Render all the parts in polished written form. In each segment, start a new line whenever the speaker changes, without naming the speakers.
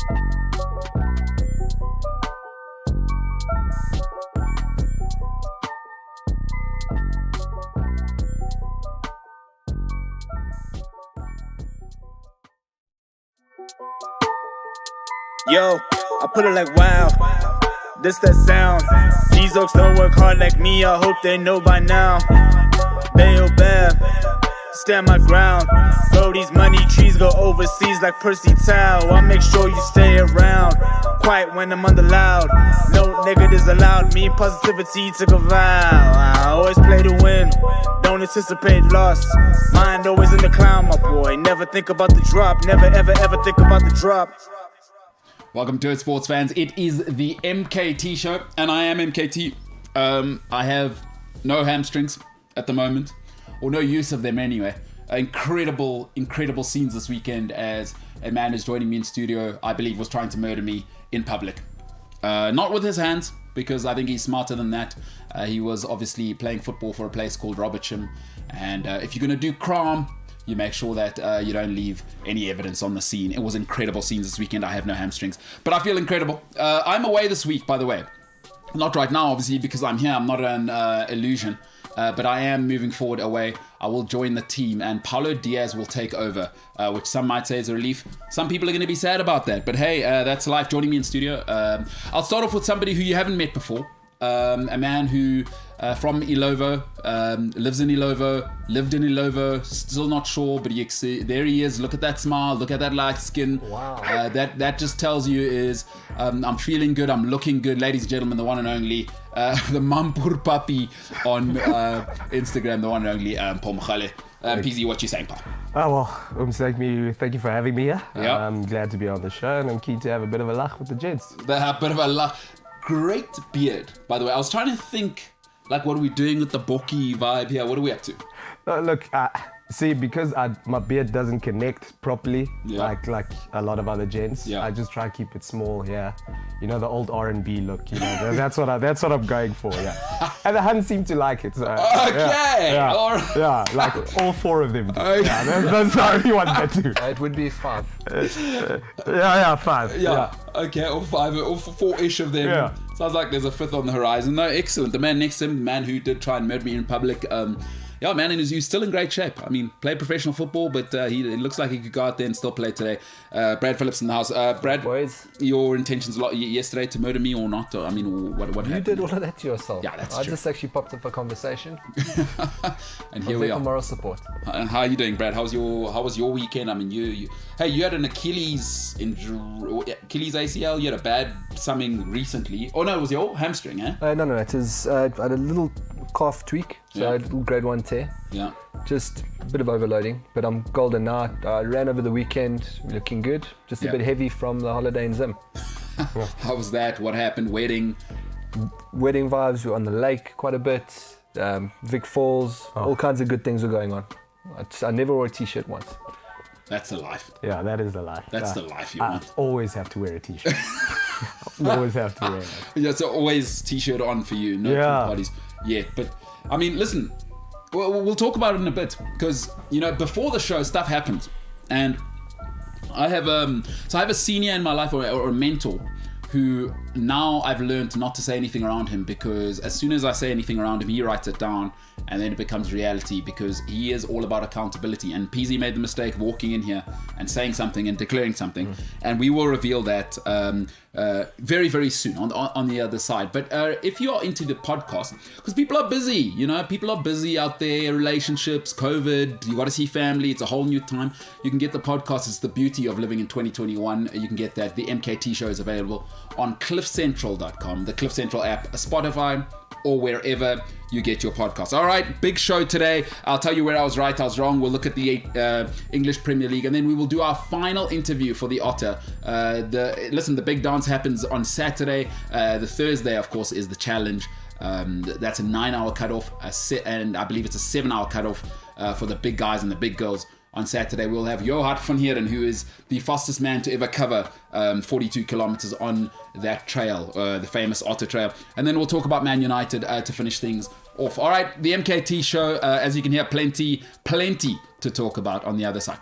Yo, I put it like wow, this that sound. These oaks don't work hard like me, I hope they know by now. Bayo bad, stand my ground. Bro, these money trees go overseas like Percy Tau. I make sure you stay around, quiet when I'm on the loud. No negatives allowed, me and positivity took a vow. I always play to win, don't anticipate loss. Mind always in the clown, my boy. Never think about the drop, never ever ever think about the drop.
Welcome to it, sports fans. It is the MKT Show, and I am MKT. I have no hamstrings at the moment, or no use of them anyway. Incredible scenes this weekend as a man is joining me in studio, I believe was trying to murder me in public. Not with his hands, because I think he's smarter than that. He was obviously playing football for a place called Robertsham, and if you're going to do crime, you make sure that you don't leave any evidence on the scene. It was incredible scenes this weekend. I have no hamstrings, but I feel incredible. I'm away this week, by the way. Not right now, obviously, because I'm here. I'm not an illusion, but I am moving forward away. I will join the team, and Paulo Diaz will take over, which some might say is a relief. Some people are going to be sad about that, but hey, that's life. Joining me in studio. I'll start off with somebody who you haven't met before. A man who from Ilovo, lives in Ilovo, lived in Ilovo, still not sure, but there he is. Look at that smile, look at that light skin.
Wow.
That just tells you is I'm feeling good, I'm looking good. Ladies and gentlemen, the one and only, the Mampur Papi on Instagram, the one and only Paul Mkhale. PZ, what you saying, Paul?
Oh, well, thank you for having me here.
Yep.
I'm glad to be on the show, and I'm keen to have a bit of a laugh with the gents.
A bit of a laugh. Great beard, by the way. I was trying to think, like, what are we doing with the Boki vibe here? What are we up to?
Look, see, because my beard doesn't connect properly, like a lot of other gents, I just try to keep it small. Yeah, you know, the old R&B look. You know, that's what I'm going for. Yeah, and the Huns seem to like it. So,
okay.
Yeah, like all four of them do. Okay. Yeah, that's the only one that do.
It would be 5.
Yeah, 5.
Yeah. Okay, or 5, or 4-ish of them.
Yeah.
Sounds like there's a 5th on the horizon. No, excellent. The man next to him, the man who did try and murder me in public. Yeah, man, and he's still in great shape. I mean, played professional football, but it looks like he could go out there and still play today. Brad Phillips in the house. Brad,
boys,
your intentions yesterday to murder me or not? Or, I mean, what happened?
You did all of that to yourself.
Yeah, that's
true. I
true.
just actually popped up for conversation.
And here we are.
For moral support.
And how are you doing, Brad? How was your weekend? I mean, you had an Achilles ACL. You had a bad something recently. Oh no, it was your hamstring, eh?
No, it is. I had a little calf tweak, so I had a little grade 1 tear.
Yeah.
Just a bit of overloading, but I'm golden now. I ran over the weekend, looking good. Just a bit heavy from the holiday in Zim.
How was that? What happened? Wedding
Vibes. We were on the lake quite a bit. Vic Falls. All kinds of good things were going on. I never wore a t-shirt once.
That's the life.
Yeah, that is the life.
That's the life you want.
I always have to wear a t-shirt. Always have to wear it.
Yeah, so always t-shirt on for you. No parties yet. But I mean, listen, we'll talk about it in a bit because, you know, before the show, stuff happened. And I have a senior in my life or a mentor who now I've learned not to say anything around him, because as soon as I say anything around him, he writes it down and then it becomes reality, because he is all about accountability. And PZ made the mistake of walking in here and saying something and declaring something, and we will reveal that very, very soon on the other side. But if you are into the podcast, because people are busy, you know, people are busy out there, relationships, COVID, you got to see family, it's a whole new time. You can get the podcast. It's the beauty of living in 2021. You can get that. The MKT Show is available on cliffcentral.com, the Cliff Central app, Spotify, or wherever you get your podcasts. All right, big show today. I'll tell you where I was right, I was wrong. We'll look at the English Premier League, and then we will do our final interview for the Otter. The big dance happens on Saturday. The Thursday, of course, is the challenge. That's a 9-hour cutoff, and I believe it's a 7-hour cutoff for the big guys and the big girls. On Saturday, we'll have Johan van Heeren, who is the fastest man to ever cover 42 kilometers on that trail, the famous Otter Trail. And then we'll talk about Man United to finish things off. All right, the MKT Show, as you can hear, plenty to talk about on the other side.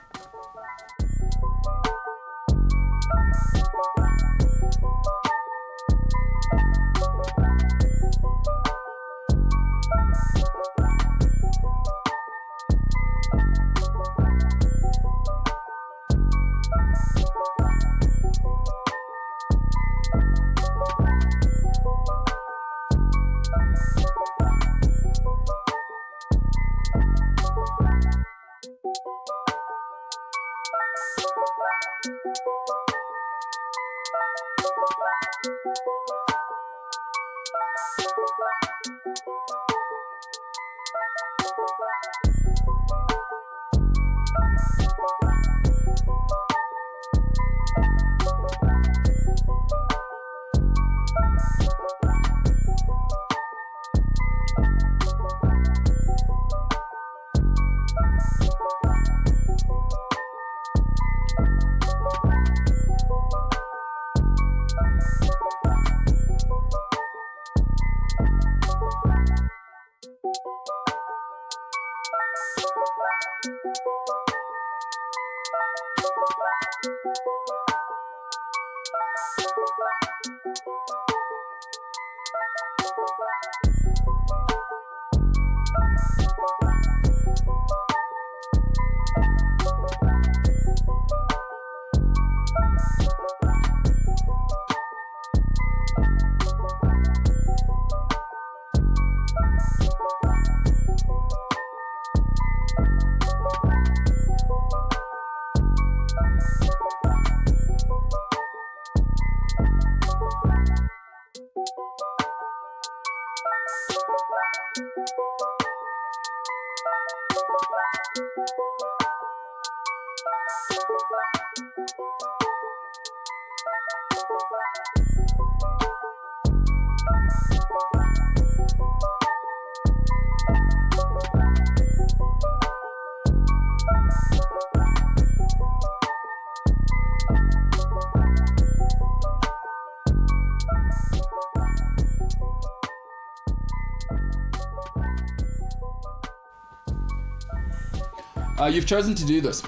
You've chosen to do this.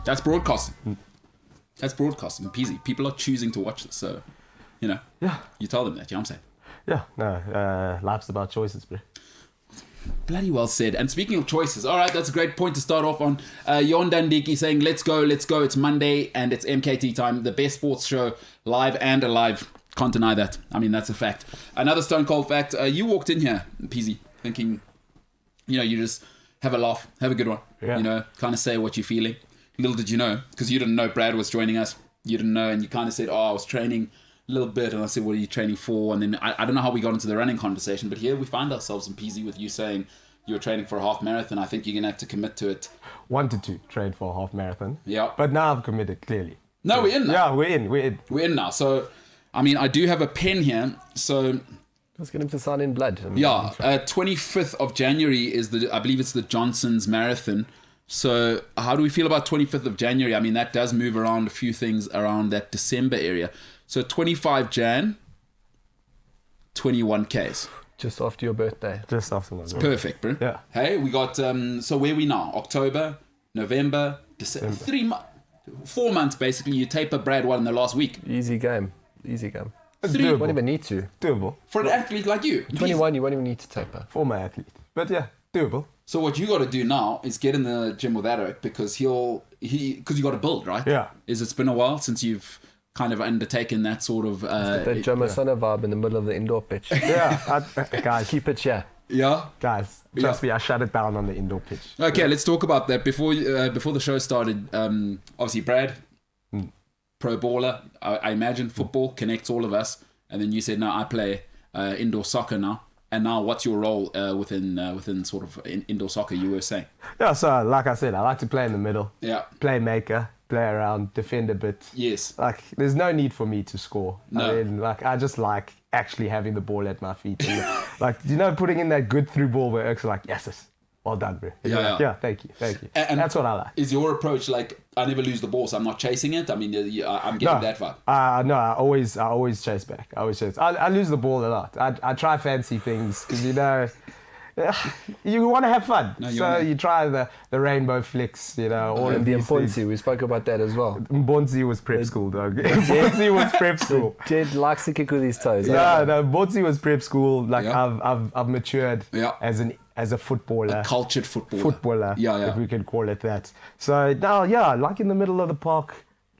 That's broadcasting. That's broadcasting. Peasy. People are choosing to watch this, so, you know.
Yeah.
You tell them that, you know what I'm saying?
Yeah, no, life's about choices, bro.
Bloody well said. And speaking of choices, all right, that's a great point to start off on. Yon Dandiki saying, let's go. It's Monday and it's MKT time. The best sports show, live and alive. Can't deny that. I mean, that's a fact. Another stone cold fact. You walked in here, Peasy, thinking, you know, you just have a laugh, have a good one.
Yeah.
You know, kind of say what you're feeling. Little did you know, because you didn't know Brad was joining us. You didn't know, and you kind of said, I was training a little bit. And I said, what are you training for? And then I don't know how we got into the running conversation, but here we find ourselves in Peasy with you saying you were training for a half marathon. I think you're going to have to commit to it.
Wanted to train for a half marathon.
Yeah.
But now I've committed, clearly.
No, we're in now.
Yeah, we're in.
We're in now. So, I mean, I do have a pen here. So,
let's get him to sign in blood.
25th of January is I believe it's the Johnson's Marathon. So how do we feel about 25th of January? I mean, that does move around a few things around that December area. So 25 Jan, 21 Ks.
Just after your birthday.
Just after my birthday.
Perfect, bro.
Yeah.
Hey, we got, so where are we now? October, November, December. 4 months basically. You taper Brad one in the last week.
Easy game.
It's
You
doable.
won't even need to.
Doable.
For an athlete like you.
21, you won't even need to taper.
For my athlete. But yeah, doable.
So what you got to do now is get in the gym with Eric because because you got to build, right?
Yeah.
It's been a while since you've kind of undertaken that sort of...
That Jomo Sana vibe in the middle of the indoor pitch.
Yeah, guys.
Keep it here.
Yeah?
Guys, trust me, I shut it down on the indoor pitch.
Okay, let's talk about that. Before the show started, obviously Brad, pro baller, I imagine football connects all of us. And then you said, no, I play indoor soccer now. And now what's your role within sort of indoor soccer, you were saying?
Yeah, so like I said, I like to play in the middle.
Yeah.
Playmaker, play around, defend a bit.
Yes.
Like, there's no need for me to score.
No.
I mean, like, I just like actually having the ball at my feet. And, like, you know, putting in that good through ball where it's like, yes, well done, bro. And
Yeah,
like,
yeah.
Thank you.
And
that's what I like.
Is your approach like, I never lose the ball, so I'm not chasing it? I mean, I'm getting that vibe.
No, I always chase back. I lose the ball a lot. I try fancy things because, you know, you want to have fun.
No,
you try the rainbow flicks, you know, all of
The
these things.
Mbonzi, we spoke about that as well.
Mbonzi was prep school, dog. Mbonzi was prep school.
Jed likes to kick with his toes.
Yeah, no, Mbonzi was prep school. Like,
Yeah.
I've matured as a footballer.
A cultured footballer.
Footballer,
Yeah.
if we can call it that. So now, yeah, like in the middle of the park,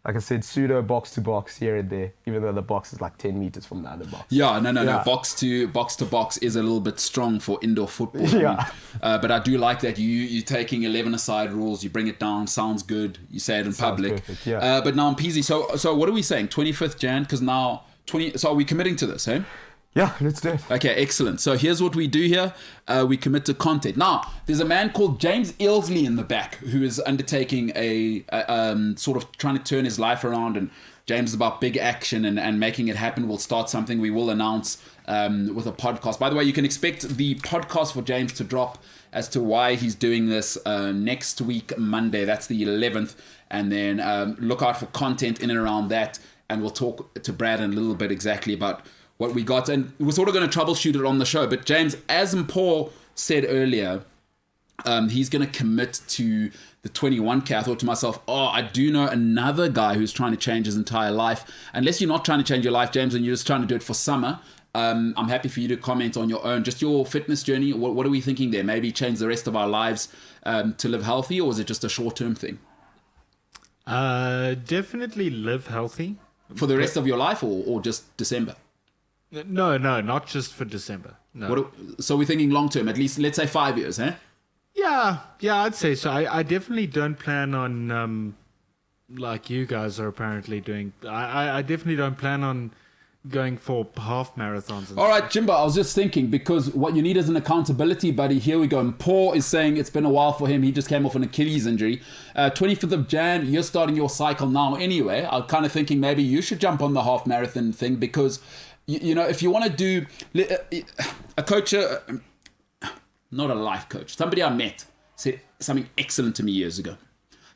like I said, pseudo box to box here and there, even though the box is like 10 meters from the other box.
Yeah, no. Box to box is a little bit strong for indoor football.
Yeah.
But I do like that you're taking 11-a-side rules. You bring it down. Sounds good. You say it in public.
Perfect, yeah.
But now I'm peasy. So what are we saying? 25th Jan? Because now 20. So are we committing to this? Hey.
Yeah, let's do it.
Okay, excellent. So here's what we do here. We commit to content. Now, there's a man called James Ilsley in the back who is undertaking a sort of trying to turn his life around. And James is about big action and making it happen. We'll start something we will announce with a podcast. By the way, you can expect the podcast for James to drop as to why he's doing this next week, Monday. That's the 11th. And then look out for content in and around that. And we'll talk to Brad in a little bit exactly about what we got, and we're sort of going to troubleshoot it on the show. But James, as Paul said earlier, he's going to commit to the 21K. I thought to myself, I do know another guy who's trying to change his entire life. Unless you're not trying to change your life, James, and you're just trying to do it for summer, I'm happy for you to comment on your own, just your fitness journey. What are we thinking there? Maybe change the rest of our lives to live healthy, or is it just a short-term thing?
Definitely live healthy.
For the rest of your life, or just December?
No, not just for December. No.
So we're thinking long term, at least, let's say 5 years, eh?
Yeah, I'd say so. I definitely don't plan on, like you guys are apparently doing. I definitely don't plan on going for half marathons.
All right, Jimbo, I was just thinking, because what you need is an accountability buddy. Here we go. And Paul is saying it's been a while for him. He just came off an Achilles injury. 25th of Jan, you're starting your cycle now anyway. I'm kind of thinking maybe you should jump on the half marathon thing, because you know, if you want to do a coach, not a life coach, somebody I met said something excellent to me years ago.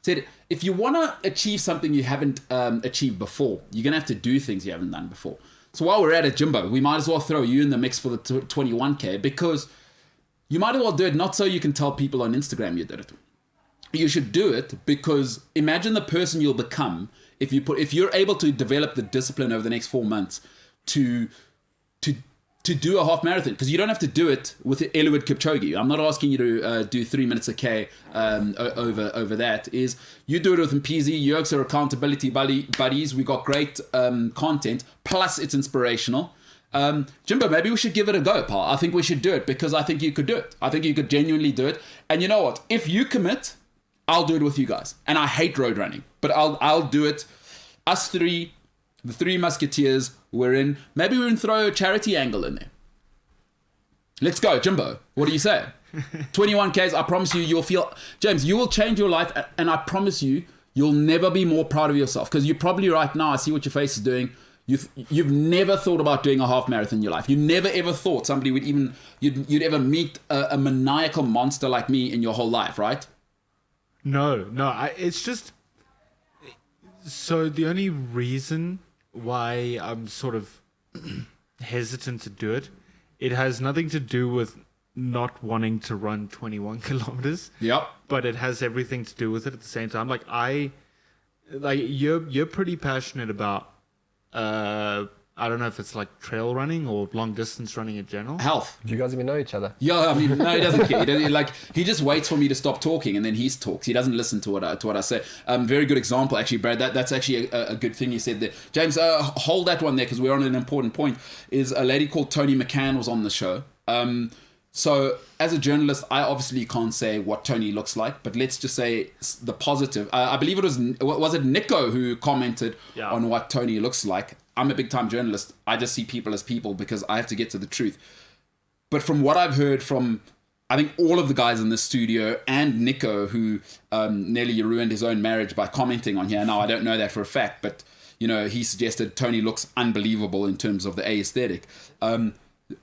Said, if you want to achieve something you haven't achieved before, you're going to have to do things you haven't done before. So while we're at it, Jimbo, we might as well throw you in the mix for the 21K, because you might as well do it not so you can tell people on Instagram you did it. You should do it because imagine the person you'll become if you're able to develop the discipline over the next 4 months to do a half marathon, because you don't have to do it with Eliud Kipchoge. I'm not asking you to do 3 minutes a K over that. Is you do it with Mpeezy. You are accountability buddies. We got great content, plus it's inspirational. Jimbo, maybe we should give it a go, pal. I think we should do it because I think you could do it. I think you could genuinely do it. And you know what? If you commit, I'll do it with you guys. And I hate road running, but I'll do it. Us three, the three musketeers, we're in. Maybe we can throw a charity angle in there. Let's go, Jimbo. What do you say? 21Ks, I promise you, you'll feel... James, you will change your life, and I promise you, you'll never be more proud of yourself. Because you're probably right now, I see what your face is doing. You've never thought about doing a half marathon in your life. You never ever thought somebody would even... You'd ever meet a maniacal monster like me in your whole life, right?
No. It's just... So the only reason why I'm sort of hesitant to do it, it has nothing to do with not wanting to run 21 kilometers.
Yep.
But it has everything to do with it at the same time. You're pretty passionate about I don't know if it's like trail running or long distance running in general.
Health.
Do you guys even know each other?
Yeah, I mean, no, he doesn't care. He just waits for me to stop talking and then he talks. He doesn't listen to what I say. Very good example, actually, Brad. That's actually a good thing you said there. James, hold that one there because we're on an important point. Is a lady called Tony McCann was on the show. So as a journalist, I obviously can't say what Tony looks like, but let's just say the positive. I believe it was it Nico who commented on what Tony looks like. I'm a big time journalist. I just see people as people because I have to get to the truth. But from what I've heard from, I think all of the guys in the studio and Nico, who nearly ruined his own marriage by commenting on here. Now, I don't know that for a fact, but he suggested Tony looks unbelievable in terms of the aesthetic.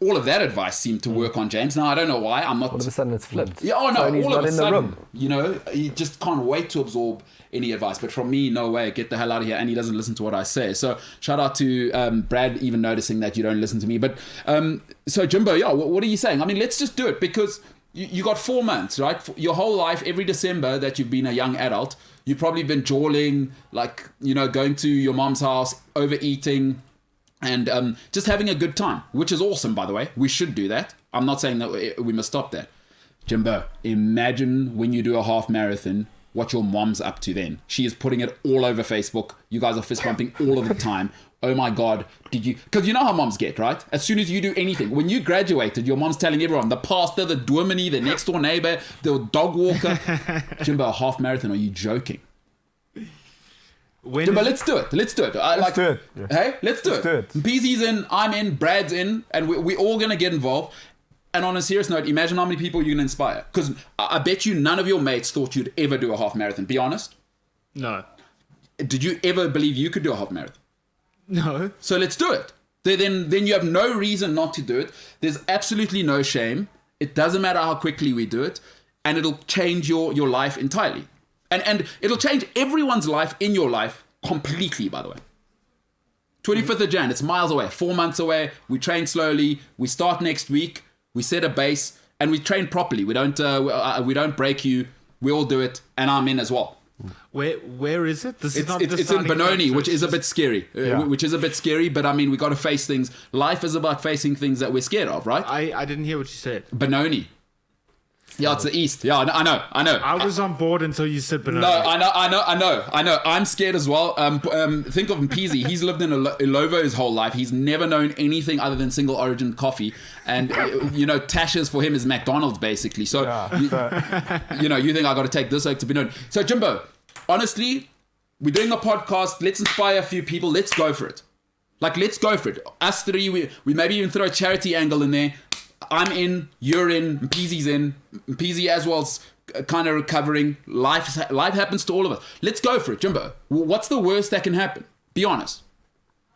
All of that advice seemed to work on James. Now, I don't know why. I'm not...
All of a sudden it's flipped.
Yeah, oh no,
Tony's
all of a sudden,
the room.
He just can't wait to absorb any advice. But from me, no way, get the hell out of here. And he doesn't listen to what I say. So shout out to Brad even noticing that you don't listen to me. But so Jimbo, what are you saying? I mean, let's just do it because you got 4 months, right? Your whole life, every December that you've been a young adult, you've probably been jawling, going to your mom's house, overeating, and just having a good time, which is awesome, by the way. We should do that. I'm not saying that we must stop that. Jimbo, imagine when you do a half marathon, what your mom's up to then. She is putting it all over Facebook. You guys are fist bumping all of the time. Oh my God, did you... Because you know how moms get, right? As soon as you do anything. When you graduated, your mom's telling everyone, the pastor, the dominee, the next door neighbor, the dog walker. Jimbo, a half marathon, are you joking? Jimbo, let's do it. Let's do it.
Let's do it. Yeah.
Hey, let's do it. PZ's in, I'm in, Brad's in, and we're all going to get involved. And on a serious note, imagine how many people you're going to inspire. Because I bet you none of your mates thought you'd ever do a half marathon. Be honest.
No.
Did you ever believe you could do a half marathon?
No.
So let's do it. Then you have no reason not to do it. There's absolutely no shame. It doesn't matter how quickly we do it. And it'll change your life entirely. And it'll change everyone's life in your life completely, by the way. 25th of Jan, it's miles away, 4 months away. We train slowly. We start next week. We set a base and we train properly. We don't break you. We all do it, and I'm in as well.
Where is it?
It's in Benoni, which is a bit scary. But I mean, we got to face things. Life is about facing things that we're scared of, right?
I didn't hear what you said.
Benoni. Yeah, it's the east. Yeah, I know.
I was on board until you said Benoni.
No, I know. I'm scared as well. Think of Mpeezy. He's lived in Ilovo his whole life. He's never known anything other than single origin coffee. And, Tasha's for him is McDonald's, basically. So, you think I got to take this oak to be known. So, Jimbo, honestly, we're doing a podcast. Let's inspire a few people. Let's go for it. Let's go for it. Us three, we maybe even throw a charity angle in there. I'm in, you're in, Mpeezy's in. Mpeezy as well's kind of recovering. Life happens to all of us. Let's go for it, Jimbo. What's the worst that can happen? Be honest.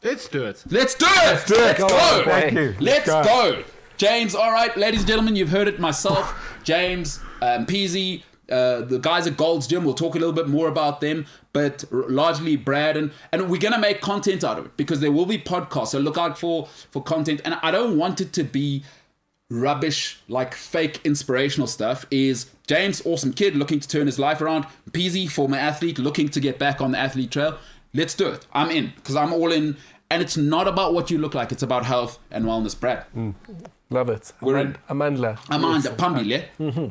Let's do it.
Let's do it.
Let's do it.
Let's go.
Thank you.
Let's go. James, all right, ladies and gentlemen, you've heard it myself. James, Mpeezy, the guys at Gold's Gym, we'll talk a little bit more about them, but largely Brad, and we're going to make content out of it because there will be podcasts, so look out for content. And I don't want it to be rubbish, fake inspirational stuff. Is James, awesome kid looking to turn his life around. Peasy, former athlete looking to get back on the athlete trail. Let's do it. I'm in because I'm all in. And it's not about what you look like. It's about health and wellness, Brad.
Love it.
We're in.
Amandla,
Pambi, yeah?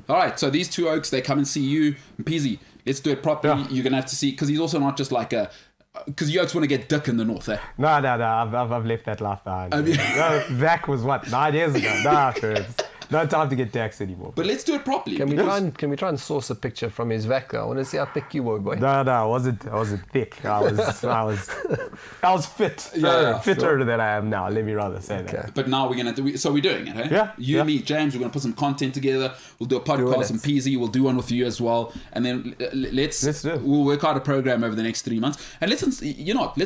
All right, so these two oaks, they come and see you. Peasy, let's do it properly. Yeah. You're going to have to see, because he's also not just because you oaks want to get dick in the north, eh?
No, I've left that life behind. That was 9 years ago. No time to get taxed anymore.
But let's do it properly.
Can we try and source a picture from his vac? I want to see how thick you were, boy.
No, I wasn't thick. I was fit. Fitter than I am now. Let me rather say that.
But now we're doing it, eh?
Yeah.
You, me, James, we're gonna put some content together. We'll do a podcast and Peasy. We'll do one with you as well. And then let's do it. We'll work out a program over the next 3 months. And let's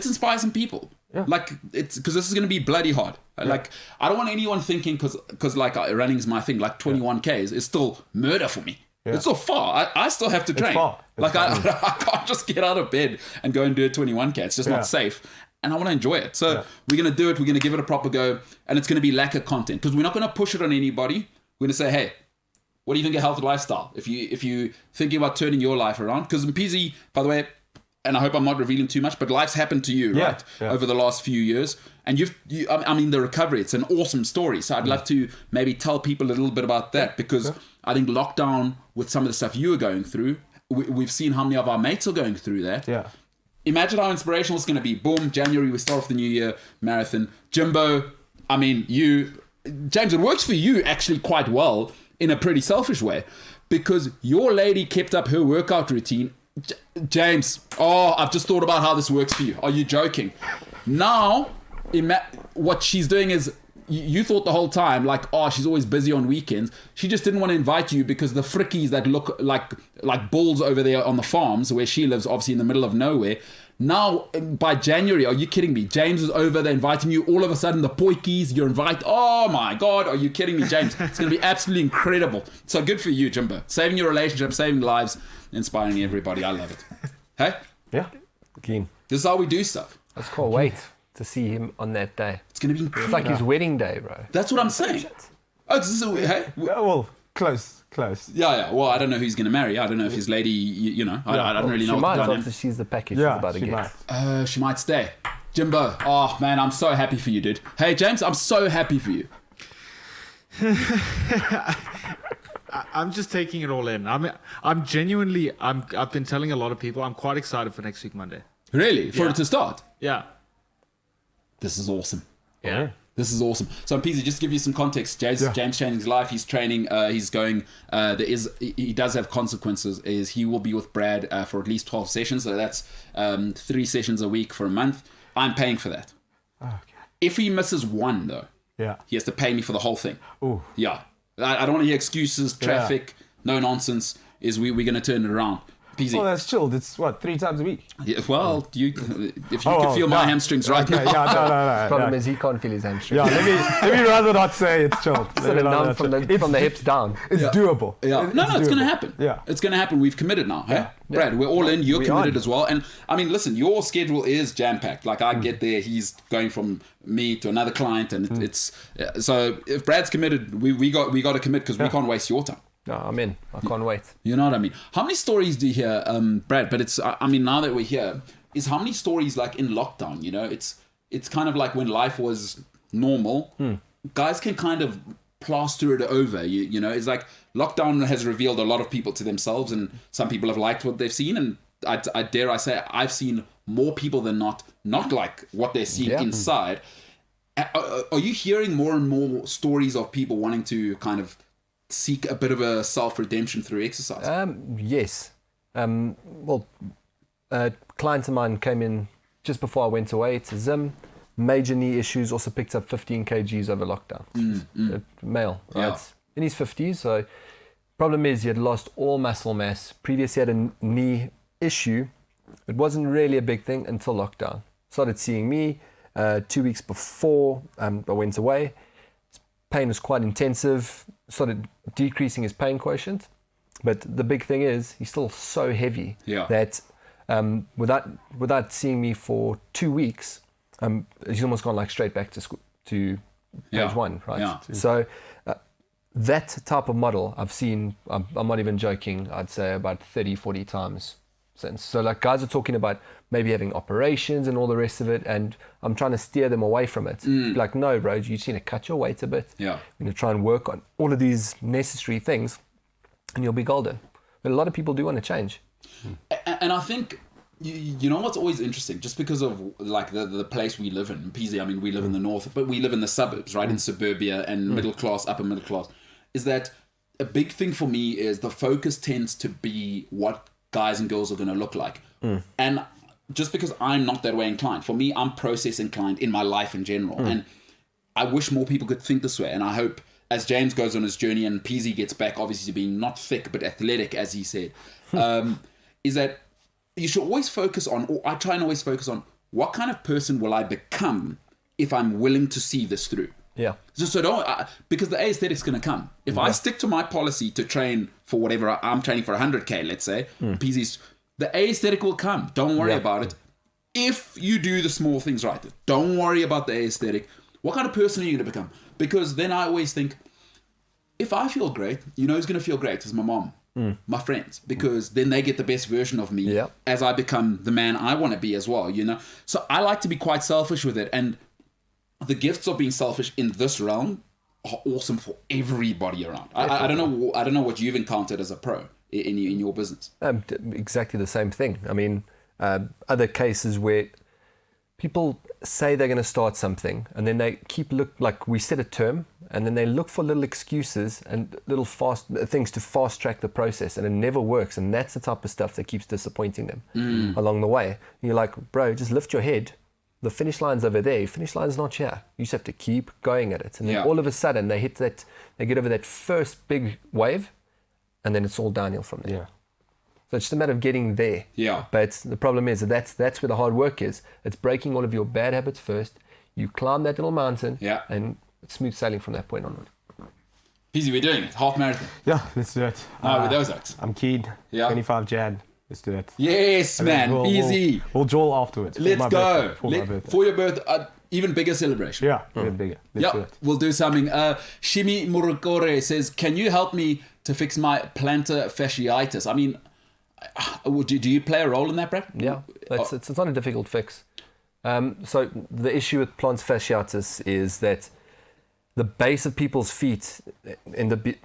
inspire some people. Yeah. It's because this is going to be bloody hard. Yeah. I don't want anyone thinking because running is my thing. 21Ks is still murder for me. Yeah. It's still far. I still have to train. I can't just get out of bed and go and do a 21K. It's just not safe. And I want to enjoy it. So we're going to do it. We're going to give it a proper go. And it's going to be lack of content because we're not going to push it on anybody. We're going to say, hey, what do you think of healthy lifestyle? If you thinking about turning your life around, because Mpeezy, by the way, and I hope I'm not revealing too much, but life's happened to you, right? Yeah. Over the last few years. And the recovery, it's an awesome story. So I'd love to maybe tell people a little bit about that because I think lockdown with some of the stuff you were going through, we've seen how many of our mates are going through that.
Yeah.
Imagine how inspirational it's going to be. Boom, January, we start off the New Year marathon. Jimbo, James, it works for you actually quite well in a pretty selfish way because your lady kept up her workout routine. James, I've just thought about how this works for you. Are you joking? Now, what she's doing is, you thought the whole time, she's always busy on weekends. She just didn't want to invite you because the frickies that look like bulls over there on the farms where she lives, obviously in the middle of nowhere. Now, by January, are you kidding me? James is over there inviting you. All of a sudden, the poikies, you're invited. Oh my God, are you kidding me, James? It's going to be absolutely incredible. So good for you, Jimbo. Saving your relationship, saving lives, inspiring everybody. I love it. Hey?
Yeah.
Keen.
This is how we do stuff.
I just can't wait to see him on that day.
It's going to be incredible.
It's like his wedding day, bro.
That's what I'm saying. Oh, this is hey?
Well, close.
Yeah. Well, I don't know who he's going to marry. I don't know if his lady, I don't really know.
She might after she's the package she's about to get.
She might stay. Jimbo, oh man, I'm so happy for you, dude. Hey, James, I'm so happy for you.
I'm just taking it all in. I'm genuinely. I've been telling a lot of people I'm quite excited for next week Monday.
Really? For it to start?
Yeah.
This is awesome.
Yeah.
This is awesome. So, Peasy, just to give you some context, James changing his life. He's training. He's going. He does have consequences. Is he will be with Brad for at least 12 sessions. So that's 3 sessions a week for a month. I'm paying for that.
Okay.
If he misses one, though, he has to pay me for the whole thing.
Ooh.
Yeah. I don't want to hear excuses, traffic, no nonsense. We're going to turn it around. Peasy.
Oh, that's chilled. It's what, 3 times a week?
Yeah, well, if you can feel my hamstrings right now.
Yeah, no.
Problem is he can't feel his hamstring.
Yeah, let me rather not say it's chilled.
Sort of numb from the hips down.
It's doable.
Yeah. No, it's going to happen.
Yeah.
It's going to happen. We've committed now. Hey? Brad, we're all in. You're committed as well. And I mean, listen, your schedule is jam-packed. Like I get there, he's going from me to another client, and it's so if Brad's committed, we got to commit because we can't waste your time.
No, I'm in. I can't wait.
You know what I mean? How many stories do you hear, Brad? But I mean, now that we're here, is how many stories like in lockdown? You know, it's kind of like when life was normal. Guys can kind of plaster it over. You know, it's like lockdown has revealed a lot of people to themselves, and some people have liked what they've seen, and I dare I say I've seen more people than not like what they're seeing inside. Are you hearing more and more stories of people wanting to kind of seek a bit of a self-redemption through exercise?
Yes. Well, a client of mine came in just before I went away to Zim. Major knee issues, also picked up 15 kgs over lockdown. Male, right? In his 50s. So problem is he had lost all muscle mass. Previously had a knee issue. It wasn't really a big thing until lockdown. Started seeing me 2 weeks before I went away. His pain was quite intensive. Started decreasing his pain quotient. But the big thing is he's still so heavy that without seeing me for 2 weeks, he's almost gone like straight back to school, to page 1, right?
Yeah.
So that type of model I've seen, I'm not even joking, I'd say about 30, 40 times since. So like guys are talking about maybe having operations and all the rest of it, and I'm trying to steer them away from it. Like, no, bro, you just need to cut your weight a bit. Yeah. You're going to try and work on all of these necessary things, and you'll be golden. But a lot of people do want to change.
And I think, you know what's always interesting, just because of like the place we live in, PZ, I mean, we live in the north, but we live in the suburbs, right? In suburbia and middle class, upper middle class, is that a big thing for me is the focus tends to be what guys and girls are going to look like. And just because I'm not that way inclined, for me, I'm process inclined in my life in general. And I wish more people could think this way. And I hope as James goes on his journey and PZ gets back, obviously being not thick, but athletic, as he said, is that you should always focus on, or I try and always focus on, what kind of person will I become if I'm willing to see this through?
Yeah.
So don't, because the aesthetic's going to come. If I stick to my policy to train for whatever, I'm training for 100K, let's say, PZ's, the aesthetic will come. Don't worry about it. If you do the small things right, don't worry about the aesthetic. What kind of person are you going to become? Because then I always think, if I feel great, you know who's going to feel great? Is my mom, my friends, because then they get the best version of me as I become the man I want to be as well, you know? So I like to be quite selfish with it. And the gifts of being selfish in this realm are awesome for everybody around. I don't know what you've encountered as a pro in your business.
Exactly the same thing. I mean, other cases where people say they're going to start something and then they like we set a term and then they look for little excuses and little fast things to fast track the process, and it never works. And that's the type of stuff that keeps disappointing them along the way. And you're like, bro, just lift your head. The finish line's over there. Finish line's not here. You just have to keep going at it. And then all of a sudden they get over that first big wave, and then it's all downhill from there. Yeah. So it's just a matter of getting there. Yeah. But the problem is that's where the hard work is. It's breaking all of your bad habits first. You climb that little mountain, and it's smooth sailing from that point onward.
Peasy, we're doing it. Half marathon.
Yeah, let's do it.
With those acts.
I'm keen. Yeah. 25 Jan. Let's do it.
Yes, man. Easy.
We'll joel afterwards.
Let's go. For your birthday, even bigger celebration.
Yeah, even bigger. Let's do it.
We'll do something. Shimi Murukore says, can you help me to fix my plantar fasciitis? I mean, do you play a role in that, Brad?
Yeah, it's not a difficult fix. So the issue with plantar fasciitis is that the base of people's feet, they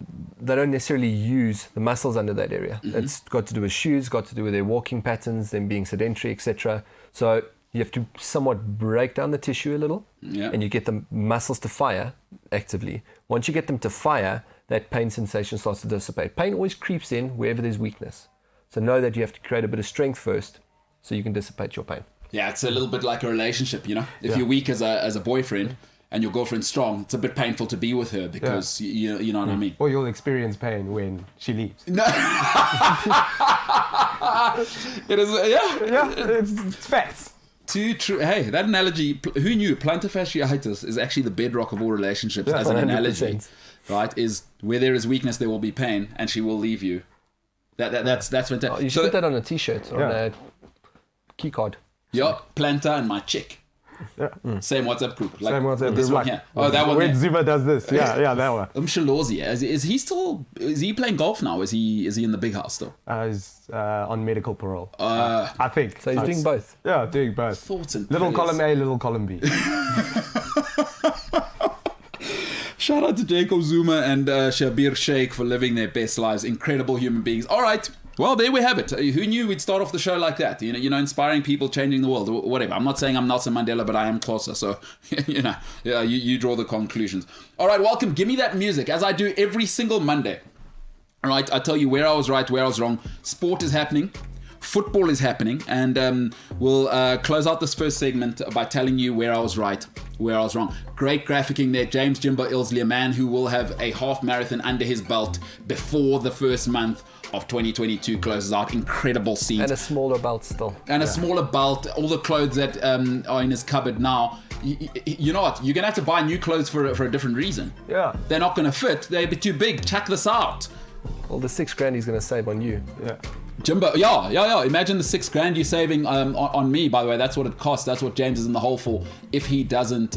don't necessarily use the muscles under that area. It's got to do with shoes, got to do with their walking patterns, them being sedentary, etc. So you have to somewhat break down the tissue a little, and you get the muscles to fire actively. Once you get them to fire, that pain sensation starts to dissipate. Pain always creeps in wherever there's weakness. So know that you have to create a bit of strength first so you can dissipate your pain.
Yeah, it's a little bit like a relationship, you know? If you're weak as a boyfriend and your girlfriend's strong, it's a bit painful to be with her because you know what I mean?
Or you'll experience pain when she leaves.
No. It is,
It's facts.
Too true. Hey, that analogy, who knew plantar fasciitis is actually the bedrock of all relationships as an 100%. Analogy, right? Is where there is weakness, there will be pain, and she will leave you. That's fantastic.
Oh, you should put that on a t-shirt or on a key card.
Yeah, plantar and my chick.
Yeah.
Same WhatsApp group.
Same WhatsApp
this
group.
one here. Oh, that one.
When Zuma does this. Yeah, that one.
Shalozi, is he playing golf now? Is he in the big house still?
He's on medical parole. I think.
So he's doing both.
Yeah, doing both.
Thoughts and
little
prayers.
column A, little column B.
Shout out to Jacob Zuma and Shabir Sheikh for living their best lives. Incredible human beings. All right. Well, there we have it. Who knew we'd start off the show like that? You know, inspiring people, changing the world, whatever. I'm not saying I'm Nelson Mandela, but I am closer. So, you draw the conclusions. All right, welcome. Give me that music, as I do every single Monday. All right, I tell you where I was right, where I was wrong. Sport is happening. Football is happening. And we'll close out this first segment by telling you where I was right, where I was wrong. Great graphicking there. James Jimbo Ilsley, a man who will have a half marathon under his belt before the first month of 2022 closes out. Incredible scenes.
And a smaller belt still.
And a smaller belt. All the clothes that are in his cupboard now. You know what? You're going to have to buy new clothes for a different reason.
Yeah.
They're not going to fit. They're a bit too big. Check this out.
Well, the $6,000 he's going to save on you.
Yeah.
Jimbo, yeah. Imagine the $6,000 you're saving on me. By the way, that's what it costs. That's what James is in the hole for if he doesn't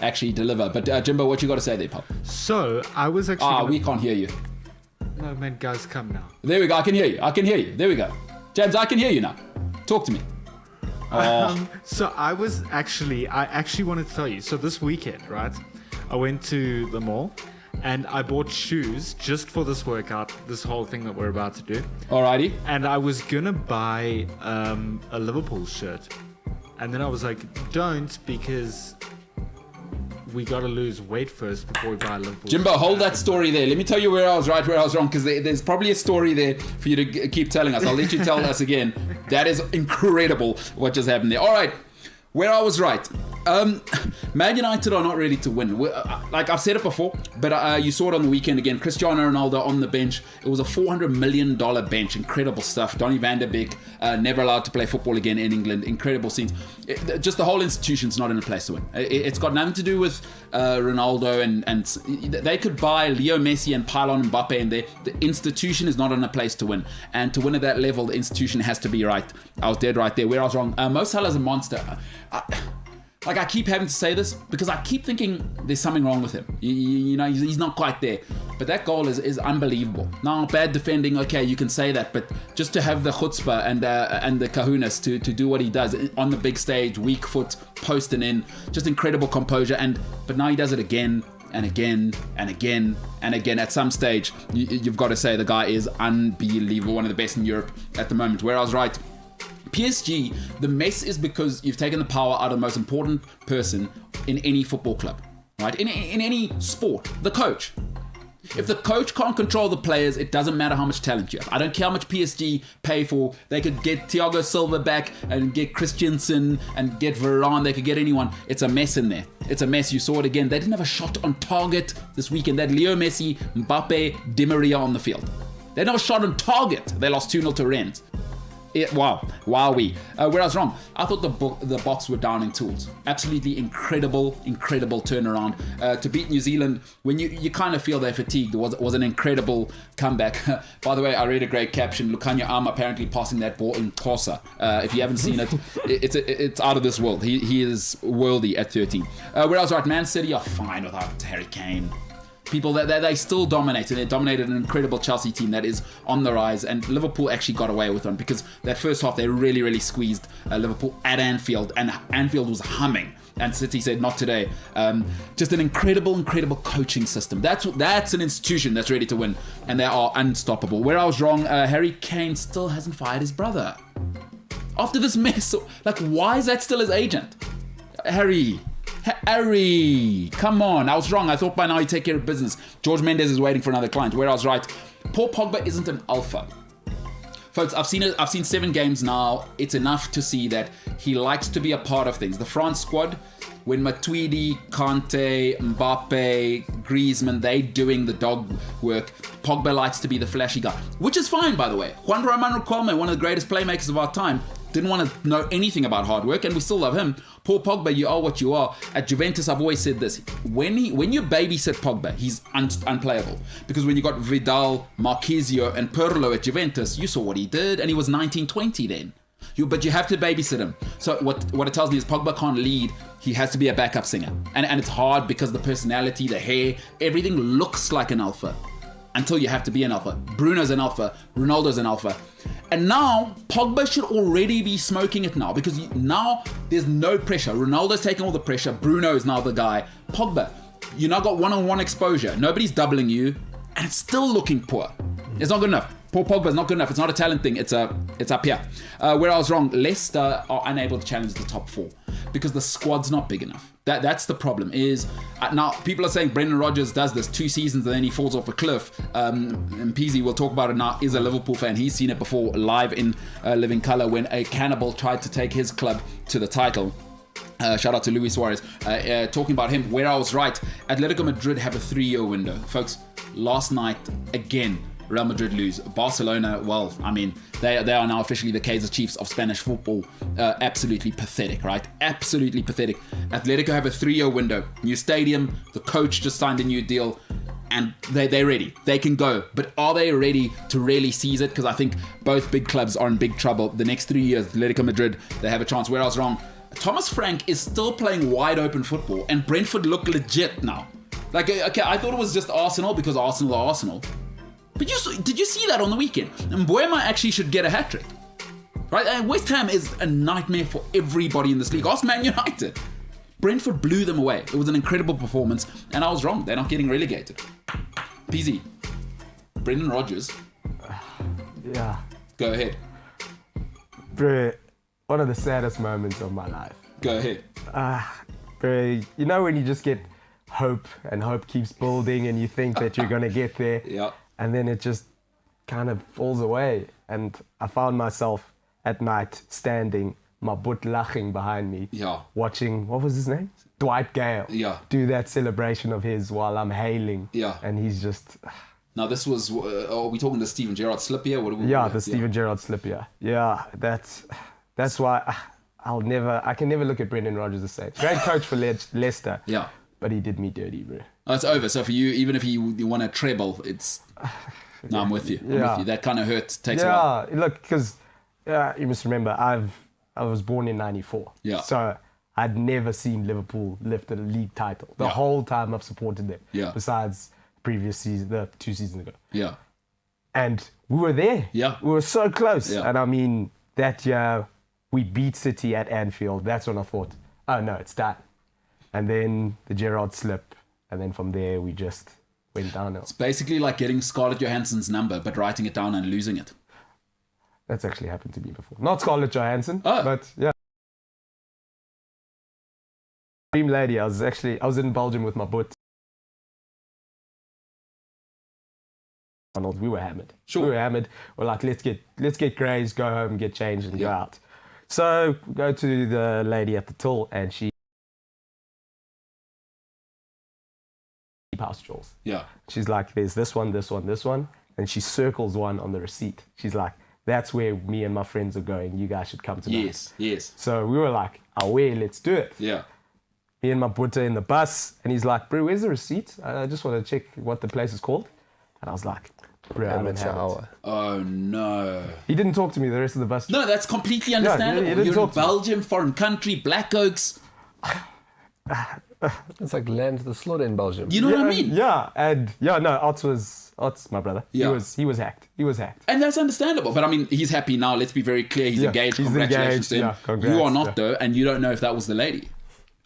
actually deliver. But Jimbo, what you got to say there, pal?
So I was actually.
We can't hear you.
No, man, guys, come now.
There we go. I can hear you. There we go. James, I can hear you now. Talk to me.
So I actually wanted to tell you. So this weekend, right? I went to the mall. And I bought shoes just for this workout, this whole thing that we're about to do.
Alrighty.
And I was gonna buy a Liverpool shirt. And then I was like, don't, because we gotta lose weight first before we buy a Liverpool
Jimbo,
shirt.
hold that story there. Let me tell you where I was right, where I was wrong, because there's probably a story there for you to keep telling us. I'll let you tell us again. That is incredible what just happened there. All right. Where I was right. Man United are not ready to win. Like I've said it before, but you saw it on the weekend again. Cristiano Ronaldo on the bench. It was a $400 million bench. Incredible stuff. Donny van der Beek, never allowed to play football again in England. Incredible scenes. Just the whole institution's not in a place to win. It's got nothing to do with Ronaldo and they could buy Leo Messi and Pylon Mbappe in there. The institution is not in a place to win. And to win at that level, the institution has to be right. I was dead right there. Where I was wrong. Mo Salah's a monster. I keep having to say this because I keep thinking there's something wrong with him. You know, he's not quite there. But that goal is unbelievable. Now, bad defending, okay, you can say that. But just to have the chutzpah and the kahunas to do what he does on the big stage, weak foot, posting in, just incredible composure. But now he does it again and again and again and again. At some stage, you've got to say the guy is unbelievable. One of the best in Europe at the moment. Where I was right. PSG, the mess is because you've taken the power out of the most important person in any football club, right? In any sport, the coach. If the coach can't control the players, it doesn't matter how much talent you have. I don't care how much PSG pay for. They could get Thiago Silva back and get Christensen and get Varane. They could get anyone. It's a mess in there. It's a mess. You saw it again. They didn't have a shot on target this weekend. They had Leo Messi, Mbappe, Di Maria on the field. They didn't have a shot on target. They lost 2-0 to Rennes. Wowee. Where I was wrong, I thought the Boks were down in tools. Absolutely incredible turnaround. To beat New Zealand, when you kind of feel they're fatigued, was an incredible comeback. By the way, I read a great caption, Lukhanyo Am apparently passing that ball in Xhosa. If you haven't seen it, it's out of this world. He is worldy at 13. Where I was right, Man City are fine without Harry Kane. people that they still dominate, and they dominated an incredible Chelsea team that is on the rise, and Liverpool actually got away with one because that first half they really squeezed Liverpool at Anfield, and Anfield was humming. And City said, not today. Just an incredible coaching system. That's an institution that's ready to win, and they are unstoppable. Where I was wrong, Harry Kane still hasn't fired his brother. After this mess, like, why is that still his agent? Harry, come on. I was wrong. I thought by now he'd take care of business. George Mendes is waiting for another client. Where I was right. Paul Pogba isn't an alpha. Folks, I've seen 7 games now. It's enough to see that he likes to be a part of things. The France squad, when Matuidi, Kante, Mbappe, Griezmann, they doing the dog work, Pogba likes to be the flashy guy, which is fine, by the way. Juan Román Riquelme, one of the greatest playmakers of our time, didn't want to know anything about hard work, and we still love him. Paul Pogba, you are what you are. At Juventus, I've always said this. When you babysit Pogba, he's unplayable. Because when you got Vidal, Marquisio, and Pirlo at Juventus, you saw what he did, and he was 19, 20 then. But you have to babysit him. So what it tells me is Pogba can't lead. He has to be a backup singer. And it's hard because the personality, the hair, everything looks like an alpha. Until you have to be an alpha. Bruno's an alpha. Ronaldo's an alpha. And now, Pogba should already be smoking it now, because now there's no pressure. Ronaldo's taking all the pressure. Bruno is now the guy. Pogba, you now got one-on-one exposure. Nobody's doubling you, and it's still looking poor. It's not good enough. Paul Pogba is not good enough. It's not a talent thing. It's up here. Where I was wrong, Leicester are unable to challenge the top 4 because the squad's not big enough. That's the problem. Is now people are saying Brendan Rodgers does this 2 seasons and then he falls off a cliff. And Peasy, we'll talk about it now, is a Liverpool fan. He's seen it before live in living colour when a cannibal tried to take his club to the title. Shout out to Luis Suarez. Talking about him, where I was right, Atletico Madrid have a 3-year window. Folks, last night, again, Real Madrid lose. Barcelona, well, I mean, they are now officially the Kaiser Chiefs of Spanish football. Absolutely pathetic, right? Absolutely pathetic. Atletico have a 3-year window. New stadium, the coach just signed a new deal, and they're ready. They can go. But are they ready to really seize it? Because I think both big clubs are in big trouble. The next 3 years, Atletico Madrid, they have a chance. Where I was wrong, Thomas Frank is still playing wide open football, and Brentford look legit now. Like, okay, I thought it was just Arsenal because Arsenal are Arsenal. But did you see that on the weekend? And Mbuema actually should get a hat-trick. Right? And West Ham is a nightmare for everybody in this league. Ask Man United. Brentford blew them away. It was an incredible performance. And I was wrong. They're not getting relegated. PZ. Brendan Rodgers.
Yeah.
Go ahead.
Bro, one of the saddest moments of my life.
Go ahead.
Bro, you know when you just get hope and hope keeps building and you think that you're going to get there?
Yeah.
And then it just kind of falls away. And I found myself at night standing, my butt laughing behind me, watching, what was his name? Dwight Gale. Do that celebration of his while I'm hailing. And he's just...
Now this was, are we talking the Steven Gerrard slip here? What are we
the Steven Gerrard slip here. Yeah, that's why I can never look at Brendan Rodgers the same. Great coach for Leicester.
Yeah.
But he did me dirty, bro.
Oh, it's over. So for you, even if you want a treble, it's... No, I'm with you. I'm with you. That kind of hurt. Takes a while.
Yeah, look, because you must remember, I was born in 94.
Yeah.
So I'd never seen Liverpool lift a league title. The whole time I've supported them.
Yeah.
Besides previous season, the 2 seasons ago.
Yeah.
And we were there.
Yeah.
We were so close.
Yeah.
And I mean, that year we beat City at Anfield. That's when I thought, oh no, it's done. And then the Gerrard slip. And then from there, we just went downhill.
It's basically like getting Scarlett Johansson's number, but writing it down and losing it.
That's actually happened to me before. Not Scarlett Johansson,
Oh.
but yeah. Dream lady, I was in Belgium with my boot. We were hammered.
Sure.
We were hammered. We're like, let's get Grays, go home, get changed, and go out. So we go to the lady at the till, and she house jewels.
Yeah.
She's like, there's this one, this one, this one, and she circles one on the receipt. She's like, that's where me and my friends are going. You guys should come tonight.
Yes.
So we were like, let's do it.
Yeah.
Me and my butter in the bus, and he's like, bro, where's the receipt? I just want to check what the place is called. And I was like, bro, I don't have it.
Oh no.
He didn't talk to me the rest of the bus.
No, that's completely understandable.
he didn't
You're
talk
in
to me.
Belgium, foreign country, Black Oaks.
It's like land to the slaughter in Belgium.
You know what I mean?
Yeah, Ots, my brother.
Yeah.
He was hacked.
And that's understandable. But I mean, he's happy now. Let's be very clear. He's engaged. Congratulations to him.
Yeah, congrats,
you are not though, and you don't know if that was the lady.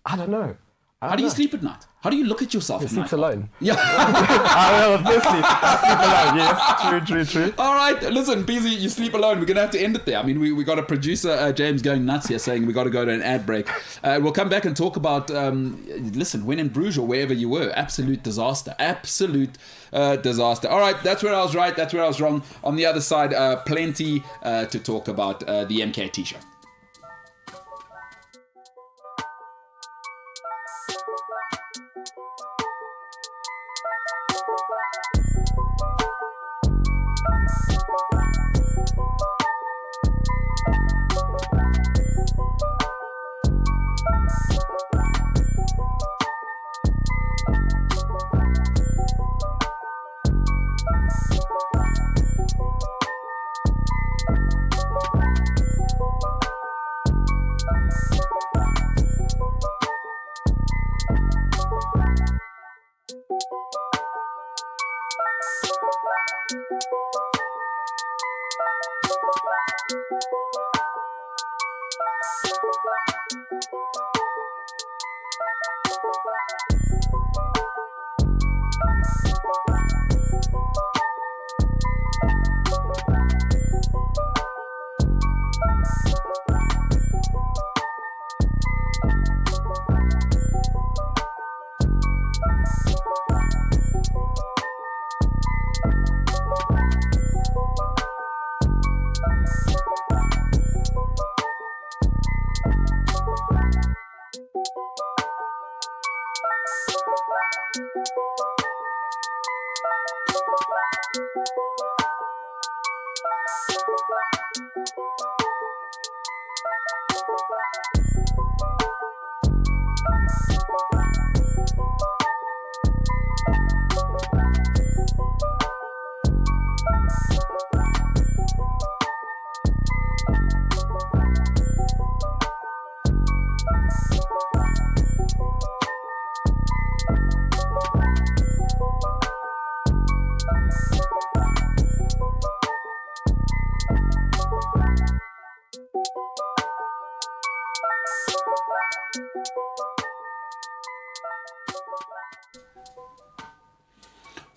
I don't know.
How do you sleep at night? How do you look at yourself
He
at
sleeps
night?
alone.
Yeah.
Well, obviously, I sleep alone. Yes, true.
All right, listen, BZ, you sleep alone. We're going to have to end it there. I mean, we got a producer, James, going nuts here saying we got to go to an ad break. We'll come back and talk about, listen, when in Bruges or wherever you were, absolute disaster. Disaster. All right, that's where I was right. That's where I was wrong. On the other side, plenty to talk about the MKT Show.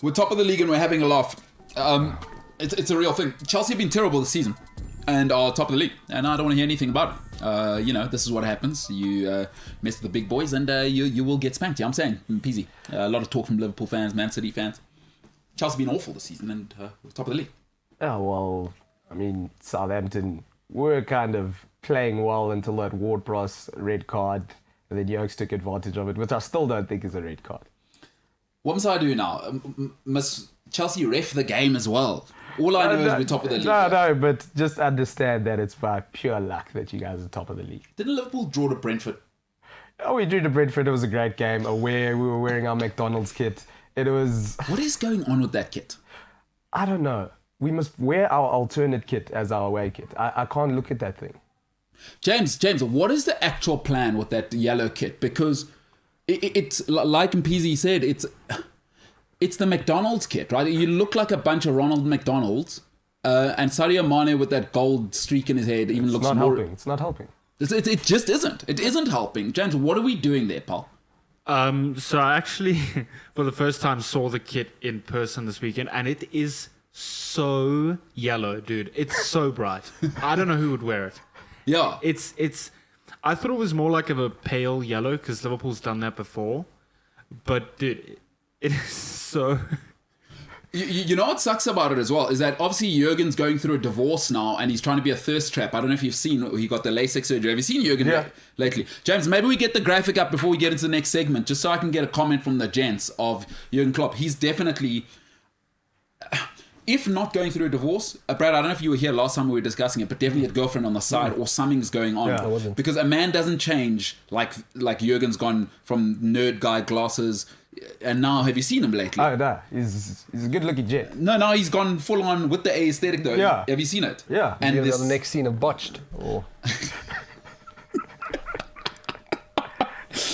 We're top of the league and we're having a laugh. It's a real thing. Chelsea have been terrible this season and are top of the league, and I don't want to hear anything about it. This is what happens. You mess with the big boys and you will get spanked. Yeah, I'm saying, peasy. A lot of talk from Liverpool fans, Man City fans. Chelsea have been awful this season and we're top of the league.
Oh, well, I mean, Southampton were kind of playing well until that Ward-Prowse red card, and then Jokes took advantage of it, which I still don't think is a red card.
What must I do now? Must Chelsea ref the game as well? All I know is we're top of the league.
No, but just understand that it's by pure luck that you guys are top of the league.
Didn't Liverpool draw to Brentford?
Oh, we drew to Brentford. It was a great game. We were wearing our McDonald's kit. It was...
What is going on with that kit?
I don't know. We must wear our alternate kit as our away kit. I can't look at that thing.
James, what is the actual plan with that yellow kit? Because it's like Mpeezy said, it's the McDonald's kit, right? You look like a bunch of Ronald McDonald's, and Sadio Mane with that gold streak in his head even looks more...
It's not helping.
It just isn't. It isn't helping. James, what are we doing there, pal?
So I actually, for the first time, saw the kit in person this weekend, and it is so yellow, dude. It's so bright. I don't know who would wear it.
Yeah.
It's. I thought it was more like of a pale yellow because Liverpool's done that before, but dude, it is so.
You know what sucks about it as well is that obviously Jurgen's going through a divorce now and he's trying to be a thirst trap. I don't know if you've seen, he got the LASIK surgery. Have you seen Jurgen lately? James, maybe we get the graphic up before we get into the next segment just so I can get a comment from the gents of Jurgen Klopp. He's definitely, if not going through a divorce, Brad, I don't know if you were here last time we were discussing it, but definitely a girlfriend on the side or something's going on.
Yeah, I wasn't.
Because a man doesn't change like Jurgen's gone from nerd guy glasses. And now, have you seen him lately?
Oh, no. He's a good-looking jet.
No, he's gone full on with the aesthetic though.
Yeah.
Have you seen it?
Yeah.
And
You're on the next scene of Botched. Or...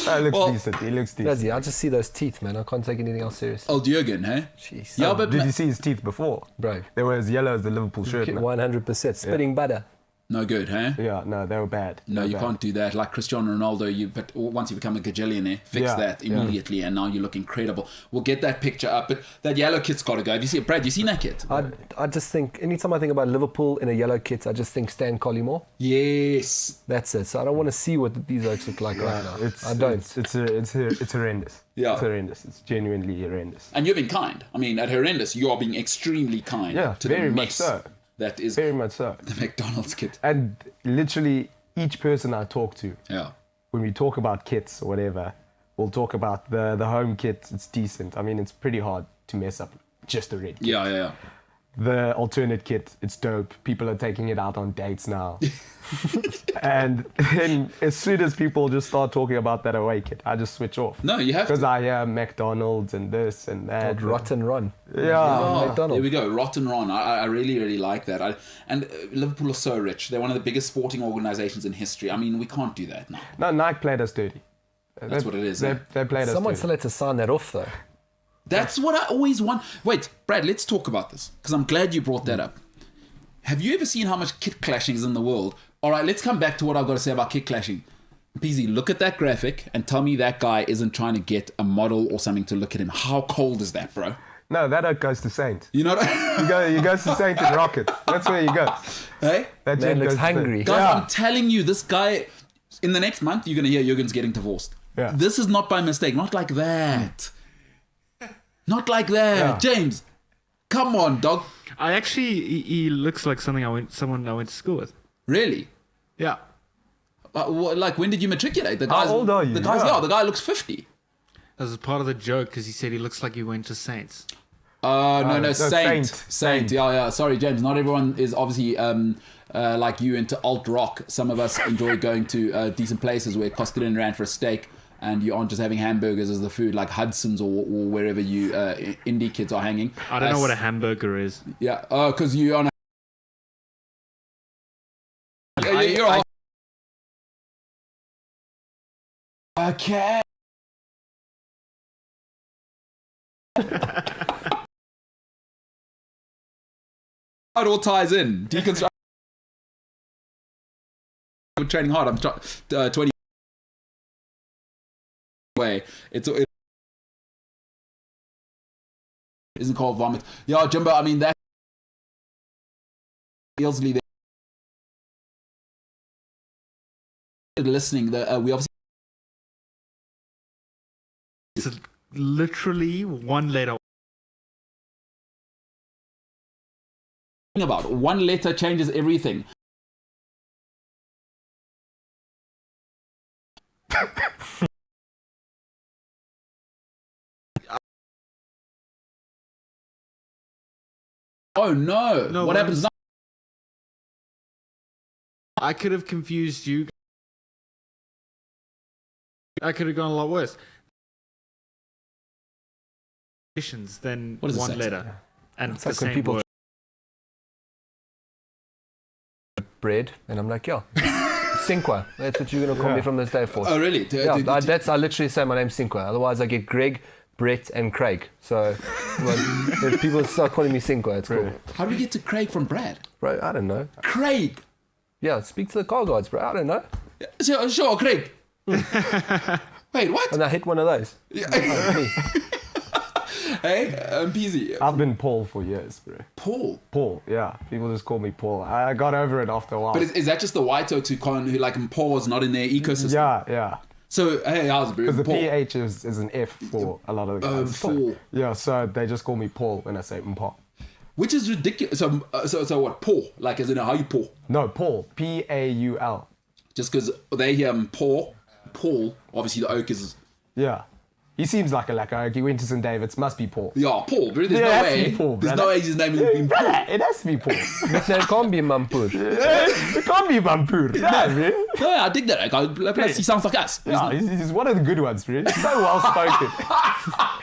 That looks decent. He looks decent.
Does he? I just see those teeth, man. I can't take anything else seriously.
Old Jurgen, hey?
Jeez.
Yeah, but
Did you see his teeth before?
Bro.
They were as yellow as the Liverpool shirt.
100%. Spitting butter.
no good, hey?
Yeah, no, they were bad.
No, you
bad.
can't do that. Like Cristiano Ronaldo, but once you become a gajillionaire, fix that immediately, and now you look incredible. We'll get that picture up, but that yellow kit's got to go. Have you seen it, Brad? You seen that kit?
I just think, anytime I think about Liverpool in a yellow kit, I just think Stan Collymore.
Yes.
That's it. So I don't want to see what these oaks look like right now. I don't.
It's horrendous.
Yeah.
It's horrendous. It's genuinely horrendous.
And you've been kind. I mean, at horrendous, you are being extremely kind.
Yeah,
to
very
the
much
mess
so.
That is
Very much so.
the McDonald's kit.
And literally each person I talk to,
Yeah.
when we talk about kits or whatever, we'll talk about the home kit. It's decent. I mean, it's pretty hard to mess up just a red kit.
Yeah.
The alternate kit, it's dope. People are taking it out on dates now. And then as soon as people just start talking about that away kit, I just switch off.
No, you have
Because
to.
I hear McDonald's and this and that.
Rotten Ron.
Yeah.
Oh,
McDonald's.
there we go. Rotten Ron. I really, really like that. And Liverpool are so rich. They're one of the biggest sporting organizations in history. I mean, we can't do that now.
No, Nike played us dirty.
That's what it is.
They played us
Someone
dirty.
still had to sign that off, though.
That's what I always want. Wait, Brad, let's talk about this, because I'm glad you brought that up. Have you ever seen how much kit clashing is in the world? All right, let's come back to what I've got to say about kit clashing. PZ, look at that graphic and tell me that guy isn't trying to get a model or something to look at him. How cold is that, bro?
No, that goes to Saint.
You know what
He goes to Saint in Rocket. That's where he goes.
Hey?
That
Man
gent
looks
goes to Saint.
hungry.
Guys,
Yeah.
I'm telling you, this guy, in the next month, you're going to hear Jurgen's getting divorced.
Yeah.
This is not by mistake. Not like that. Not like that.
Yeah.
James, come on, dog.
I actually, he looks like someone I went to school with.
Really?
Yeah.
Like, when did you matriculate? The
How
guy's,
old are you?
The guy's,
Yeah.
the guy looks 50.
That was part of the joke because he said he looks like he went to Saints.
No,
Saint.
Saint. Yeah. Sorry, James. Not everyone is obviously like you into alt rock. Some of us enjoy going to decent places where it costs 3 rand for a steak, and you aren't just having hamburgers as the food, like Hudson's or wherever you indie kids are hanging.
I don't know what a hamburger is.
Yeah. Oh, because you're on a. You're a. Okay. It all ties in. Deconstruct. I'm training hard. I'm 20 way. It isn't called vomit. Yeah, Jimbo. I mean that. Ilsley there. Listening. We obviously.
It's literally one letter.
About one letter changes everything. Oh no!
No,
What happens now?
I could have confused you. I could have gone a lot worse. Than
What does it
one
say?
letter. And
It's
the
like when
same
people
word.
bread, and I'm like, yeah, Cinqua. That's what you're gonna call me from this day forth.
Oh really?
I literally say my name's Cinqua. Otherwise, I get Greg, Brett, and Craig. So when people start calling me Cinqua, it's cool.
How do we get to Craig from Brad?
Bro, I don't know.
Craig.
Yeah, speak to the car guards, bro. I don't know.
Sure, Craig. Wait, what?
And I hit one of those.
Hey, PZ.
I've been Paul for years, bro.
Paul.
Yeah. People just call me Paul. I got over it after a while.
But is that just the white who like Paul is not in their ecosystem?
Yeah.
So hey, how's it, bro?
Because the
Paul.
PH is an F for a lot of the guys.
Paul.
Yeah, so they just call me Paul when I say Paul.
Which is ridiculous. So what? Paul? Like, as in how you Paul?
No, Paul. Paul.
Just because they hear Paul. Obviously the oak is.
Yeah. He seems like a lacquer. He went to St. David's. Must be Paul.
Yeah, Paul, bro. There's
Yeah,
no
it has to
way.
be Paul,
There's
brother.
no way his name has been Paul.
Brother, it has to be Paul.
Nickname can't be Mampur.
It can't be Mampur. Yeah, man.
No, I dig that. Plus, he sounds like us.
Yeah, he's one of the good ones, really. He's so well spoken.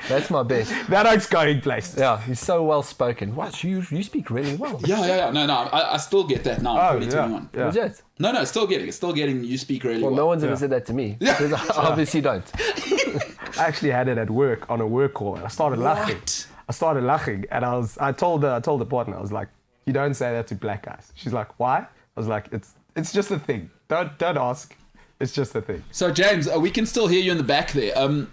That's my best.
That oak's going places.
Yeah, he's so well spoken. What? You speak really well.
Yeah. No, I still get that now in 2021.
Yeah.
Legit.
No, still getting you speak really well.
Well, no one's ever said that to me. Because I obviously don't.
I actually had it at work on a work call, and I started laughing, and I told the partner, I was like, "You don't say that to black guys." She's like, "Why?" I was like, "It's just a thing. Don't ask. It's just a thing."
So James, we can still hear you in the back there.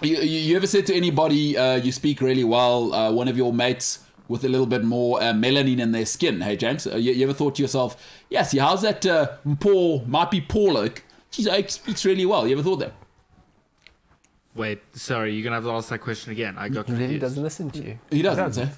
You ever said to anybody, you speak really well, one of your mates with a little bit more melanin in their skin? Hey James, you ever thought to yourself, yeah, see, how's that Paul, might be Paul Oak, he speaks really well. You ever thought that?
Wait, sorry, you're gonna have to ask that question again. I got
He really
confused.
doesn't listen to you.
He doesn't, eh?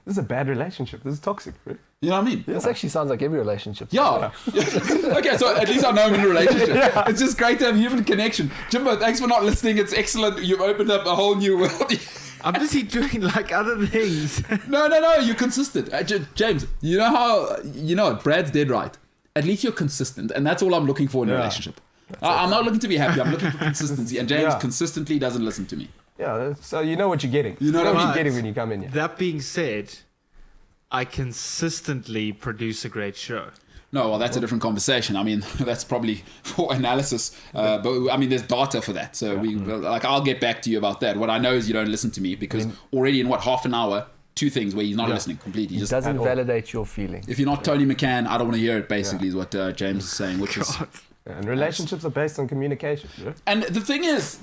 This is a bad relationship. This is toxic, bro.
You know what I mean?
This actually sounds like every relationship.
Yeah. Okay, so at least I know I'm in a relationship. It's just great to have human connection. Jimbo, thanks for not listening. It's excellent. You've opened up a whole new world.
I'm busy doing like other things.
No. You're consistent. James, you know what? Brad's dead right. At least you're consistent. And that's all I'm looking for in a relationship. I'm not looking to be happy. I'm looking for consistency. And James consistently doesn't listen to me.
Yeah, so you know what you're getting.
You know what
you're getting when you come in here.
That being said, I consistently produce a great show.
No, well, that's a different conversation. I mean, that's probably for analysis. But I mean, there's data for that. So I'll get back to you about that. What I know is you don't listen to me because already in half an hour, two things where he's not listening completely.
He doesn't validate your feeling.
If you're not Tony McCann, I don't want to hear it. Basically, is what James is saying, which is.
And relationships are based on communication. Yeah?
And the thing is,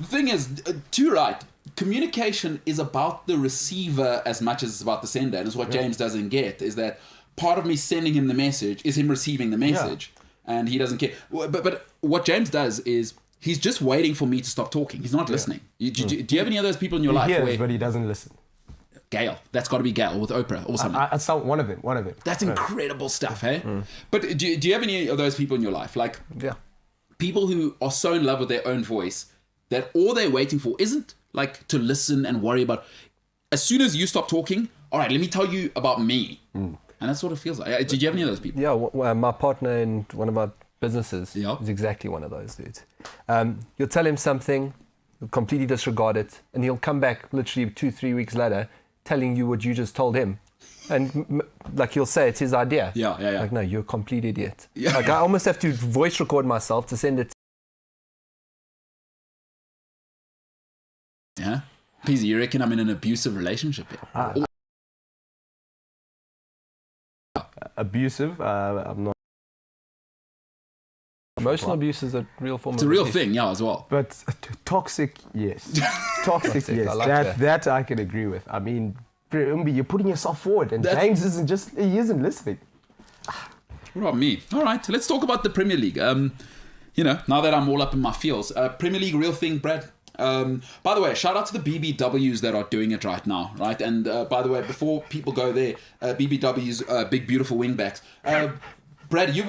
too right. Communication is about the receiver as much as it's about the sender. And it's what James doesn't get is that part of me sending him the message is him receiving the message, and he doesn't care. But what James does is he's just waiting for me to stop talking. He's not listening. Do you have any of those people in your life?
He hears, but he doesn't listen.
Gail, that's got to be Gail with Oprah or something.
I saw one of them.
That's incredible stuff, hey? But do you have any of those people in your life? Like, people who are so in love with their own voice that all they're waiting for isn't like to listen and worry about. As soon as you stop talking, all right, let me tell you about me. And that's what it feels like. Did you have any of those people?
Yeah, my partner in one of my businesses is exactly one of those dudes. You'll tell him something, he'll completely disregard it, and he'll come back literally 2-3 weeks later telling you what you just told him. And like he'll say it's his idea.
Yeah.
Like, no, you're a complete idiot.
Yeah.
Like I almost have to voice record myself to send it.
Yeah. Peasy, you reckon I'm in an abusive relationship here?
Abusive? I'm not.
Emotional abuse is a real form of
It's a real
abuse.
thing, yeah, as well.
But toxic, yes. Toxic, yes.
I like
that I can agree with. I mean, you're putting yourself forward, and James he isn't listening.
What about me? All right, let's talk about the Premier League. Now that I'm all up in my feels, Premier League, real thing, Brad. By the way, shout out to the BBWs that are doing it right now, right? And by the way, before people go there, BBWs, big beautiful wingbacks. Brad, have you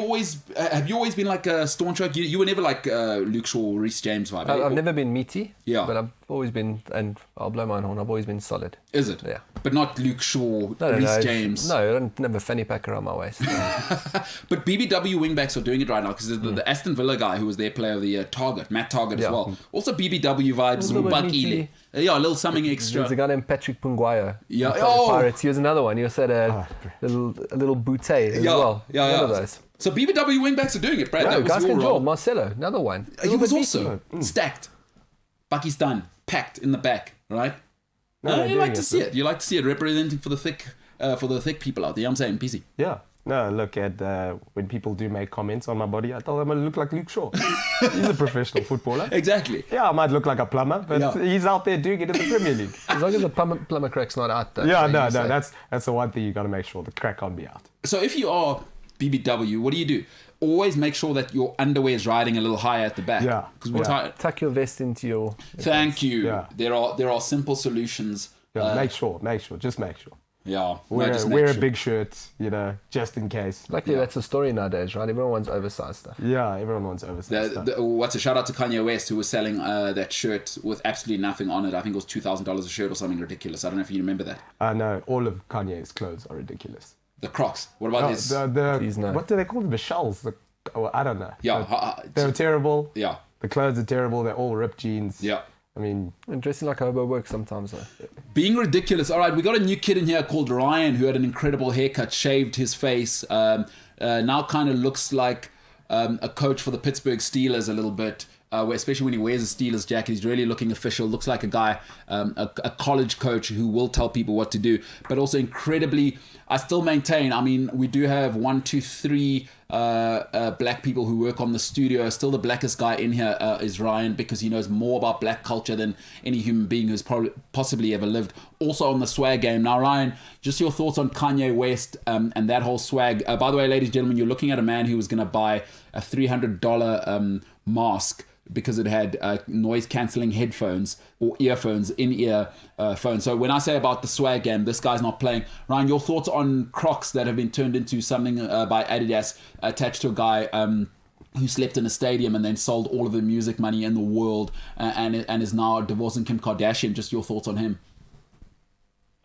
always been like a staunch? You were never like Luke Shaw, Reece James vibe.
I've never been meaty,
but
I've always been, and I'll blow my own horn, I've always been solid.
Is it?
Yeah.
But not Luke Shaw, Reece James.
No, I don't have a fanny pack around my waist.
But BBW wingbacks are doing it right now because the Aston Villa guy who was their player of the year, Matt Target as well. Also BBW vibes, Buck Ely. Yeah, a little something extra.
There's a guy named Patrick Punguayo.
Yeah.
Pirates. He was another one. He also had a little boutte as well. One of those.
So BBW wingbacks are doing it, Brad.
No,
that was
guys
your
can
role.
draw. Marcelo, another one.
He was also stacked. Pakistan, packed in the back, right? You like to see it. You like to see it representing for the thick people out there. I'm saying, PC.
Yeah. No, look at when people do make comments on my body, I tell them I look like Luke Shaw. He's a professional footballer.
Exactly.
Yeah, I might look like a plumber, but he's out there doing it in the Premier League.
As long as the plumber crack's not out, though.
Yeah, no, that's the one thing you got to make sure the crack can't be out.
So if you are BBW, what do? Always make sure that your underwear is riding a little higher at the back.
Yeah.
Because we're tired.
Tuck your vest into your.
Thank you.
Yeah.
There are simple solutions.
Yeah, make sure. Just make sure.
Yeah.
Wear a big shirt, just in case.
Luckily, that's the story nowadays, right? Everyone wants oversized stuff.
Yeah, everyone wants oversized stuff.
What's a shout out to Kanye West, who was selling that shirt with absolutely nothing on it. I think it was $2,000 a shirt or something ridiculous. I don't know if you remember that.
No, all of Kanye's clothes are ridiculous.
The Crocs. What about this?
What do they call them? The shells? I don't know.
Yeah.
They're terrible.
Yeah.
The clothes are terrible. They're all ripped jeans.
Yeah.
I mean,
dressing like a hobo works sometimes, though.
Being ridiculous. All right, we got a new kid in here called Ryan, who had an incredible haircut, shaved his face. Now kind of looks like a coach for the Pittsburgh Steelers a little bit. Especially when he wears a Steelers jacket, he's really looking official. Looks like a guy, a college coach who will tell people what to do. But also incredibly, I still maintain. I mean, we do have 1, 2, 3 black people who work on the studio. Still, the blackest guy in here is Ryan, because he knows more about black culture than any human being who's possibly ever lived. Also on the swag game. Now, Ryan, just your thoughts on Kanye West and that whole swag. By the way, ladies and gentlemen, you're looking at a man who was going to buy a $300 mask because it had noise cancelling headphones or earphones, in-ear phones. So when I say about the swag game, this guy's not playing. Ryan, your thoughts on Crocs that have been turned into something by Adidas attached to a guy who slept in a stadium and then sold all of the music money in the world and is now divorcing Kim Kardashian. Just your thoughts on him.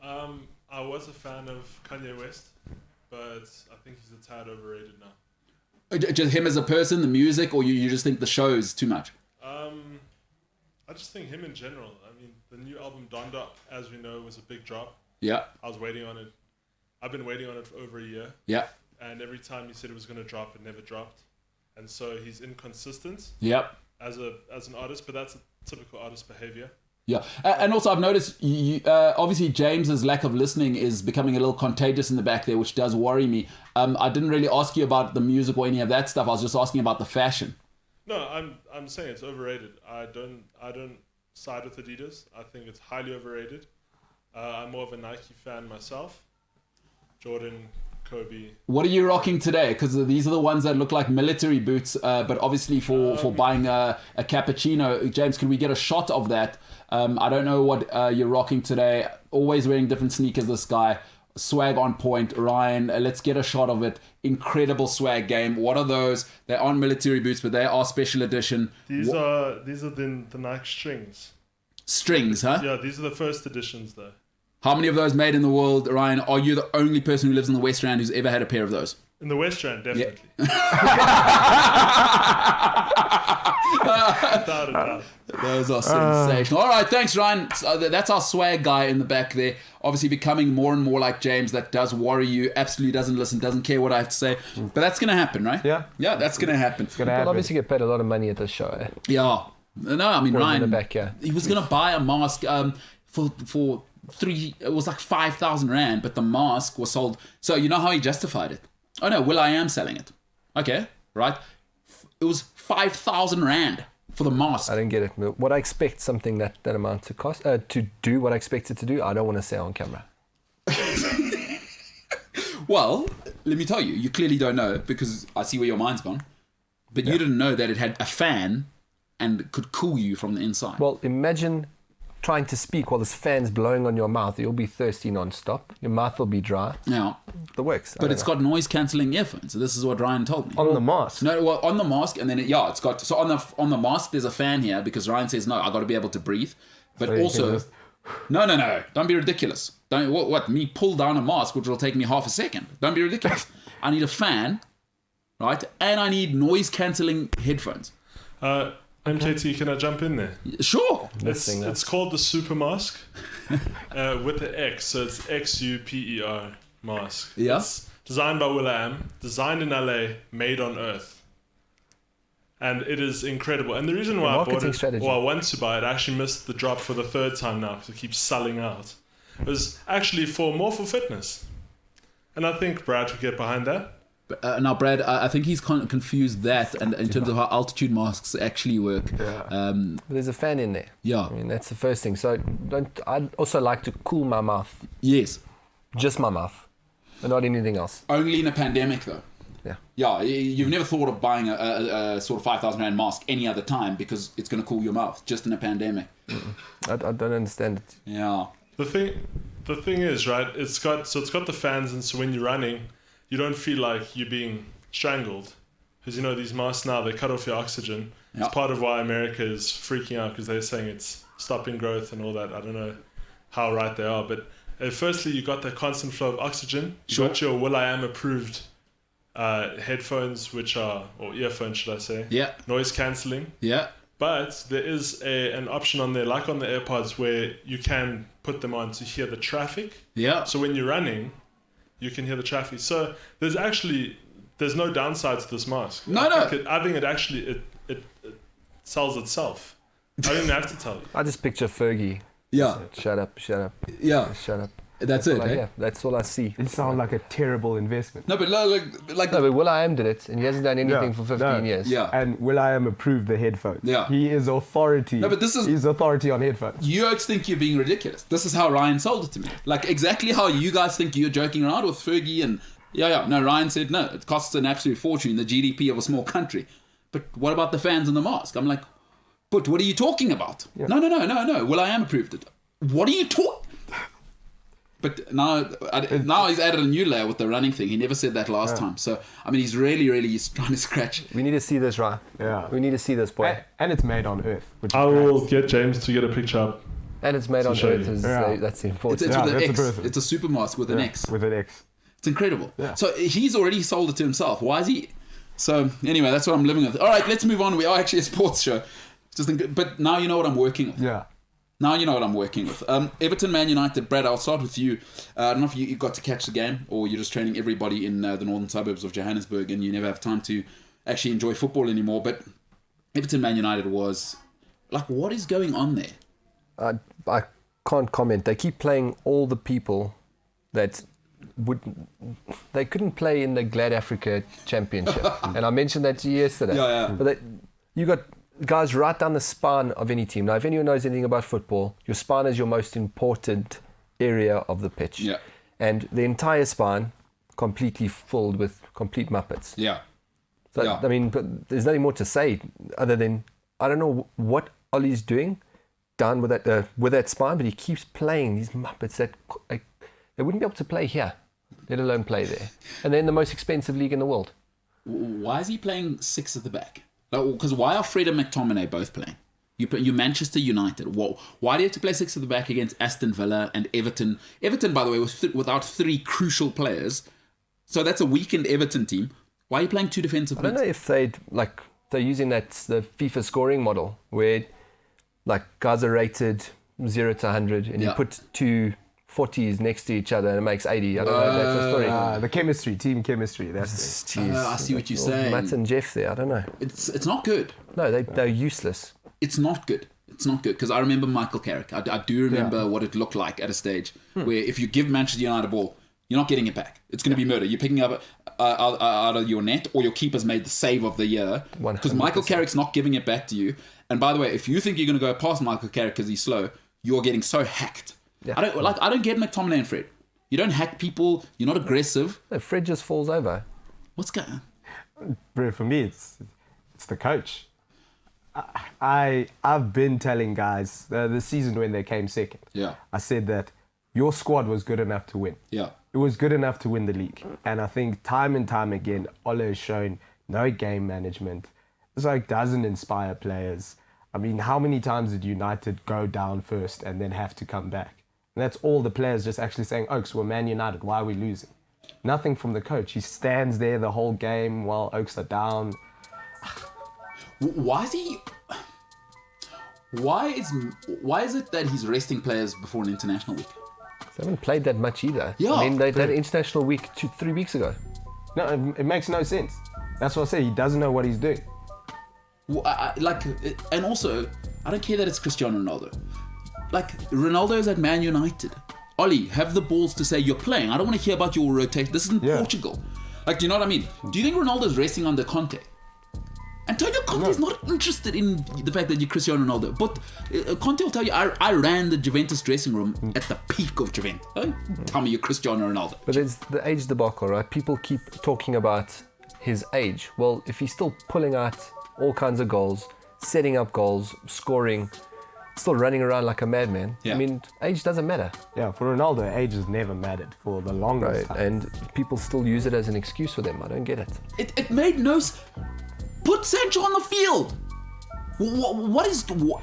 I was a fan of Kanye West, but I think he's a tad overrated now.
Just him as a person, the music, or you just think the show is too much?
I just think him in general. I mean, the new album Donda, as we know, was a big drop.
Yeah.
I was waiting on it. I've been waiting on it for over a year.
Yeah.
And every time he said it was going to drop, it never dropped. And so he's inconsistent.
Yep.
As an artist, but that's a typical artist behavior.
Yeah, and also I've noticed obviously James's lack of listening is becoming a little contagious in the back there, which does worry me. I didn't really ask you about the music or any of that stuff. I was just asking about the fashion.
No, I'm saying it's overrated. I don't side with Adidas. I think it's highly overrated. I'm more of a Nike fan myself. Jordan, Kobe.
What are you rocking today? Because these are the ones that look like military boots, but obviously for buying a cappuccino. James, can we get a shot of that? I don't know what you're rocking today. Always wearing different sneakers, this guy. Swag on point. Ryan, let's get a shot of it. Incredible swag game. What are those? They aren't military boots, but they are special edition.
These are the Nike strings.
Strings, huh?
Yeah, these are the first editions, though.
How many of those made in the world, Ryan? Are you the only person who lives in the West Rand who's ever had a pair of those?
In the West Rand, definitely. Without a doubt.
Those are sensational. All right, thanks, Ryan. That's our swag guy in the back there. Obviously becoming more and more like James. That does worry you. Absolutely doesn't listen, doesn't care what I have to say. But that's going to happen, right?
Yeah.
Yeah, that's going to happen.
It's going
People
to happen.
obviously get paid a lot of money at this show. Eh?
Yeah. No, I mean, Ryan,
in the back, yeah.
he was going to buy a mask for it was like 5,000 Rand, but the mask was sold. So you know how he justified it? Oh no, will.i.am selling it. Okay, right? It was 5,000 Rand for the mask.
I don't get it. What I expect something that amount to cost, to do what I expect it to do, I don't want to say on camera.
Well, let me tell you, you clearly don't know because I see where your mind's gone. But you didn't know that it had a fan and could cool you from the inside.
Well, imagine trying to speak while this fan's blowing on your mouth. You'll be thirsty non-stop. Your mouth will be dry.
Yeah.
The works.
But it's got noise-cancelling earphones. So this is what Ryan told me.
On the mask?
No, well, on the mask, and then it's got... So on the mask, there's a fan here because Ryan says, no, I got to be able to breathe. But
So
also... No. Don't be ridiculous. Don't what? Me pull down a mask, which will take me half a second. Don't be ridiculous. I need a fan, right? And I need noise-cancelling headphones.
MKT, can I jump in there?
Sure.
It's called the Super Mask with the X, so it's XUPER mask.
Yeah.
It's designed by will.i.am, designed in LA, made on Earth. And it is incredible. And the reason why I bought it, or I want to buy it, I actually missed the drop for the third time now because it keeps selling out. It was actually more for fitness. And I think Brad could get behind that.
Now, Brad, I think he's confused that and in terms of how altitude masks actually work.
Yeah.
There's a fan in there.
Yeah.
I mean, that's the first thing. So I'd also like to cool my mouth.
Yes.
Just my mouth. And not anything else.
Only in a pandemic, though.
Yeah.
Yeah, you've never thought of buying a sort of 5,000 Rand mask any other time because it's going to cool your mouth, just in a pandemic.
I don't understand it.
Yeah.
The thing the thing is, right, it's got the fans, and so when you're running, you don't feel like you're being strangled. Because, you know, these masks now, they cut off your oxygen. It's part of why America is freaking out, because they're saying it's stopping growth and all that. I don't know how right they are. But firstly, you got the constant flow of oxygen. You got your will.i.am approved headphones, or earphones, should I say.
Yeah.
Noise cancelling.
Yeah.
But there is an option on there, like on the AirPods, where you can put them on to hear the traffic.
Yeah.
So when you're running, you can hear the traffic. So there's no downside to this mask. I think it actually sells itself. I don't even have to tell you.
I just picture Fergie.
Yeah.
Shut up.
Yeah.
Shut up.
That's it, eh?
Yeah, that's all I see.
It sounds like a terrible investment.
No, but like.
No, but will.i.am did it, and he hasn't done anything for 15 years.
Yeah.
And will.i.am approved the headphones.
Yeah.
He is authority.
No, but
he's authority on headphones.
You guys think you're being ridiculous. This is how Ryan sold it to me. Like exactly how you guys think you're joking around with Fergie and No, Ryan said no. It costs an absolute fortune, the GDP of a small country. But what about the fans and the mask? I'm like, but what are you talking about? Yeah. No. will.i.am approved it. What are you talking? But now he's added a new layer with the running thing. He never said that last time. So, I mean, he's really trying to scratch.
We need to see this, right?
Yeah.
We need to see this, boy.
And it's made on Earth.
I will get James to get a picture up.
And it's made on Earth. That's important.
It's with an X. It's a super mask with an X.
With an X.
It's incredible.
Yeah.
So he's already sold it to himself. Why is he... So, anyway, that's what I'm living with. All right, let's move on. We are actually a sports show. But now you know what I'm working with.
Yeah.
Now you know what I'm working with. Everton, Man United. Brad, I'll start with you. I don't know if you got to catch the game or you're just training everybody in the northern suburbs of Johannesburg and you never have time to actually enjoy football anymore. But Everton, Man United was... Like, what is going on there?
I can't comment. They keep playing all the people that they couldn't play in the Glad Africa Championship. And I mentioned that to you yesterday.
Yeah.
But you got guys right down the spine of any team. Now, if anyone knows anything about football, your spine is your most important area of the pitch.
Yeah.
And the entire spine completely filled with complete Muppets.
Yeah.
So, I mean, but there's nothing more to say other than I don't know what Ollie's doing down with that spine, but he keeps playing these Muppets that they wouldn't be able to play here, let alone play there. And they're in the most expensive league in the world.
Why is he playing six at the back? Because why are Fred and McTominay both playing? You Manchester United. Why do you have to play six at the back against Aston Villa and Everton? Everton, by the way, was without three crucial players. So that's a weakened Everton team. Why are you playing two defensive
I don't know if they're using the FIFA scoring model where like guys are rated 0 to 100 and you put two 40s next to each other and it makes 80. I don't know if that's the story.
The chemistry, team chemistry. That's it.
I see what you're saying.
Matt and Jeff there. I don't know.
It's not good.
No, they're useless.
It's not good. It's not good because I remember Michael Carrick. I do remember what it looked like at a stage where if you give Manchester United a ball, you're not getting it back. It's going to be murder. You're picking up out of your net or your keeper's made the save of the year because Michael Carrick's not giving it back to you. And by the way, if you think you're going to go past Michael Carrick because he's slow, you're getting so hacked. Yeah. I don't get McTominay and Fred. You don't hack people. You're not aggressive.
No, Fred just falls over.
What's going on?
Bro, for me, it's the coach. I've been telling guys the season when they came second.
Yeah.
I said that your squad was good enough to win.
Yeah.
It was good enough to win the league. And I think time and time again, Ole has shown no game management. It's like doesn't inspire players. I mean, how many times did United go down first and then have to come back? And that's all the players just actually saying, Oaks, we're Man United. Why are we losing? Nothing from the coach. He stands there the whole game while Oaks are down.
Why is it that he's resting players before an international week?
They haven't played that much either.
Yeah.
I mean, they had an international week 3 weeks ago.
No, it makes no sense. That's what I say. He doesn't know what he's doing.
And also, I don't care that it's Cristiano Ronaldo. Like, Ronaldo is at Man United. Ollie, have the balls to say you're playing. I don't want to hear about your rotation. This isn't Portugal. Like, do you know what I mean? Do you think Ronaldo's resting under Conte? Antonio Conte is not interested in the fact that you're Cristiano Ronaldo. But Conte will tell you, I ran the Juventus dressing room at the peak of Juventus. Don't tell me you're Cristiano Ronaldo.
But it's the age debacle, right? People keep talking about his age. Well, if he's still pulling out all kinds of goals, setting up goals, scoring, still running around like a madman.
Yeah.
I mean, age doesn't matter.
Yeah, for Ronaldo, age has never mattered for the longest time.
And people still use it as an excuse for them. I don't get it.
It made no put Sancho on the field.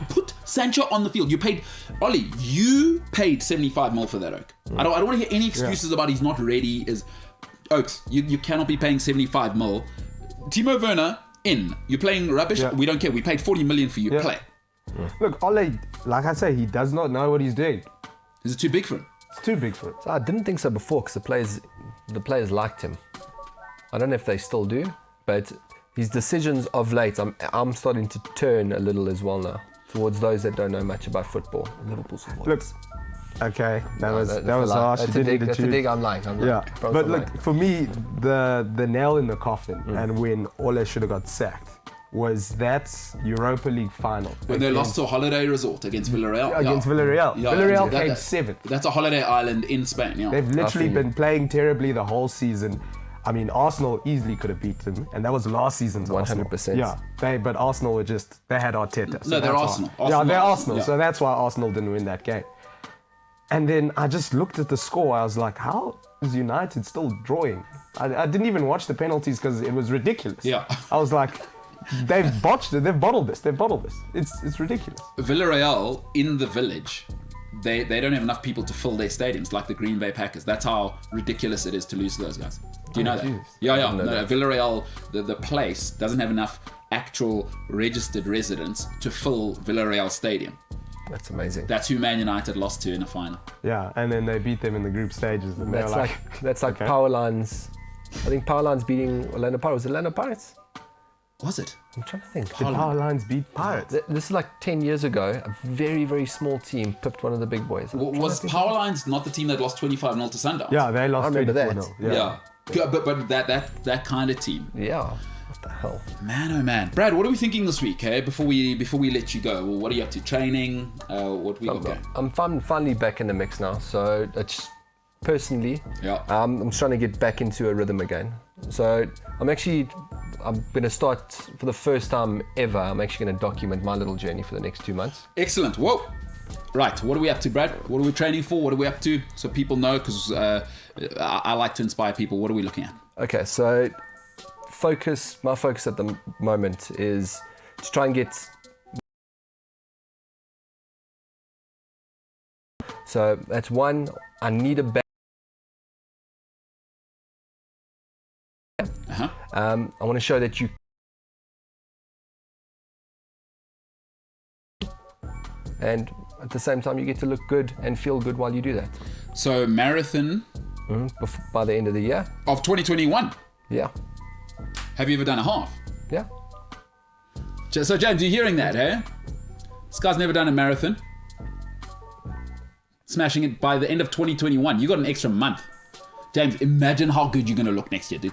Put Sancho on the field. You paid Ollie. You paid 75 mil for that, Oak. I don't want to hear any excuses about he's not ready. Oaks, you cannot be paying 75 mil. Timo Werner in. You're playing rubbish. We don't care. We paid 40 million for you. Play.
Look, Ole, like I say, he does not know what he's doing.
Is it too big for him?
It's too big for him.
So I didn't think so before because the players liked him. I don't know if they still do, but his decisions of late, I'm starting to turn a little as well now towards those that don't know much about football. Liverpool supporters.
Look, okay, that was harsh.
That's a dig. I'm lying.
But look, for me, the nail in the coffin, and when Ole should have got sacked, was that Europa League final
when they lost to a holiday resort against Villarreal.
Villarreal.
Yeah,
Villarreal came 7th.
That's a holiday island in Spain. Yeah.
They've literally been playing terribly the whole season. I mean, Arsenal easily could have beat them, and that was last season's 100%. Arsenal. Yeah, but Arsenal were they had Arteta. So
they're Arsenal.
They're Arsenal, so that's why Arsenal didn't win that game. And then I just looked at the score, I was like, how is United still drawing? I didn't even watch the penalties because it was ridiculous.
Yeah.
I was like, they've botched it, they've bottled this. It's ridiculous.
Villarreal in the village, they don't have enough people to fill their stadiums like the Green Bay Packers. That's how ridiculous it is to lose to those guys. Do you know that?
Jesus.
Yeah. No, Villarreal, the place doesn't have enough actual registered residents to fill Villarreal Stadium.
That's amazing.
That's who Man United lost to in a final.
Yeah, and then they beat them in the group stages. And
that's like okay. Power Lines. I think Power Lines beating Orlando Pirates. Was it Orlando Pirates?
Was it?
I'm trying to think.
Did Power Lines beat Pirates?
This is like 10 years ago. A very, very small team pipped one of the big boys.
Was Power Lines not the team that lost 25-0 to Sundowns?
Yeah, they lost.
I remember that.
Yeah, but that kind of team.
Yeah. What the hell?
Man, oh man. Brad, what are we thinking this week, eh? Before we let you go, well, what are you up to? Training? What we got going? I'm
finally back in the mix now. So it's personally, I'm trying to get back into a rhythm again. So I'm going to start for the first time ever. I'm actually going to document my little journey for the next 2 months.
Excellent. Whoa. Right, what are we up to, Brad? What are we training for? What are we up to? So people know, because I like to inspire people. What are we looking at?
Okay, so my focus at the moment is to try and get. So that's one. I need a bag. I want to show that you. And at the same time, you get to look good and feel good while you do that.
So marathon.
By the end of the year.
Of 2021.
Yeah.
Have you ever done a half?
Yeah.
So James, you're hearing that, eh? This guy's never done a marathon. Smashing it by the end of 2021. You got an extra month. James, imagine how good you're going to look next year, dude.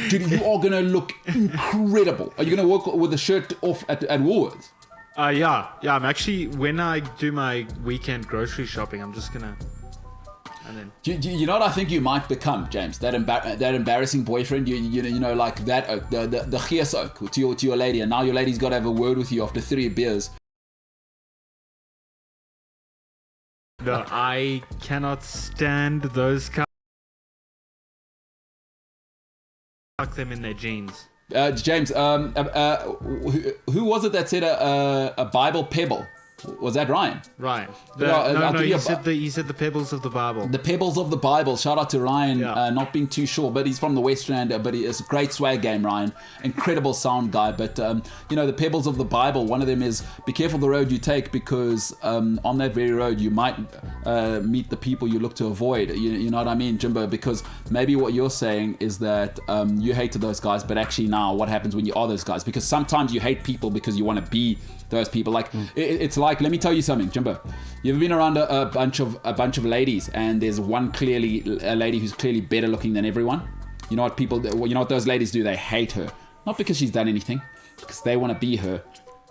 Dude, you are going to look incredible. Are you going to work with the shirt off at Woolworths?
Yeah. I'm actually, when I do my weekend grocery shopping, I'm just going to... And then,
you know what I think you might become, James? That embarrassing boyfriend, you know, like that the gees ook to your lady, and now your lady's got to have a word with you after 3 beers.
No, I cannot stand those guys. Tuck them in their jeans.
James, who was it that said a Bible pebble? Was that Ryan?
Ryan. He said the pebbles of the Bible.
The pebbles of the Bible. Shout out to Ryan, not being too sure, but he's from the West Rand, but it's a great swag game, Ryan. Incredible sound guy. But, the pebbles of the Bible, one of them is be careful the road you take, because on that very road you might meet the people you look to avoid. You know what I mean, Jimbo? Because maybe what you're saying is that you hated those guys, but actually now what happens when you are those guys? Because sometimes you hate people because you want to be those people. Like it's like, let me tell you something, Jimbo. You ever been around a bunch of ladies, and there's one clearly a lady who's clearly better looking than everyone? You know what those ladies do? They hate her, not because she's done anything, because they want to be her.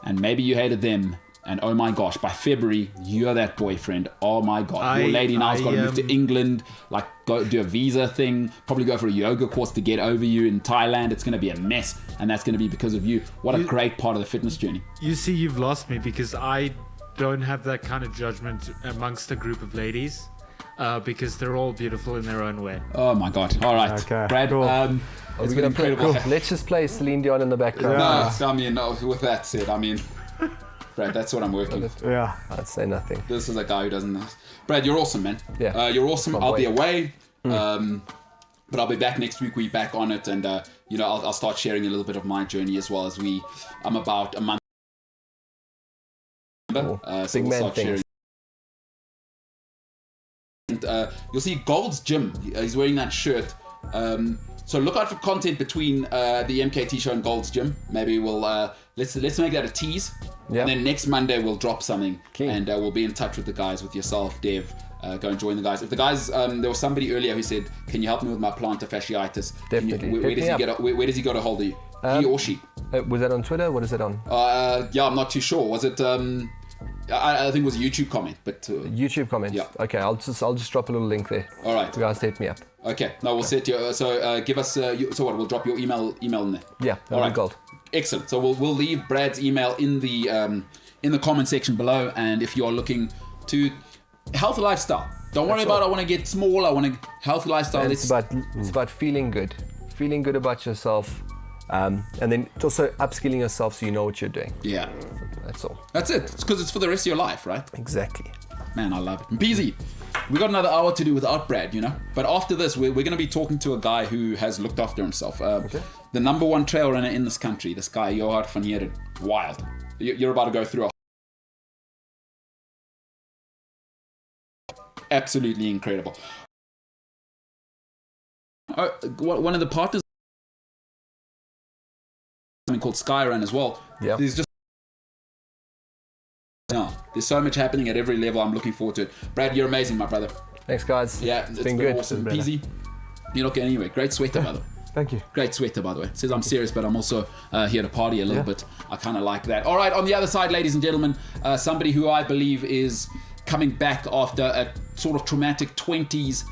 And maybe you hated them, And oh my gosh, by February, you're that boyfriend. Oh my God. Your lady now's got to move to England, like go do a visa thing, probably go for a yoga course to get over you in Thailand. It's going to be a mess. And that's going to be because of you. What a great part of the fitness journey.
You see, you've lost me because I don't have that kind of judgment amongst a group of ladies because they're all beautiful in their own way.
Oh my God. All right.
Okay,
Brad,
cool.
it's been incredible.
Cool. Let's just play Celine Dion in the background.
No, I mean, with that said, I mean... Brad, that's what I'm working.
Yeah.
I'd say nothing.
This is a guy who doesn't know. Brad, you're awesome, man.
Yeah.
You're awesome. I'll be away, but I'll be back next week. We're back on it, and I'll start sharing a little bit of my journey as well as I'm about a month.
Cool.
So
Big
we'll
man
start sharing. And, you'll see Gold's Gym. He's wearing that shirt. So look out for content between the MKT Show and Gold's Gym. Maybe we'll let's make that a tease.
Yeah.
And then next Monday we'll drop something,
Keen.
and we'll be in touch with the guys, with yourself, Dev. Go and join the guys. If the guys, there was somebody earlier who said, "Can you help me with my plantar fasciitis?"
Definitely.
Where does he get a hold of you? He or she?
Was that on Twitter? What is it on?
Yeah, I'm not too sure. Was it? I think it was a YouTube comment, but
YouTube comment.
Yeah.
Okay, I'll just drop a little link there.
all right.
You guys hit me up.
Okay. No, we'll set you. So give us. So what? We'll drop your email in there.
Yeah.
All right.
Gold.
Excellent. So we'll leave Brad's email in the comment section below, and if you're looking to healthy lifestyle, don't worry about I want to get small, I want a healthy lifestyle.
It's about feeling good about yourself, and then it's also upskilling yourself so you know what you're doing.
Yeah,
That's all.
that's it. It's because it's for the rest of your life, right?
Exactly.
Man, I love it. And PZ, we got another hour to do without Brad, But after this, we're going to be talking to a guy who has looked after himself. The number one trail runner in this country, this guy, Johan van Heerden. Wild. You're about to go through absolutely incredible. One of the partners, something called Skyrun as well.
Yeah.
There's so much happening at every level. I'm looking forward to it. Brad, you're amazing, my brother.
Thanks, guys.
Yeah, it's
been good.
Awesome. PZ, you look anyway. Great sweater, by the way.
Thank you.
Great sweater, by the way. Says I'm serious, but I'm also here to party a little bit. I kind of like that. All right, on the other side, ladies and gentlemen, somebody who I believe is coming back after a sort of traumatic 20s,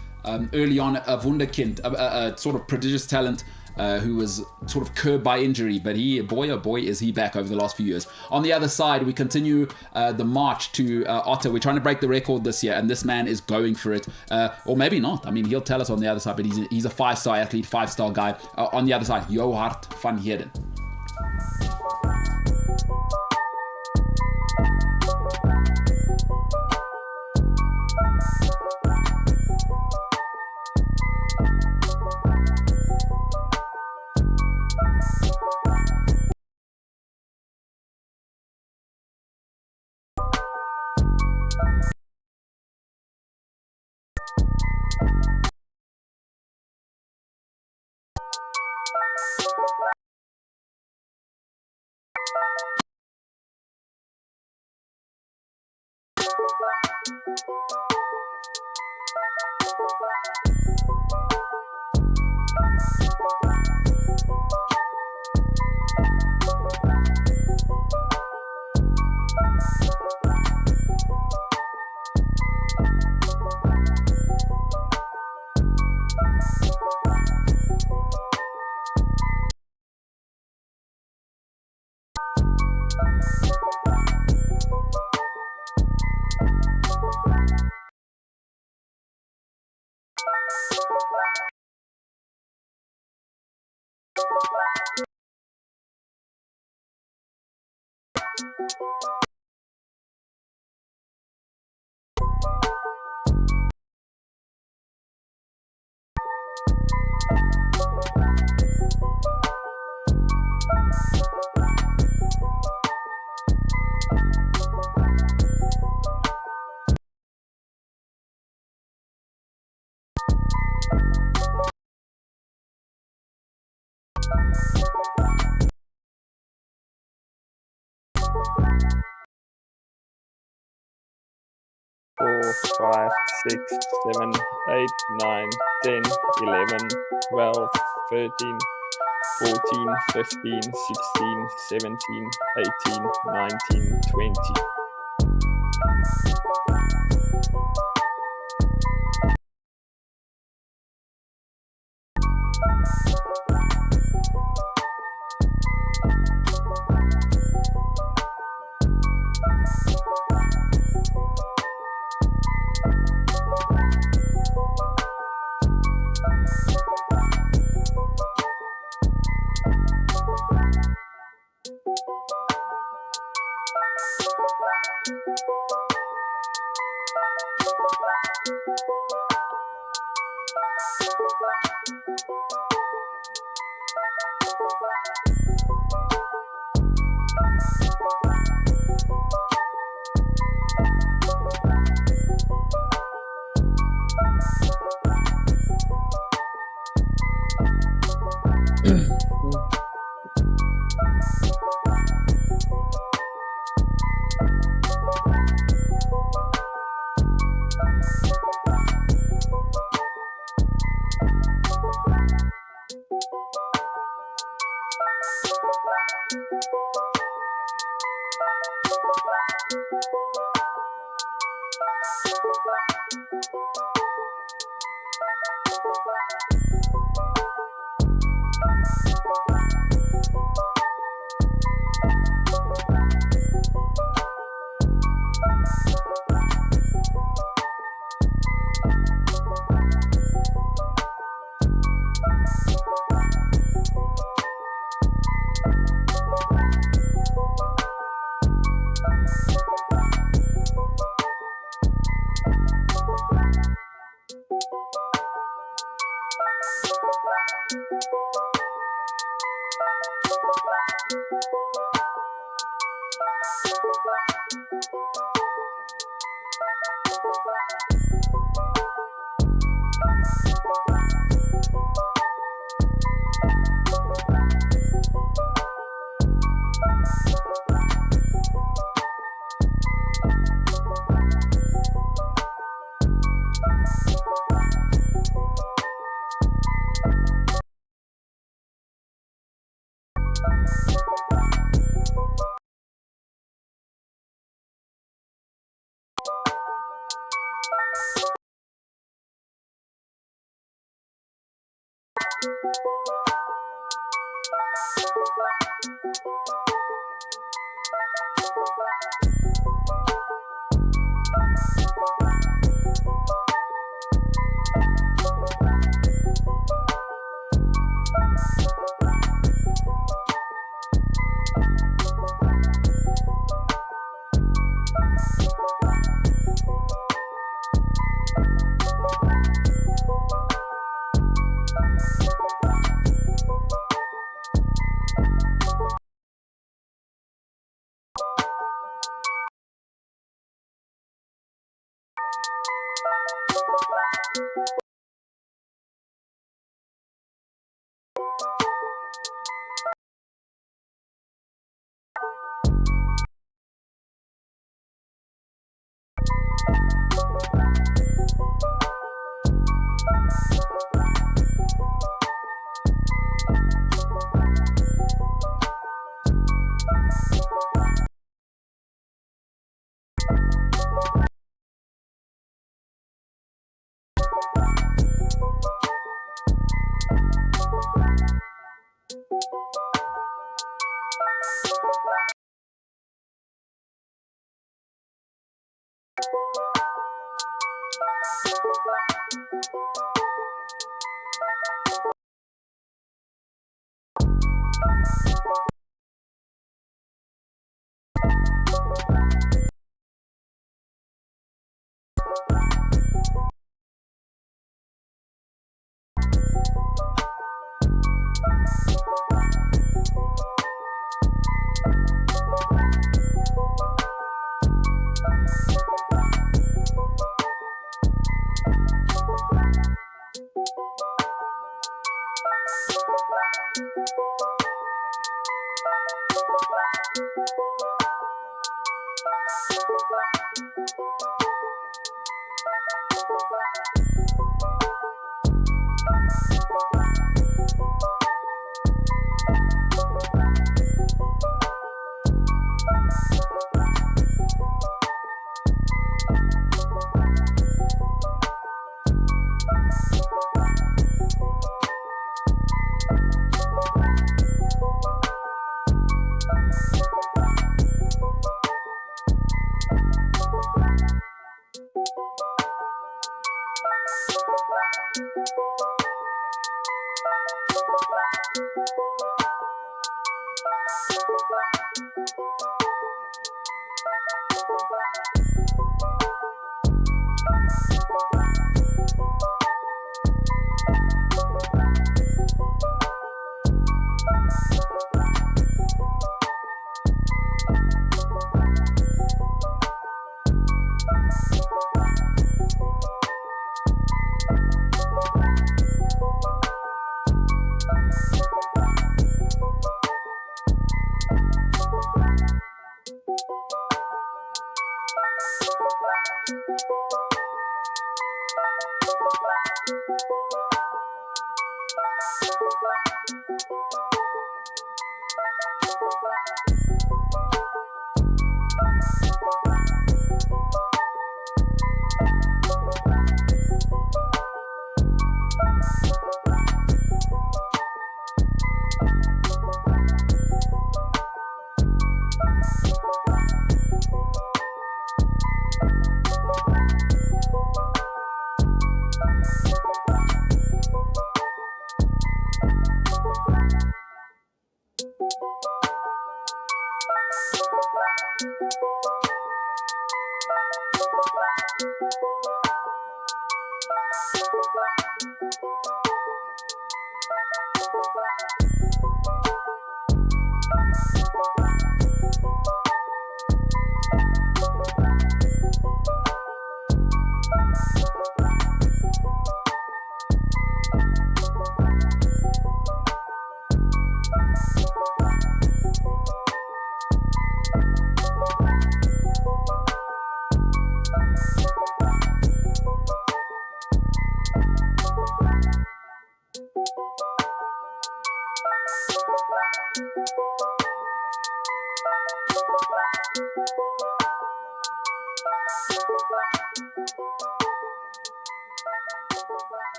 early on, a wunderkind, a sort of prodigious talent who was sort of curbed by injury, but boy, is he back over the last few years. On the other side, we continue the march to Otter. We're trying to break the record this year, and this man is going for it. Or maybe not. I mean, he'll tell us on the other side, but he's a 5-star athlete, 5-star guy. On the other side, Johan van Heerden.
Four, 5, 6, 7, 8, 9, 10, 11, 12, 13, 14, 15, 16, 17, 18, 19, 20.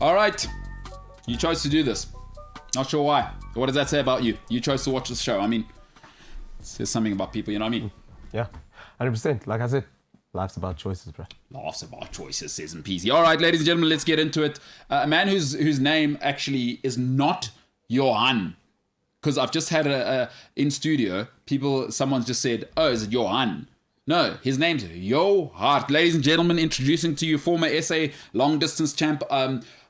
All right, you chose to do this. Not sure why. What does that say about you? You chose to watch this show. I mean, it says something about people, you know what I mean?
Yeah, 100%. Like I said, life's about choices, bro.
Life's about choices, says and peasy. All right, ladies and gentlemen, let's get into it. A man whose name actually is not Johan. Because I've just had in studio, someone's just said, oh, is it Johan? No, his name's Yo Hart. Ladies and gentlemen, introducing to you former SA long distance champ,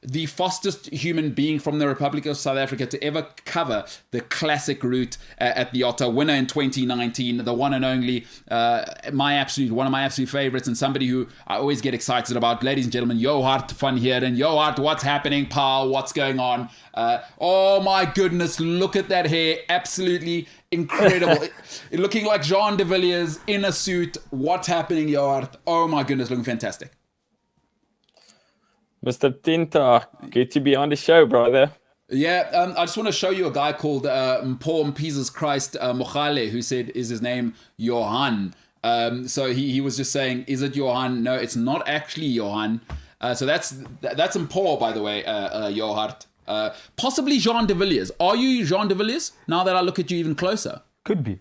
the fastest human being from the Republic of South Africa to ever cover the classic route at the Otta, winner in 2019, the one and only, one of my absolute favorites, and somebody who I always get excited about. Ladies and gentlemen, Yo Hart fun here. And Yo Hart, what's happening, pal? What's going on? Oh my goodness, look at that hair. Absolutely incredible. Looking like Jean de Villiers in a suit. What's happening, Yo Hart? Oh my goodness, looking fantastic.
Mr. Tinta, good to be on the show, brother.
Yeah, I just want to show you a guy called Mpho Mpiza's Christ Mochale, who said, is his name Johan? So he was just saying, is it Johan? No, it's not actually Johan. So that's Mpho, by the way, Johart. Possibly Jean de Villiers. Are you Jean de Villiers, now that I look at you even closer?
Could be.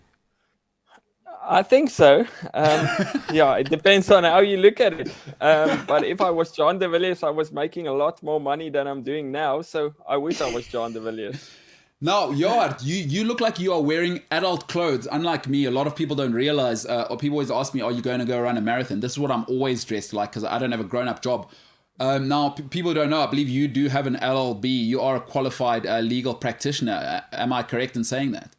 I think so. Yeah, it depends on how you look at it. But if I was Jean de Villiers, I was making a lot more money than I'm doing now. So I wish I was Jean de Villiers.
No, Joart, you look like you are wearing adult clothes. Unlike me, a lot of people don't realize, or people always ask me, are you going to go run a marathon? This is what I'm always dressed like because I don't have a grown-up job. Now, people don't know, I believe you do have an LLB. You are a qualified legal practitioner. Am I correct in saying that?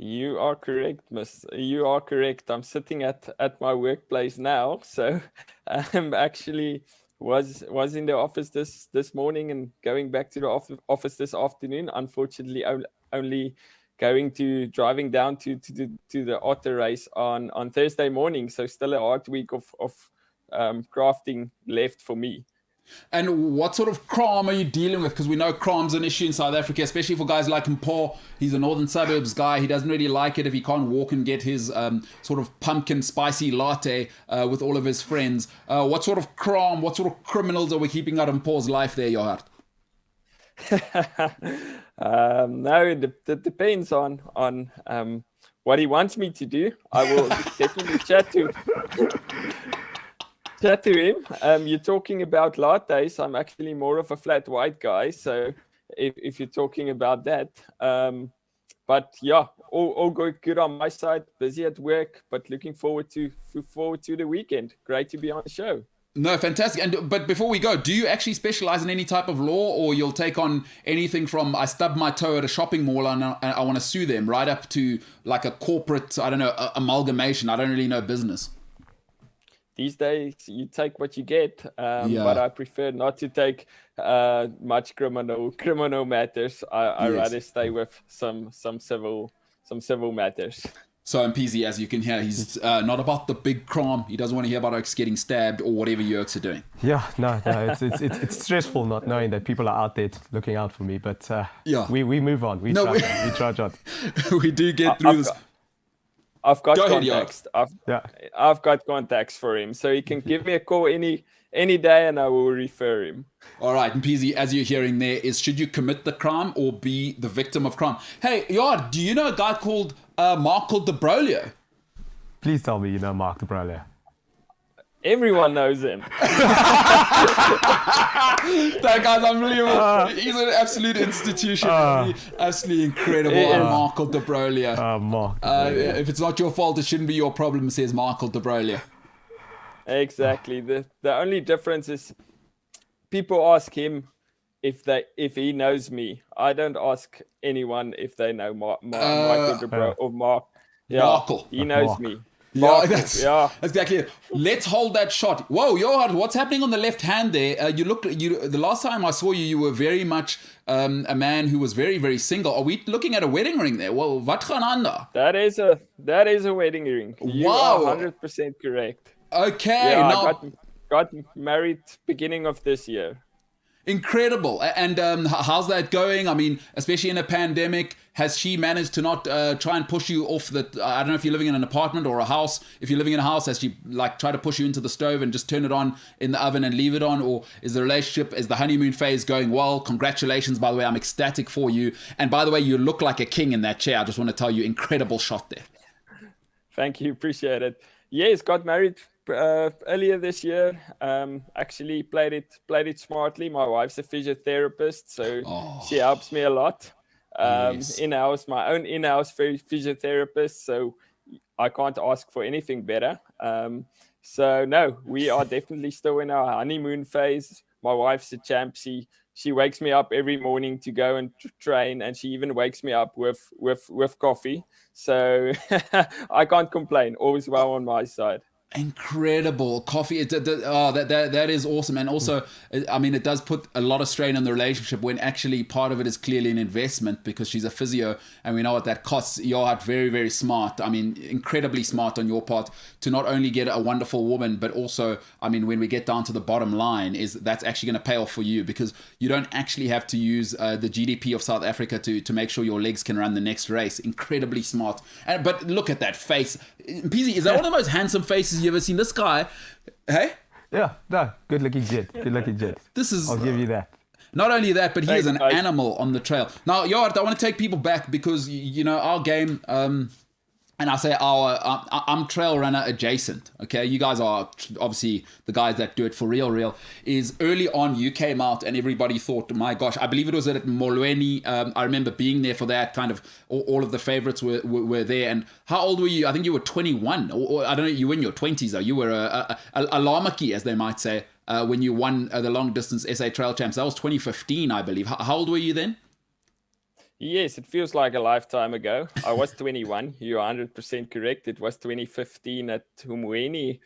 You are correct, miss. You are correct. I'm sitting at my workplace now. So I'm actually was in the office this morning and going back to the office this afternoon. Unfortunately, only driving down to the Otter race on Thursday morning. So still a hard week of crafting left for me.
And what sort of crime are you dealing with? Because we know crime's an issue in South Africa, especially for guys like Mpho. He's a northern suburbs guy. He doesn't really like it if he can't walk and get his sort of pumpkin spicy latte with all of his friends. What sort of crime, what sort of criminals are we keeping out of Mpho's life there, Johart?
No, it depends on what he wants me to do. I will definitely chat to him. You're talking about lattes. I'm actually more of a flat white guy. So if you're talking about that, but yeah, all good on my side. Busy at work, but looking forward to the weekend. Great to be on the show.
No, fantastic. But before we go, do you actually specialize in any type of law, or you'll take on anything from I stubbed my toe at a shopping mall and I want to sue them, right up to like a corporate, I don't know, amalgamation? I don't really know business.
These days, you take what you get, but I prefer not to take much criminal matters. I rather stay with some civil matters.
So MPZ, as you can hear, he's not about the big crime. He doesn't want to hear about Oaks getting stabbed or whatever Yerks are doing.
Yeah, no, it's stressful not knowing that people are out there looking out for me. But we move on. We trudge on.
We do get through this.
I've got contacts. I've got contacts for him, so he can give me a call any day, and I will refer him.
All right, and PZ, as you're hearing there, is should you commit the crime or be the victim of crime? Hey, Yard, do you know a guy called Mark called De Broglie?
Please tell me you know Mark De Broglie.
Everyone knows him.
That guy's unbelievable. He's an absolute institution. Absolutely incredible. Mark De Broglie.
Mark.
If it's not your fault, it shouldn't be your problem, says Mark De Broglie.
Exactly. The only difference is people ask him if he knows me. I don't ask anyone if they know Michael De Broglie or Mark. Yeah,
Markle.
He knows me.
Yeah, that's exactly it. Let's hold that shot. Whoa, Johan, what's happening on the left hand there? The last time I saw you, you were very much a man who was very, very single. Are we looking at a wedding ring there? Well, wat gaan aan daar?
That is a wedding ring. You are 100% correct.
Okay.
Yeah, I got married beginning of this year.
Incredible. And how's that going? I mean, especially in a pandemic, has she managed to not try and push you off the, I don't know if you're living in an apartment or a house. If you're living in a house, has she try to push you into the stove and just turn it on in the oven and leave it on? Or is the relationship, is the honeymoon phase going well? Congratulations, by the way. I'm ecstatic for you. And by the way, you look like a king in that chair. I just want to tell you, incredible shot there.
Thank you. Appreciate it. Yes, got married earlier this year. Actually played it smartly. My wife's a physiotherapist, so she helps me a lot. In-house, my own in-house physiotherapist, so I can't ask for anything better. So no, we are definitely still in our honeymoon phase. My wife's a champ. She wakes me up every morning to go and train, and she even wakes me up with coffee. So I can't complain. Always well on my side.
Incredible coffee. That is awesome. And also, I mean, it does put a lot of strain on the relationship when actually part of it is clearly an investment because she's a physio and we know what that costs. You're very, very smart. I mean, incredibly smart on your part to not only get a wonderful woman, but also, I mean, when we get down to the bottom line, is that's actually going to pay off for you because you don't actually have to use the GDP of South Africa to make sure your legs can run the next race. Incredibly smart. But look at that face. PZ, is that one of the most handsome faces you ever seen? This guy, hey?
Yeah, no, good looking jet.
This is,
I'll give you that.
Not only that, but he is an animal on the trail. Now, Yard, I want to take people back because, you know, our game, and I say I'm trail runner adjacent, okay? You guys are obviously the guys that do it for real, is early on you came out and everybody thought, my gosh, I believe it was at Molweni. I remember being there for that, kind of all of the favorites were there. And how old were you? I think you were 21, or I don't know, you were in your 20s though. You were a lamaki, as they might say, when you won the long distance SA Trail Champs. That was 2015, I believe. How old were you then?
Yes, it feels like a lifetime ago. I was 21. You're 100% correct. It was 2015 at Molweni,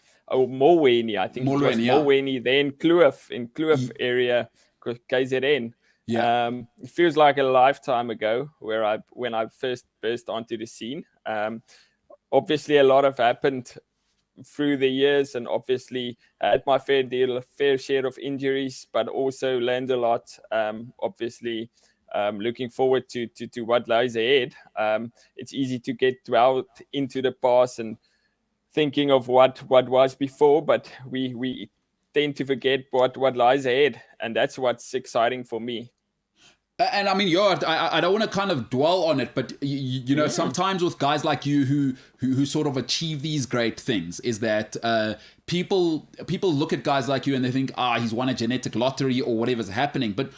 I think. Molweni, then Kloof area, KZN.
Yeah.
It feels like a lifetime ago when I first burst onto the scene. Obviously, a lot have happened through the years, and obviously had my fair share of injuries, but also learned a lot. Obviously. Looking forward to what lies ahead. It's easy to get dwelled into the past and thinking of what was before, but we tend to forget what lies ahead, and that's what's exciting for me.
And I mean, I don't want to kind of dwell on it, but you know, sometimes with guys like you who sort of achieve these great things, is that people look at guys like you and they think, he's won a genetic lottery or whatever's happening. But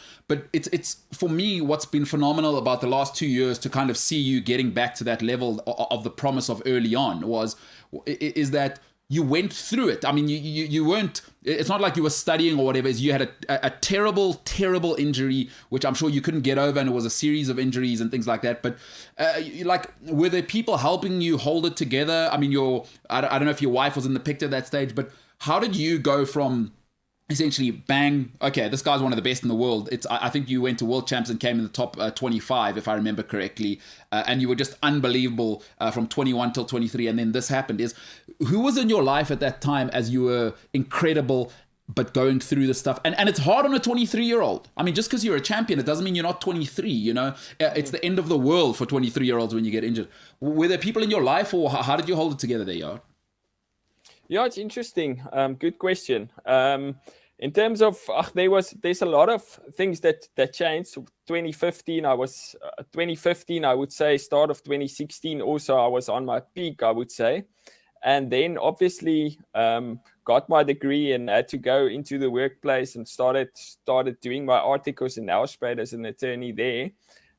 it's for me, what's been phenomenal about the last 2 years to kind of see you getting back to that level of the promise of early on is that you went through it. I mean, you weren't, it's not like you were studying or whatever. You had a terrible, terrible injury, which I'm sure you couldn't get over, and it was a series of injuries and things like that. But like, were there people helping you hold it together? I mean, I don't know if your wife was in the picture at that stage, but how did you go from essentially bang, okay, this guy's one of the best in the world. I think you went to world champs and came in the top 25, if I remember correctly, and you were just unbelievable from 21 till 23, and then this happened. Who was in your life at that time as you were incredible but going through the stuff? And it's hard on a 23-year-old. I mean, just because you're a champion, it doesn't mean you're not 23, you know? It's the end of the world for 23-year-olds when you get injured. Were there people in your life, or how did you hold it together there, Yard?
Yeah, it's interesting. Good question. In terms of, there's a lot of things that changed. 2015, I would say, start of 2016, also I was on my peak, I would say. And then obviously got my degree and had to go into the workplace and started doing my articles in Nelspruit as an attorney there.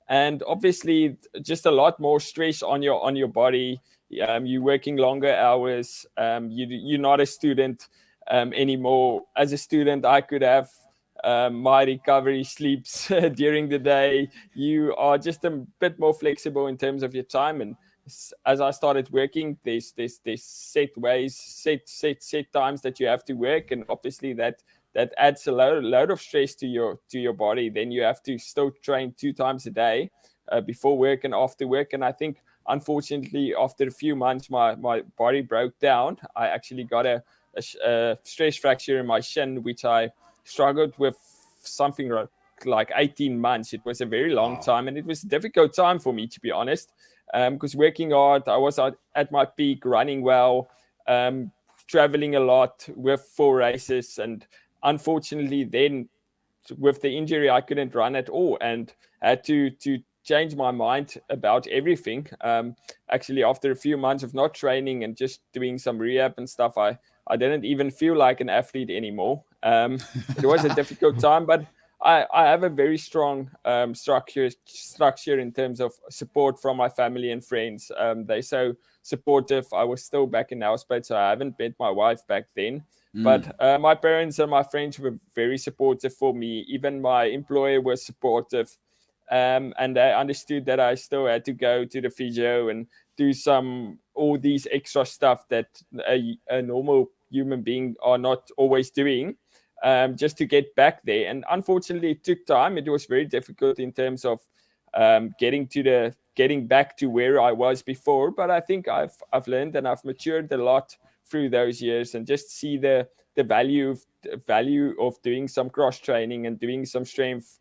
And obviously just a lot more stress on your body. You're working longer hours. You're not a student anymore. As a student, I could have my recovery sleeps during the day. You are just a bit more flexible in terms of your time. And as I started working, there's set ways, set times that you have to work, and obviously that adds a load of stress to your body. Then you have to still train 2 times a day before work and after work. And I think, unfortunately, after a few months, my body broke down. I actually got a stress fracture in my shin, which I struggled with something like 18 months. It was a very long time, and it was a difficult time for me, to be honest, because working hard, I was at my peak, running well, traveling a lot with 4 races, and unfortunately then with the injury I couldn't run at all and had to change my mind about everything. Actually, after a few months of not training and just doing some rehab and stuff, I didn't even feel like an athlete anymore. It was a difficult time, but I have a very strong structure in terms of support from my family and friends. They're so supportive. I was still back in Nelspruit, so I haven't met my wife back then. But my parents and my friends were very supportive for me. Even my employer was supportive. And they understood that I still had to go to the physio and do all these extra stuff that a normal human being are not always doing, just to get back there. And unfortunately, it took time. It was very difficult in terms of getting back to where I was before. But I think I've learned and I've matured a lot through those years, and just see the value of doing some cross training and doing some strength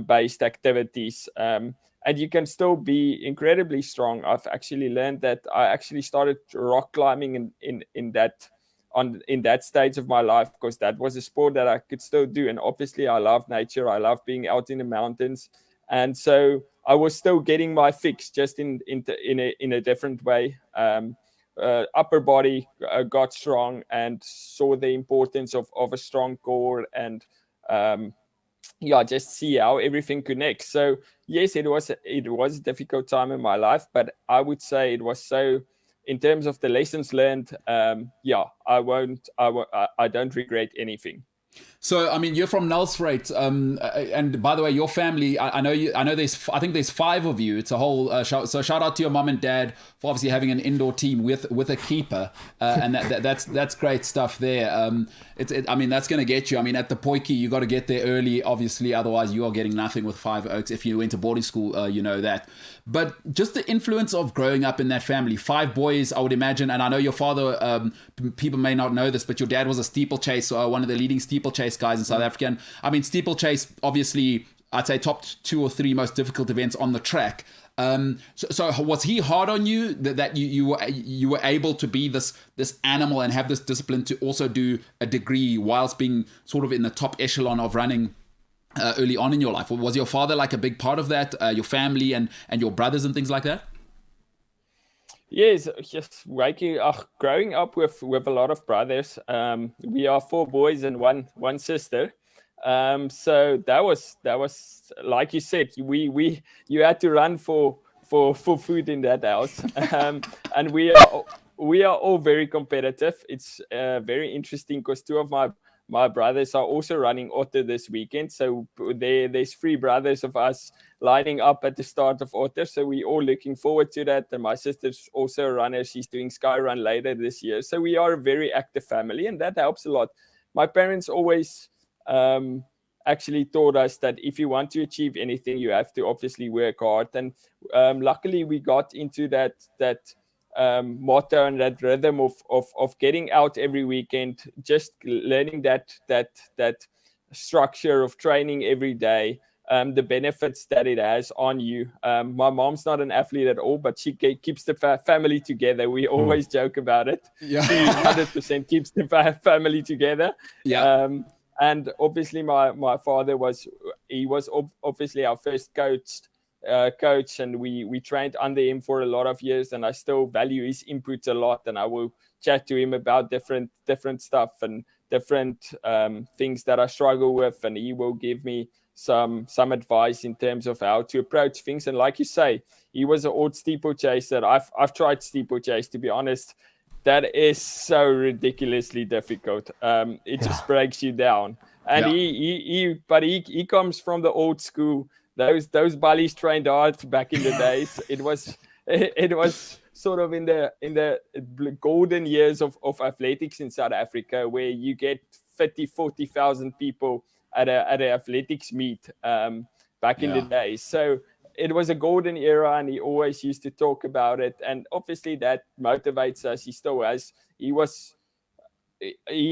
based activities, and you can still be incredibly strong. I've actually learned that. I actually started rock climbing in that stage of my life, because that was a sport that I could still do. And obviously I love nature, I love being out in the mountains, and so I was still getting my fix, just in a different way. Upper body got strong and saw the importance of a strong core, and just see how everything connects. So yes, it was a difficult time in my life, but I would say it was so, in terms of the lessons learned, I don't regret anything.
So, I mean, you're from Nelspruit, and by the way, your family, I know I think there's 5 of you. It's a whole so shout out to your mom and dad for obviously having an indoor team with a keeper, and that's great stuff there. I mean, that's going to get you. I mean, at the Potjie, you got to get there early, obviously, otherwise you are getting nothing with 5 Oaks. If you went to boarding school, you know that. But just the influence of growing up in that family, 5 boys, I would imagine, and I know your father, people may not know this, but your dad was a steeplechase, one of the leading steeplechase guys in South Africa. And I mean, steeplechase, obviously, I'd say top 2 or 3 most difficult events on the track. So was he hard on you that you were able to be this animal and have this discipline to also do a degree whilst being sort of in the top echelon of running early on in your life? Was your father like a big part of that? Your family and your brothers and things like that?
Yes. Growing up with a lot of brothers, we are 4 boys and one sister. So that was like you said, you had to run for food in that house, and we are all very competitive. It's very interesting because 2 of my brothers are also running Otter this weekend. So there's 3 brothers of us lining up at the start of Otter. So we're all looking forward to that. And my sister's also a runner. She's doing Skyrun later this year. So we are a very active family, and that helps a lot. My parents always actually taught us that if you want to achieve anything, you have to obviously work hard. And luckily we got into that motto and that rhythm of getting out every weekend, just learning that structure of training every day, the benefits that it has on you. My mom's not an athlete at all, but she keeps the family together. We always joke about it.
Yeah.
She 100% keeps the family together.
Yeah.
And obviously my father was obviously our first coach, and we trained under him for a lot of years, and I still value his input a lot, and I will chat to him about different stuff and different things that I struggle with, and he will give me some advice in terms of how to approach things. And like you say, he was an old steeplechaser. I've tried steeplechase, to be honest. That is so ridiculously difficult. It just breaks you down. And he comes from the old school. Those bullies trained hard back in the days. It was sort of in the golden years of athletics in South Africa, where you get 40,000 people at an athletics meet back in the days. So it was a golden era, and he always used to talk about it. And obviously that motivates us. He still has. He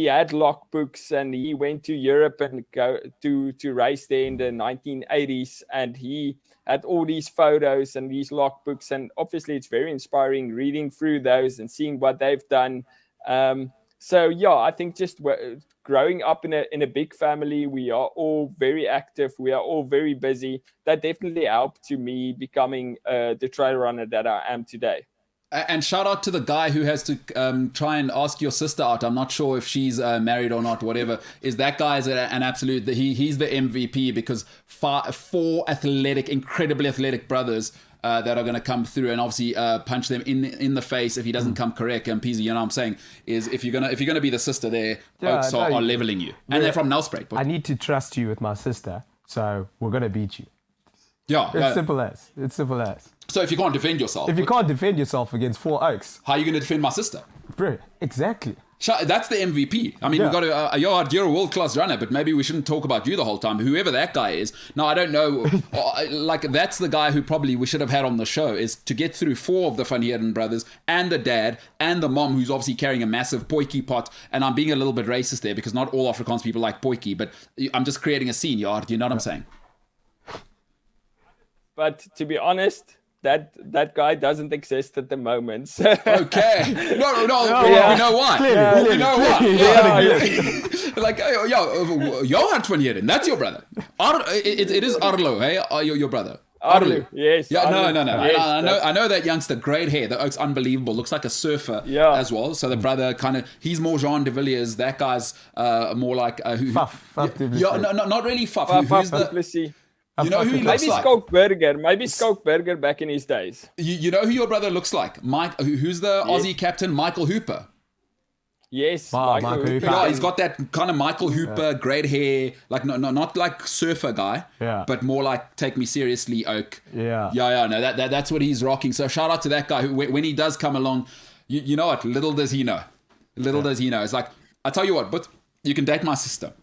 had logbooks, and he went to Europe and go to race there in the 1980s. And he had all these photos and these logbooks. And obviously it's very inspiring reading through those and seeing what they've done. So I think just growing up in a big family, we are all very active. We are all very busy. That definitely helped to me becoming the trail runner that I am today.
And shout out to the guy who has to try and ask your sister out. I'm not sure if she's married or not, whatever. That guy is an absolute, he's the MVP, because 4 incredibly athletic brothers that are going to come through and obviously punch them in the face if he doesn't come correct. And Peasy, you know what I'm saying, is if you're gonna be the sister there, Oaks are leveling you. And they're from Nelspruit.
I need to trust you with my sister, so we're going to beat you.
Yeah.
It's simple as.
So if you can't defend yourself.
If you can't defend yourself against 4 Oaks.
How are you going to defend my sister?
Bro, exactly.
That's the MVP. I mean, we've got to, you're a world-class runner, but maybe we shouldn't talk about you the whole time. Whoever that guy is. Now, I don't know. That's the guy who probably we should have had on the show, is to get through 4 of the Van Heerden brothers and the dad and the mom, who's obviously carrying a massive potjie pot. And I'm being a little bit racist there, because not all Afrikaans people like potjie, but I'm just creating a scene, Yard. You know what I'm saying?
But to be honest, that guy doesn't exist at the moment. So.
Okay. No. We know why.
Clearly.
We know why. Like, Johan van Heerden, that's your brother. It is Arlo, hey? Your brother.
Arlo, yes.
Yeah,
Arlo.
No. Yes, I know that youngster, great hair. That looks unbelievable. Looks like a surfer as well. So the brother he's more Jean de Villiers. That guy's more like...
Fuff de Villiers.
Yeah, no, not really Fuff.
Who's the...
You know who he looks like?
Maybe Skulkberger back in his days.
You know who your brother looks like? Who's the Aussie captain? Michael Hooper.
Yes,
Michael Hooper.
Yeah, he's got that kind of Michael Hooper, great hair, like not like surfer guy, but more like take me seriously oak.
Yeah.
No, that's what he's rocking. So shout out to that guy who, when he does come along, you know what? Little does he know. It's like, I tell you what, but you can date my sister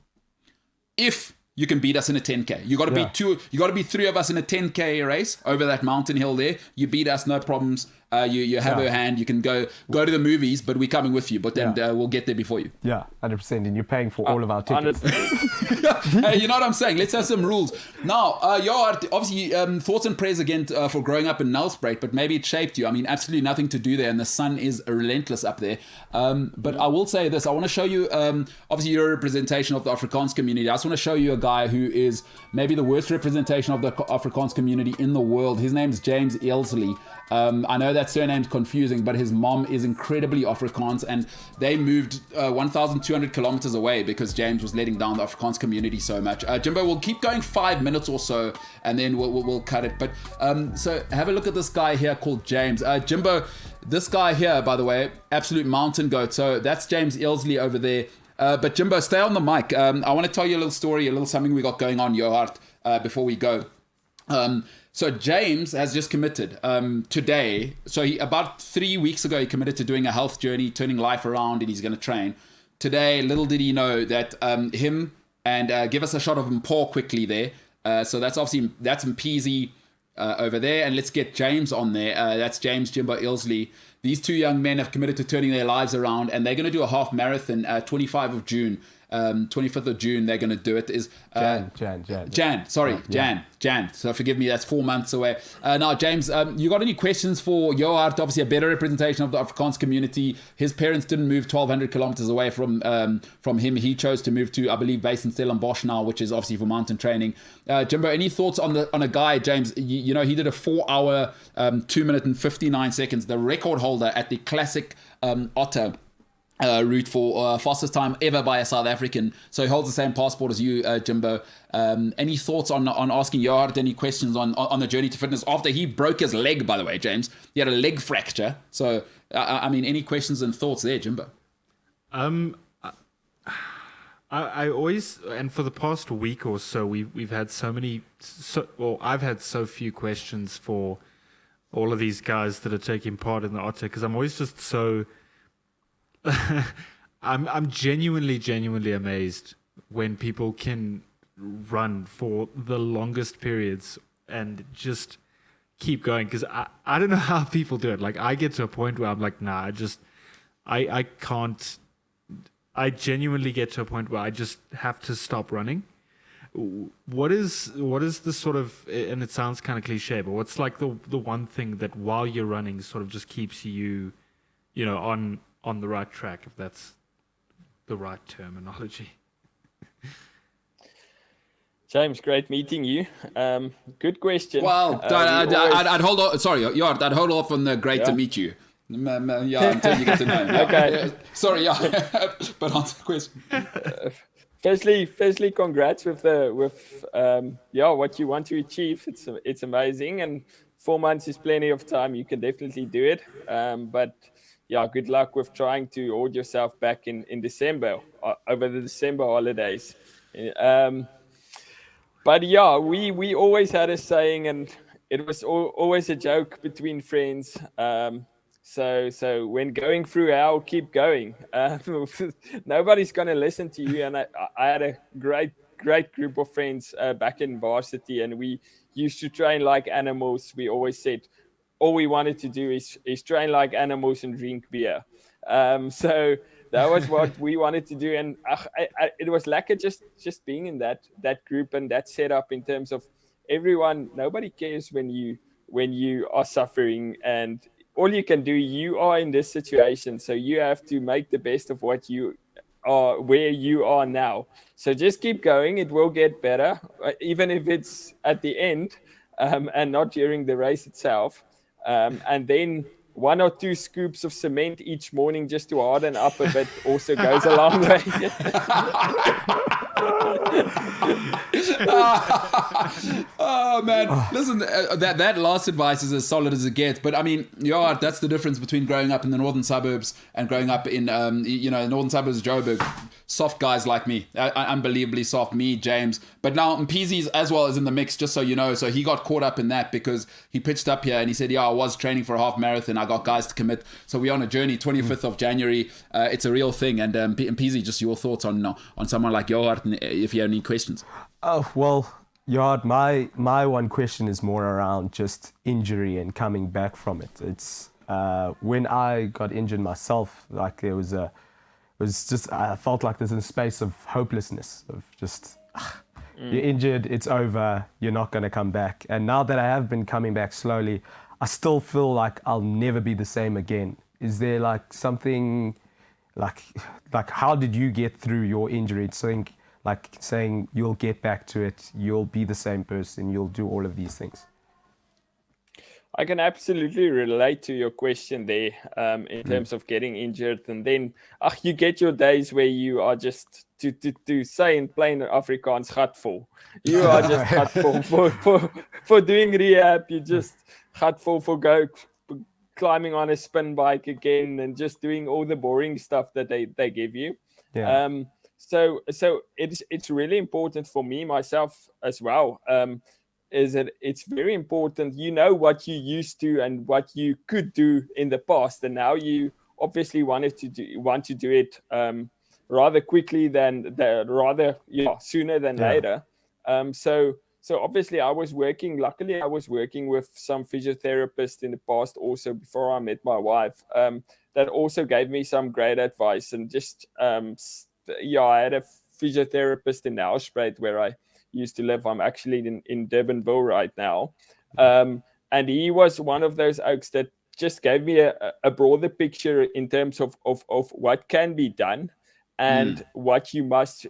if you can beat us in a 10K. You got to be 2. You got to be 3 of us in a 10K race over that mountain hill there. You beat us, no problems. You have her hand. You can go to the movies, but we're coming with you. But then we'll get there before you.
Yeah, 100%. And you're paying for all of our tickets.
Hey, you know what I'm saying? Let's have some rules. Now, obviously, thoughts and prayers again for growing up in Nelspruit, but maybe it shaped you. I mean, absolutely nothing to do there, and the sun is relentless up there. But I will say this. I want to show you, obviously, you're a representation of the Afrikaans community. I just want to show you a guy who is maybe the worst representation of the Afrikaans community in the world. His name's James Ilsley. I know that surname's confusing, but his mom is incredibly Afrikaans, and they moved 1,200 kilometers away because James was letting down the Afrikaans community so much. Jimbo, we'll keep going 5 minutes or so, and then we'll cut it. But so have a look at this guy here called James. Jimbo, this guy here, by the way, absolute mountain goat. So that's James Ilsley over there. But Jimbo, stay on the mic. I want to tell you a little story, a little something we got going on, Johart, before we go. So James has just committed today. So about 3 weeks ago, he committed to doing a health journey, turning life around, and he's going to train. Today, little did he know that him and give us a shot of Paul quickly there. So that's Mpeasy over there. And let's get James on there. That's James Jimbo Ilsley. These two young men have committed to turning their lives around, and they're going to do a half marathon 25th of June. 25th of June, they're going to do it. Jan. So forgive me, that's 4 months away. Now, James, you got any questions for Johart? Obviously, a better representation of the Afrikaans community. His parents didn't move 1,200 kilometers away from him. He chose to move to, I believe, based in Stellenbosch now, which is obviously for mountain training. Jimbo, any thoughts on a guy, James? You know, he did a 4 hour, 2 minute and 59 seconds, the record holder at the classic Otter route for fastest time ever by a South African. So he holds the same passport as you, Jimbo. Any thoughts on asking Johart any questions on the journey to fitness after he broke his leg, by the way, James? He had a leg fracture. So, I mean, any questions and thoughts there, Jimbo?
I always, and for the past week or so, we've had I've had so few questions for all of these guys that are taking part in the Otter, because I'm always just so... I'm genuinely amazed when people can run for the longest periods and just keep going, because I don't know how people do it. Like, I get to a point where I'm like, nah, I can't. I genuinely get to a point where I just have to stop running. What is the sort of, and it sounds kind of cliche, but what's like the one thing that while you're running sort of just keeps you know, on the right track, if that's the right terminology?
James, great meeting you. Good question.
Well, I'd hold off. Sorry, Johart, I'd hold off on the great to meet you. Yeah, until you get to know.
Okay.
Sorry, but answer the question.
Firstly, congrats with what you want to achieve. It's amazing, and 4 months is plenty of time. You can definitely do it. But yeah, good luck with trying to hold yourself back in December, over the December holidays. But yeah, we always had a saying, and it was always a joke between friends. So when going through hell, keep going. Nobody's going to listen to you. And I had a great group of friends back in varsity, and we used to train like animals. We always said, all we wanted to do is train like animals and drink beer. So that was what we wanted to do. And it was lekker just being in that group and that setup, in terms of everyone. Nobody cares when you are suffering, and all you can do, you are in this situation. So you have to make the best of what you are, where you are now. So just keep going. It will get better, even if it's at the end and not during the race itself. And then 1 or 2 scoops of cement each morning just to harden up a bit also goes a long way.
Oh man, listen, that last advice is as solid as it gets. But I mean, that's the difference between growing up in the northern suburbs and growing up in northern suburbs of Joburg. Soft guys like me, unbelievably soft. Me, James, but now Mpeasy as well is in the mix, just so you know. So he got caught up in that because he pitched up here and he said, I was training for a half marathon. I got guys to commit. So we're on a journey. 25th of January. It's a real thing. And Mpeasy, just your thoughts on someone like Johart, if you have any questions.
Oh well, Johart, my one question is more around just injury and coming back from it. It's when I got injured myself, like there was I felt like there's a space of hopelessness, of just you're injured, it's over, you're not going to come back. And now that I have been coming back slowly, I still feel like I'll never be the same again. Is there like something like how did you get through your injury? So like saying you'll get back to it, you'll be the same person, you'll do all of these things?
I can absolutely relate to your question there in terms of getting injured. And then you get your days where you are just, to say in plain Afrikaans, gatvol. You are just gatvol for doing rehab. You just gatvol for climbing on a spin bike again and just doing all the boring stuff that they give you.
Yeah.
So it's really important for me, myself as well. Is that it's very important, you know, what you used to and what you could do in the past, and now you obviously want to do it rather quickly sooner than later. So obviously luckily I was working with some physiotherapists in the past also before I met my wife, that also gave me some great advice. And just I had a physiotherapist in Nelspruit where I used to live. I'm actually in Durbanville right now. And he was one of those oaks that just gave me a broader picture in terms of what can be done and what you must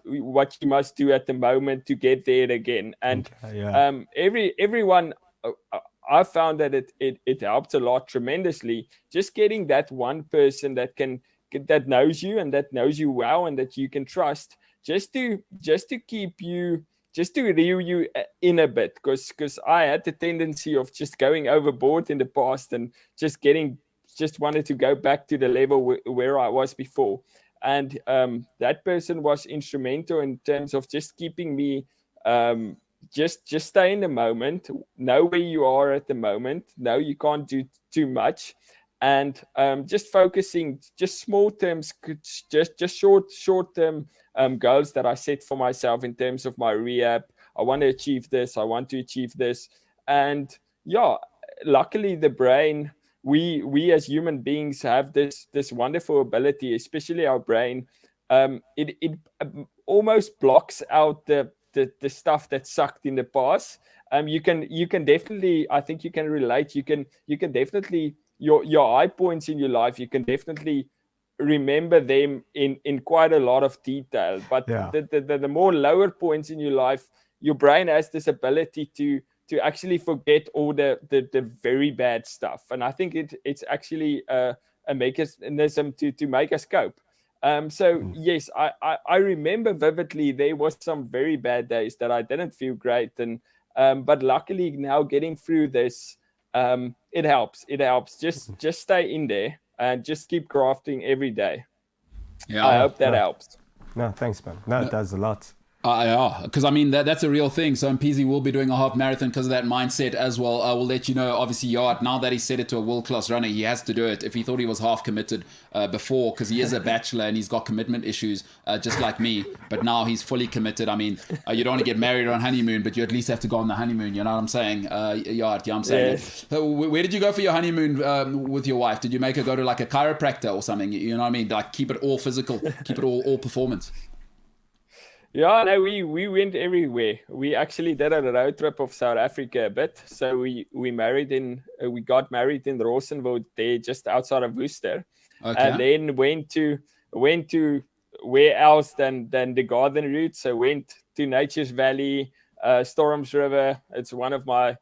do at the moment to get there again. And everyone, I found that it helped a lot tremendously. Just getting that one person that knows you and that knows you well and that you can trust, just to keep you, just to reel you in a bit, because I had the tendency of just going overboard in the past and just wanted to go back to the level where I was before. And that person was instrumental in terms of just keeping me, just stay in the moment, know where you are at the moment, know you can't do too much, and just focusing, just small terms, just short term goals that I set for myself in terms of my rehab. I want to achieve this. I want to achieve this. And luckily the brain, we as human beings have this wonderful ability, especially our brain. It almost blocks out the stuff that sucked in the past. You can definitely, I think you can relate. You can definitely, your high points in your life, you can definitely remember them in quite a lot of detail, but the more lower points in your life, your brain has this ability to actually forget all the very bad stuff. And I think it's actually a mechanism to make us cope. Yes, I remember vividly there was some very bad days that I didn't feel great, and but luckily now getting through this, it helps. Just stay in there and just keep grafting every day. I hope that helps.
No, thanks, man. No, it does a lot.
Because I mean that's a real thing. So MPZ will be doing a half marathon because of that mindset as well. I will let you know. Obviously, Yard, now that he set it to a world-class runner, he has to do it. If he thought he was half committed before, because he is a bachelor and he's got commitment issues just like me, but now he's fully committed. I mean, you don't want to get married on honeymoon, but you at least have to go on the honeymoon. You know what I'm saying? Yard, you know what I'm saying? Yes. Where did you go for your honeymoon with your wife? Did you make her go to like a chiropractor or something? You know what I mean? Like keep it all physical, keep it all performance.
Yeah, no, we went everywhere. We actually did a road trip of South Africa a bit. So we got married in Rosenwold there, just outside of Worcester, and then went to where else than the Garden Route. So went to Nature's Valley, Storms River. It's one of my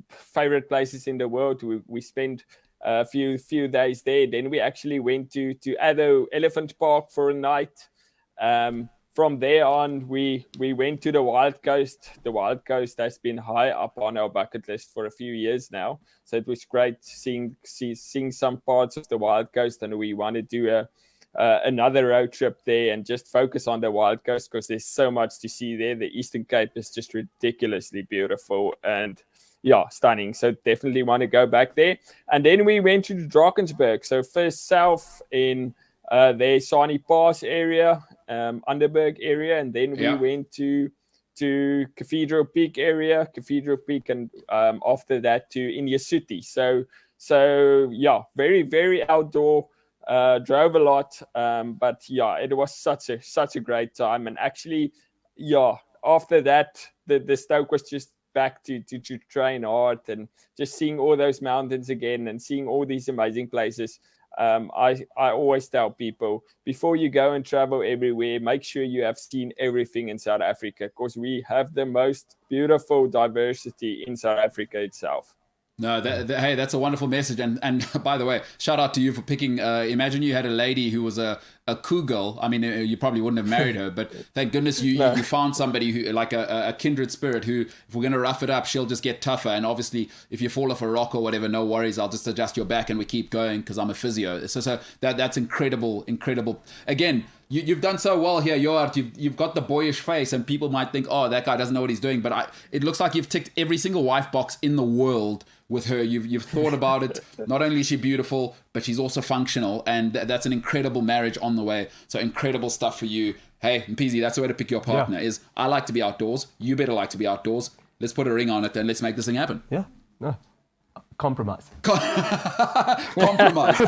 favorite places in the world. We spent a few days there. Then we actually went to Addo Elephant Park for a night. From there on, we went to the Wild Coast. The Wild Coast has been high up on our bucket list for a few years now. So it was great seeing some parts of the Wild Coast, and we want to do another road trip there and just focus on the Wild Coast because there's so much to see there. The Eastern Cape is just ridiculously beautiful and stunning. So definitely want to go back there. And then we went to Drakensberg. So first south in the Sani Pass area, Underberg area, and then we went to Cathedral Peak area, and after that to Inyasuti. So very, very outdoor. Drove a lot, but it was such a great time. And actually, after that, the Stoke was just back to train hard and just seeing all those mountains again and seeing all these amazing places. I always tell people, before you go and travel everywhere, make sure you have seen everything in South Africa, because we have the most beautiful diversity in South Africa itself.
No, hey, that's a wonderful message. And by the way, shout out to you for picking. Imagine you had a lady who was a cool girl. I mean, you probably wouldn't have married her, but thank goodness you found somebody who, like a kindred spirit, who, if we're going to rough it up, she'll just get tougher. And obviously, if you fall off a rock or whatever, no worries. I'll just adjust your back and we keep going because I'm a physio. So that's incredible. Again, you've done so well here, Joart. You've got the boyish face, and people might think, oh, that guy doesn't know what he's doing. But it looks like you've ticked every single wife box in the world with her. You've thought about it. Not only is she beautiful, but she's also functional, and that's an incredible marriage on the way. So incredible stuff for you. Hey, Mpeezy, that's the way to pick your partner. Is I like to be outdoors. You better like to be outdoors. Let's put a ring on it and let's make this thing happen.
Yeah. No. Compromise.
Compromise.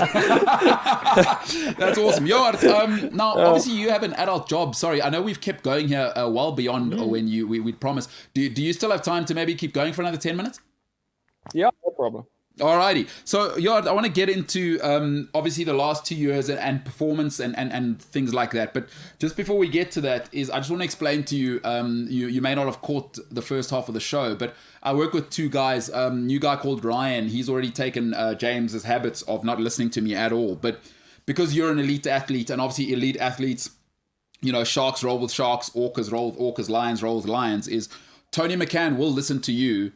That's awesome. Now, obviously, you have an adult job. Sorry, I know we've kept going here well beyond when we'd promised. Do you still have time to maybe keep going for another 10 minutes?
Yeah, no problem.
Alrighty. So, I want to get into obviously the last 2 years and performance and things like that. But just before we get to that, I just want to explain to you, you may not have caught the first half of the show, but I work with two guys. New guy called Ryan. He's already taken James's habits of not listening to me at all. But because you're an elite athlete, and obviously elite athletes, sharks roll with sharks, orcas roll with orcas, lions roll with lions, is Tony McCann will listen to you.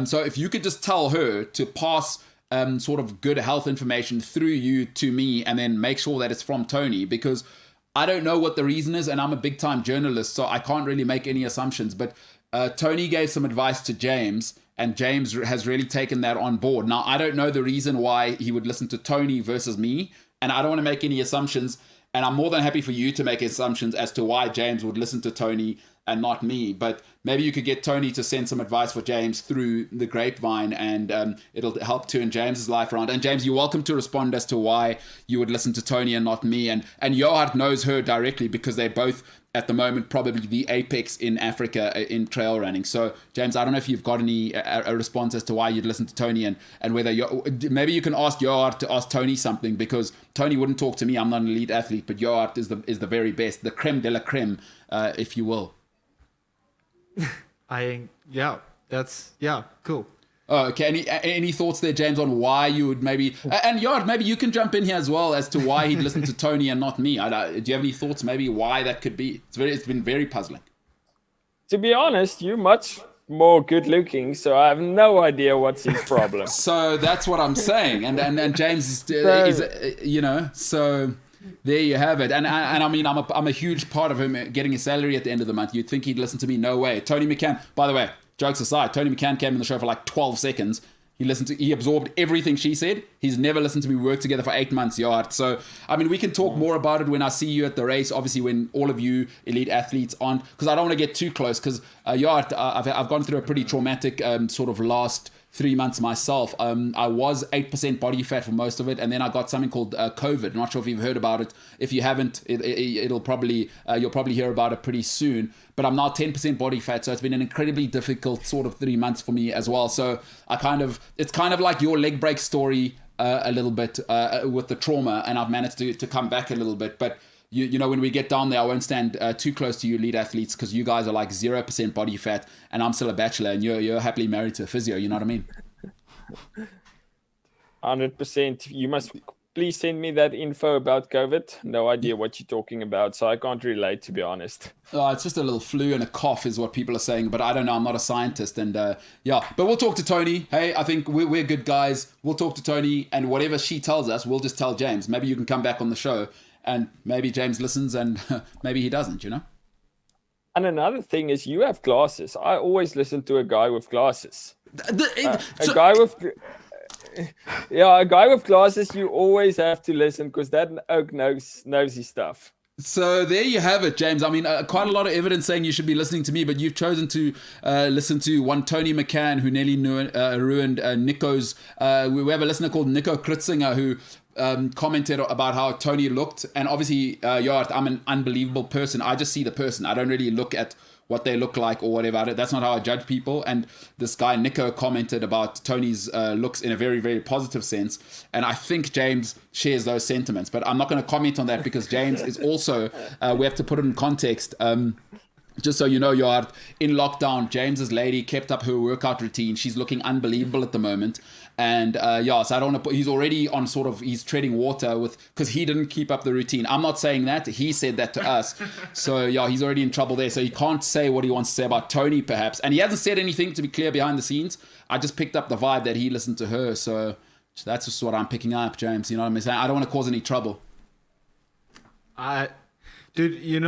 So if you could just tell her to pass sort of good health information through you to me, and then make sure that it's from Tony, because I don't know what the reason is, and I'm a big time journalist, so I can't really make any assumptions. But Tony gave some advice to James, and James has really taken that on board. Now, I don't know the reason why he would listen to Tony versus me, and I don't want to make any assumptions. And I'm more than happy for you to make assumptions as to why James would listen to Tony and not me. But maybe you could get Tony to send some advice for James through the grapevine, and it'll help turn James's life around. And James, you're welcome to respond as to why you would listen to Tony and not me. And Joart knows her directly because they're both, at the moment, probably the apex in Africa in trail running. So, James, I don't know if you've got a response as to why you'd listen to Tony, and whether maybe you can ask Joart to ask Tony something, because Tony wouldn't talk to me. I'm not an elite athlete, but Joart is the very best, the creme de la creme, if you will.
Cool.
Oh, okay. Any thoughts there, James, on why you would maybe... And Joart, maybe you can jump in here as well as to why he'd listen to Tony and not me. Do you have any thoughts maybe why that could be? It's been very puzzling.
To be honest, you're much more good looking, so I have no idea what's his problem.
So that's what I'm saying. And James is, so... There you have it. And I mean, I'm a huge part of him getting his salary at the end of the month. You'd think he'd listen to me. No way. Tony McCann, by the way, jokes aside, Tony McCann came in the show for like 12 seconds. He absorbed everything she said. He's never listened to me. We worked together for 8 months, Joart. So, I mean, we can talk more about it when I see you at the race. Obviously, when all of you elite athletes aren't, because I don't want to get too close, because Joart, I've gone through a pretty traumatic sort of last 3 months myself. I was 8% body fat for most of it, and then I got something called COVID. I'm not sure if you've heard about it. If you haven't, it'll probably you'll probably hear about it pretty soon. But I'm now 10% body fat, so it's been an incredibly difficult sort of 3 months for me as well. So it's kind of like your leg break story a little bit with the trauma, and I've managed to come back a little bit. But you know, when we get down there, I won't stand too close to you elite athletes, because you guys are like 0% body fat, and I'm still a bachelor, and you're happily married to a physio. You know what I mean?
100%. You must please send me that info about COVID. No idea what you're talking about, so I can't relate, to be honest.
It's just a little flu and a cough is what people are saying, but I don't know. I'm not a scientist, and but we'll talk to Tony. Hey, I think we're good guys. We'll talk to Tony, and whatever she tells us, we'll just tell James. Maybe you can come back on the show, and maybe James listens, and maybe he doesn't, you know?
And another thing is, you have glasses. I always listen to a guy with glasses. A guy with glasses, you always have to listen, because that oak knows his stuff.
So there you have it, James. I mean, quite a lot of evidence saying you should be listening to me, but you've chosen to listen to one Tony McCann, who nearly ruined Nico's. We have a listener called Nico Kritzinger who commented about how Tony looked. And obviously, I'm an unbelievable person. I just see the person. I don't really look at what they look like or whatever. That's not how I judge people. And this guy Nico commented about Tony's looks in a very, very positive sense, and I think James shares those sentiments. But I'm not going to comment on that because James is also. We have to put it in context. Just so you know, you're in lockdown. James's lady kept up her workout routine. She's looking unbelievable at the moment. And so I don't want to he's already on he's treading water because he didn't keep up the routine. I'm not saying that. He said that to us. So he's already in trouble there. So he can't say what he wants to say about Tony, perhaps. And he hasn't said anything, to be clear, behind the scenes. I just picked up the vibe that he listened to her. So that's just what I'm picking up, James. You know what I'm saying? I don't want to cause any trouble.
Dude,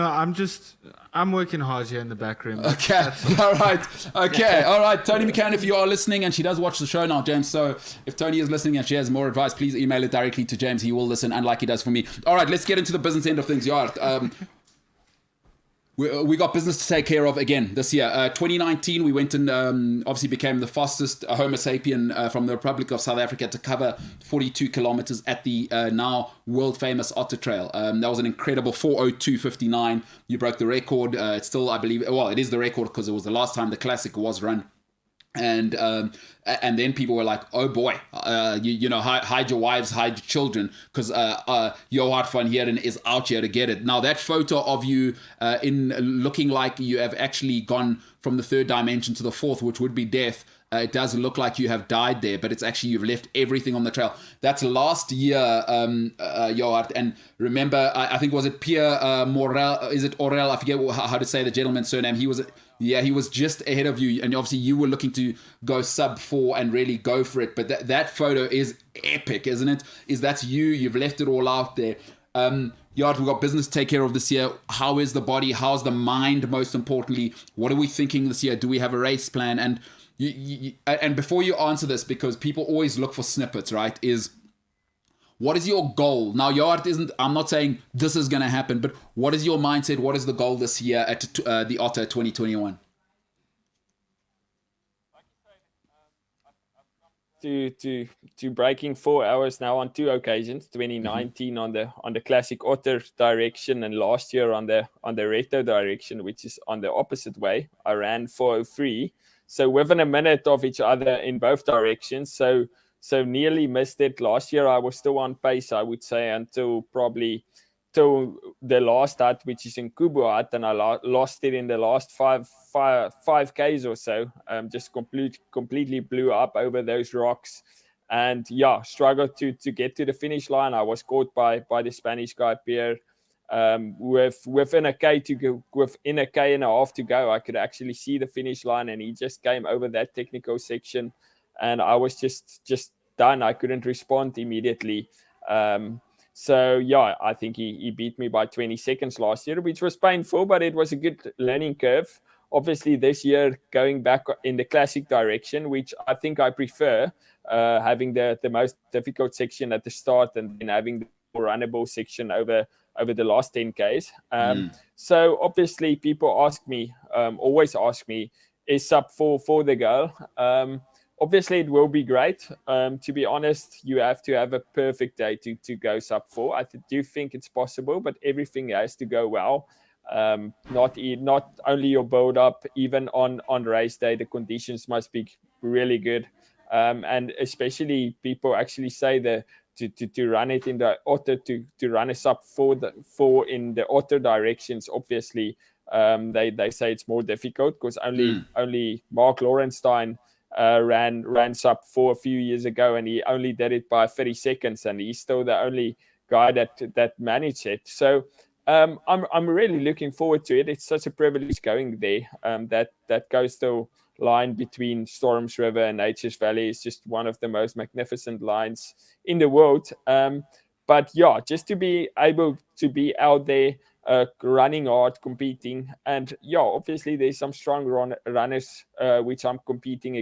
I'm working hard here in the back room.
Okay. All right. Okay. All right. Tony McCann, if you are listening, and she does watch the show now, James. So if Tony is listening and she has more advice, please email it directly to James. He will listen, unlike he does for me. All right. Let's get into the business end of things. We got business to take care of again this year. 2019, we went and obviously became the fastest Homo sapien from the Republic of South Africa to cover 42 kilometers at the now world famous Otter Trail. That was an incredible 4:02:59. You broke the record. It's still, I believe, it is the record because it was the last time the classic was run. And then people were like, oh boy, hide your wives, hide your children, because Johan van Heerden is out here to get it. Now that photo of you in looking like you have actually gone from the third dimension to the fourth, which would be death, it does look like you have died there, but it's actually you've left everything on the trail. That's last year, Johan. And remember, I think, was it Pierre Morel? Is it Orel? I forget how to say the gentleman's surname. He was just ahead of you, and obviously you were looking to go sub 4 and really go for it. But that photo is epic, isn't it? That's you. You've left it all out there. Yard, we've got business to take care of this year. How is the body? How's the mind? Most importantly, what are we thinking this year? Do we have a race plan? And and before you answer this, because people always look for snippets, right? What is your goal? Now, Yard I'm not saying this is going to happen, but what is your mindset? What is the goal this year at the Otter 2021?
To breaking 4 hours now on 2 occasions, 2019 on the classic Otter direction, and last year on the Reto direction, which is on the opposite way. I ran 4:03, so within a minute of each other in both directions. So nearly missed it. Last year I was still on pace, I would say, until the last hut, which is in Kubu Hut, and I lost it in the last 5Ks or so. Just completely blew up over those rocks, and struggled to get to the finish line. I was caught by the Spanish guy Pierre. Within a K and a half to go, I could actually see the finish line, and he just came over that technical section, and I was just done. I couldn't respond immediately. I think he beat me by 20 seconds last year, which was painful, but it was a good learning curve. Obviously, this year going back in the classic direction, which I think I prefer, having the most difficult section at the start and then having the more runnable section over the last 10Ks. So obviously people always ask me, is sub 4 for the goal? Obviously, it will be great. To be honest, you have to have a perfect day to go sub 4. I do think it's possible, but everything has to go well. Not only your build up, even on race day, the conditions must be really good. And especially people actually say that to run it in the Otter, to run a sub 4 in the Otter directions, obviously, they say it's more difficult because only Mark Lorenstein ran sub 4 a few years ago, and he only did it by 30 seconds, and he's still the only guy that managed it. So I'm really looking forward to it. It's such a privilege going there. That coastal line between Storms River and Nature's Valley is just one of the most magnificent lines in the world. But just to be able to be out there, running hard, competing, and obviously there's some strong runners which I'm competing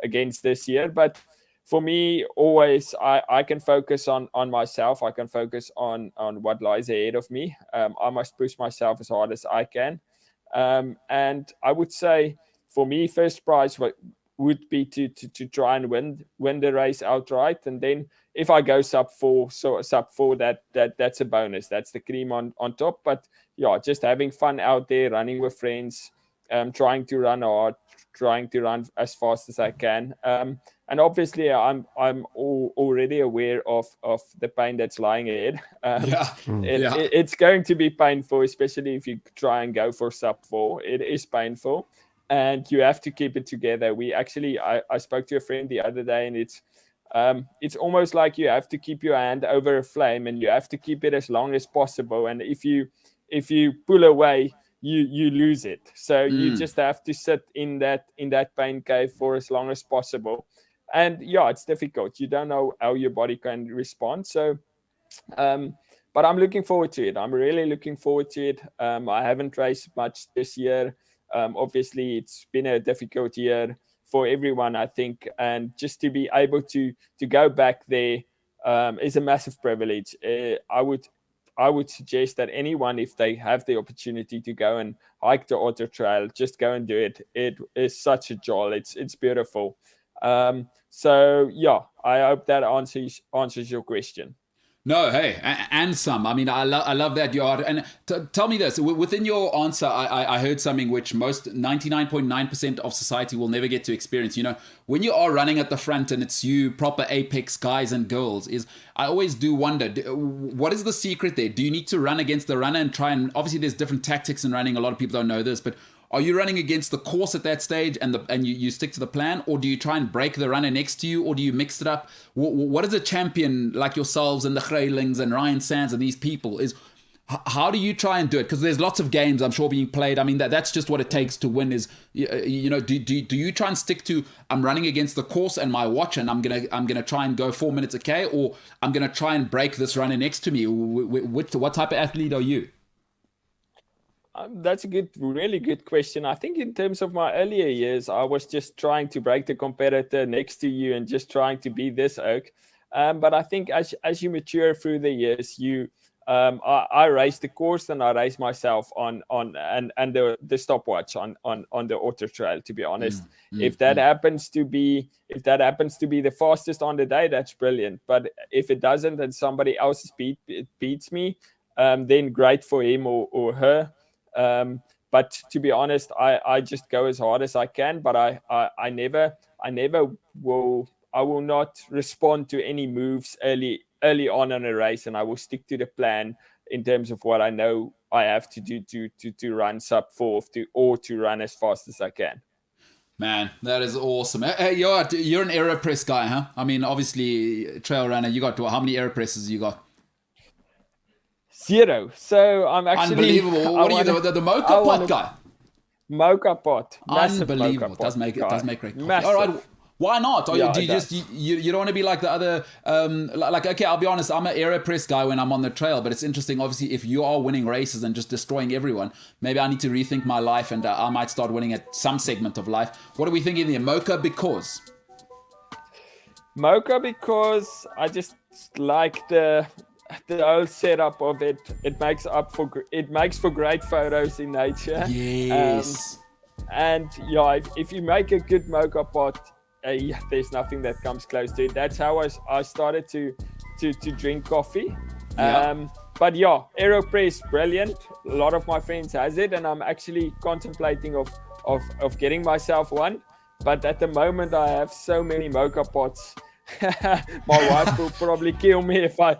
against this year. But for me, always I can focus on myself. I can focus on what lies ahead of me. I must push myself as hard as I can. And I would say for me, first prize would be to try and win the race outright, and then if I go sub 4, that's a bonus. That's the cream on top. But just having fun out there, running with friends, trying to run hard, trying to run as fast as I can. And obviously, I'm already aware of the pain that's lying ahead. It's going to be painful, especially if you try and go for sub 4. It is painful, and you have to keep it together. I spoke to a friend the other day, and it's almost like you have to keep your hand over a flame, and you have to keep it as long as possible. And if you pull away, you lose it. So you just have to sit in that pain cave for as long as possible. And it's difficult. You don't know how your body can respond. So, but I'm looking forward to it. I'm really looking forward to it. I haven't raced much this year. Obviously, it's been a difficult year for everyone, I think. And just to be able to go back there is a massive privilege. I would suggest that anyone, if they have the opportunity to go and hike the Otter Trail, just go and do it. It is such a joy. It's beautiful. So I hope that answers your question.
No, hey, and some. I mean, I love that yard. And tell me this, within your answer, I heard something which most 99.9% of society will never get to experience. You know, when you are running at the front and it's you proper apex guys and girls, I always do wonder, what is the secret there? Do you need to run against the runner and try and, obviously there's different tactics in running. A lot of people don't know this, but are you running against the course at that stage and you stick to the plan, or do you try and break the runner next to you, or do you mix it up? What is a champion like yourselves and the Greylings and Ryan Sands and these people how do you try and do it? Because there's lots of games I'm sure being played. I mean, that's just what it takes to win is, you know, do you try and stick to, I'm running against the course and my watch and I'm gonna try and go 4 minutes a K, or I'm gonna try and break this runner next to me? What type of athlete are you?
That's a really good question. I think in terms of my earlier years, I was just trying to break the competitor next to you and just trying to be this oak. But I think as you mature through the years, I race the course and I race myself on the stopwatch on the Otter Trail. To be honest, if that happens to be the fastest on the day, that's brilliant. But if it doesn't and somebody else beats me, then great for him or her. But to be honest, I just go as hard as I can, but I will not respond to any moves early on in a race, and I will stick to the plan in terms of what I know I have to do to run sub 4 or to run as fast as I can.
Man, that is awesome. Hey, you're an AeroPress guy, huh? I mean, obviously, trail runner, you got how many AeroPresses you got?
0. So I'm actually
unbelievable. What are you, the mocha pot guy?
Mocha pot.
Unbelievable. Does make great coffee. All right. Why not? Or do you don't want to be like the other okay, I'll be honest, I'm an AeroPress guy when I'm on the trail, but it's interesting, obviously, if you are winning races and just destroying everyone, maybe I need to rethink my life and I might start winning at some segment of life. What are we thinking there? Mocha because
I just like the whole setup of it. It makes for great photos in nature.
Yes.
And if you make a good mocha pot, there's nothing that comes close to it. That's how I started to drink coffee.
Yeah.
But AeroPress, brilliant. A lot of my friends has it, and I'm actually contemplating of getting myself one. But at the moment, I have so many mocha pots. My wife will probably kill me if I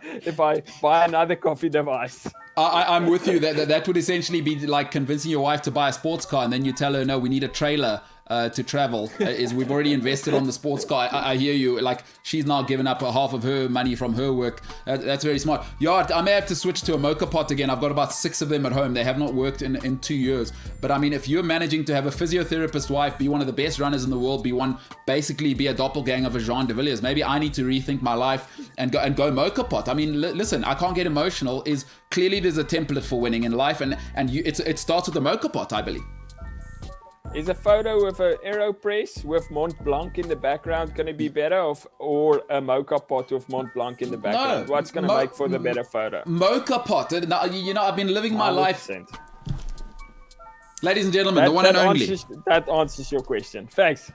buy another coffee device.
I'm with you. That would essentially be like convincing your wife to buy a sports car, and then you tell her, no, we need a trailer to travel. We've already invested on the sports car. I hear you. Like, she's now given up half of her money from her work. That's very smart. I may have to switch to a mocha pot again. I've got about 6 of them at home. They have not worked in 2 years. But I mean, if you're managing to have a physiotherapist wife, be one of the best runners in the world, be a doppelganger of a Jean de Villiers, maybe I need to rethink my life and go mocha pot. I mean, listen, I can't get emotional. Clearly there's a template for winning in life, and it starts with the mocha pot, I believe.
Is a photo of an AeroPress with Mont Blanc in the background going to be better, or a mocha pot with Mont Blanc in the background? What's going to make for the better photo?
Mocha pot. I've been living my 100%. Life. Ladies and gentlemen, the one
and
only.
That answers your question. Thanks.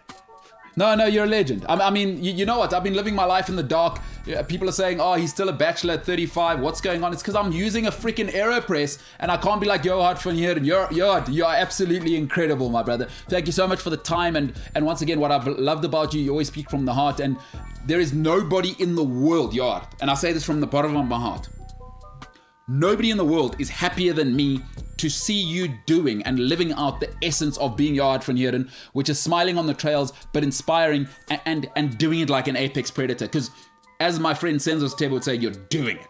No, you're a legend. I mean, you know what? I've been living my life in the dark. People are saying, oh, he's still a bachelor at 35. What's going on? It's because I'm using a freaking AeroPress and I can't be like Johan van Heerden. You're absolutely incredible, my brother. Thank you so much for the time. And once again, what I've loved about you always speak from the heart. And there is nobody in the world, Johan, and I say this from the bottom of my heart, nobody in the world is happier than me to see you doing and living out the essence of being Johan van Heerden, which is smiling on the trails, but inspiring and doing it like an apex predator. Because as my friend Senzo Stebo would say, you're doing it.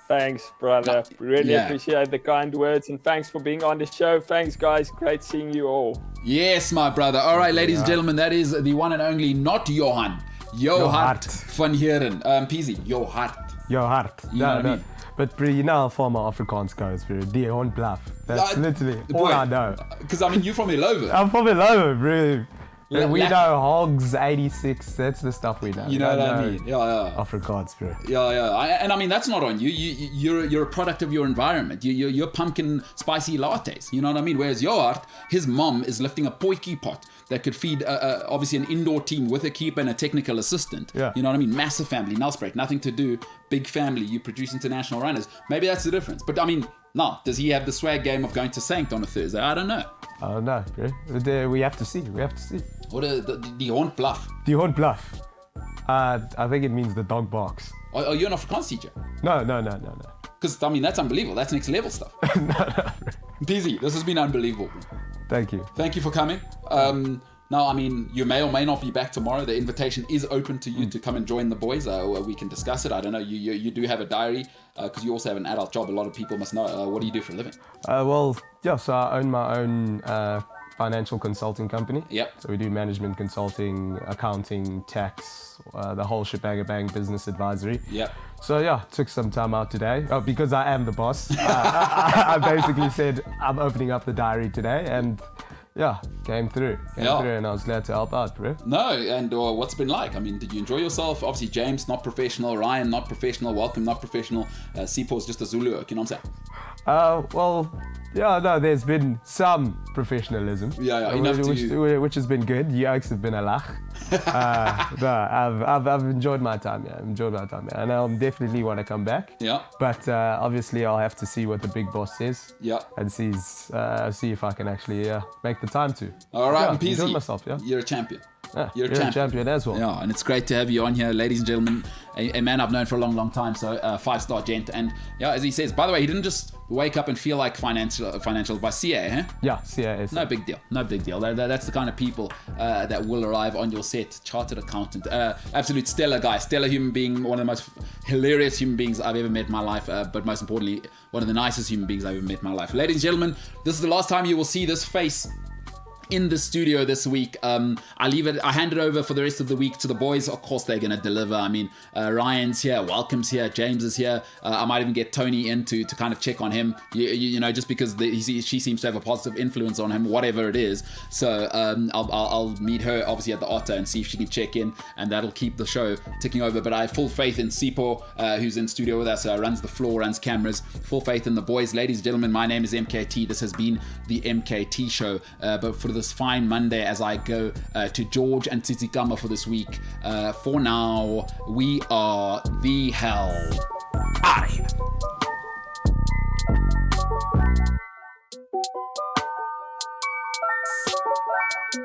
Thanks, brother. Really appreciate the kind words, and thanks for being on the show. Thanks, guys. Great seeing you all.
Yes, my brother. All right, ladies and gentlemen, that is the one and only, not Johan van Heerden. Peasy, your heart.
Your heart.
You know what I mean?
But you know how far my Afrikaans goes, bro. Die hond bluff. That's literally all I know.
Because I mean, you're from Illovo.
I'm from Illovo, bro. We know hogs 86. That's the stuff we know.
You know what I mean? Yeah.
Afrikaans, bro.
Yeah. And I mean, that's not on you. You're a product of your environment. You're pumpkin spicy lattes. You know what I mean? Whereas Johan, his mom is lifting a potjie pot that could feed obviously an indoor team with a keeper and a technical assistant.
Yeah.
You know what I mean? Massive family, Nelspruit, nothing to do. Big family. You produce international runners. Maybe that's the difference. But I mean, now, does he have the swag game of going to Sankt on a Thursday? I don't know.
I don't know, bro. We have to see.
What the hond bluff?
The hond bluff. I think it means the dog barks.
Are you an Afrikaans teacher?
No.
Because, I mean, that's unbelievable. That's next level stuff.
No.
Peasy, this has been unbelievable.
Thank you.
Thank you for coming. Now, I mean, you may or may not be back tomorrow. The invitation is open to you to come and join the boys. We can discuss it. I don't know. You do have a diary because you also have an adult job. A lot of people must know. What do you do for a living?
So I own my own financial consulting company.
Yep.
So we do management consulting, accounting, tax, the whole shebang business advisory.
Yep.
So took some time out today. Because I am the boss. I basically said I'm opening up the diary today and came through and I was glad to help out, bro.
No, and what's it been like? I mean, did you enjoy yourself? Obviously, James, not professional. Ryan, not professional. Welcome, not professional. Sipo's just a Zulu, you know what I'm saying?
There's been some professionalism. Which has been good. Yokes have been a lach. I've enjoyed my time, and I definitely want to come back.
Yeah.
But obviously, I'll have to see what the big boss says.
Yeah.
And see if I can actually make the time to.
All right, Peasy.
Enjoy myself.
You're a champion.
You're a champion as well.
Yeah, and it's great to have you on here, ladies and gentlemen. A man I've known for a long time, so 5-star gent. And as he says, by the way, he didn't just wake up and feel like financial by CA, huh?
Yeah, CA.
No big deal. That's the kind of people that will arrive on your set. Chartered accountant, absolute stellar guy, stellar human being, one of the most hilarious human beings I've ever met in my life, but most importantly, one of the nicest human beings I've ever met in my life. Ladies and gentlemen, this is the last time you will see this face in the studio this week. I hand it over for the rest of the week to the boys. Of course, they're going to deliver. I mean, Ryan's here, Welcome's here, James is here. I might even get Tony in to kind of check on him, just because she seems to have a positive influence on him, whatever it is. So I'll meet her obviously at the Otter and see if she can check in, and that'll keep the show ticking over. But I have full faith in Sipo, who's in studio with us, runs the floor, runs cameras. Full faith in the boys. Ladies and gentlemen, my name is MKT. This has been the MKT Show. But for this fine Monday, as I go to George and Tsitsikamma for this week, for now, we are the hell out of here.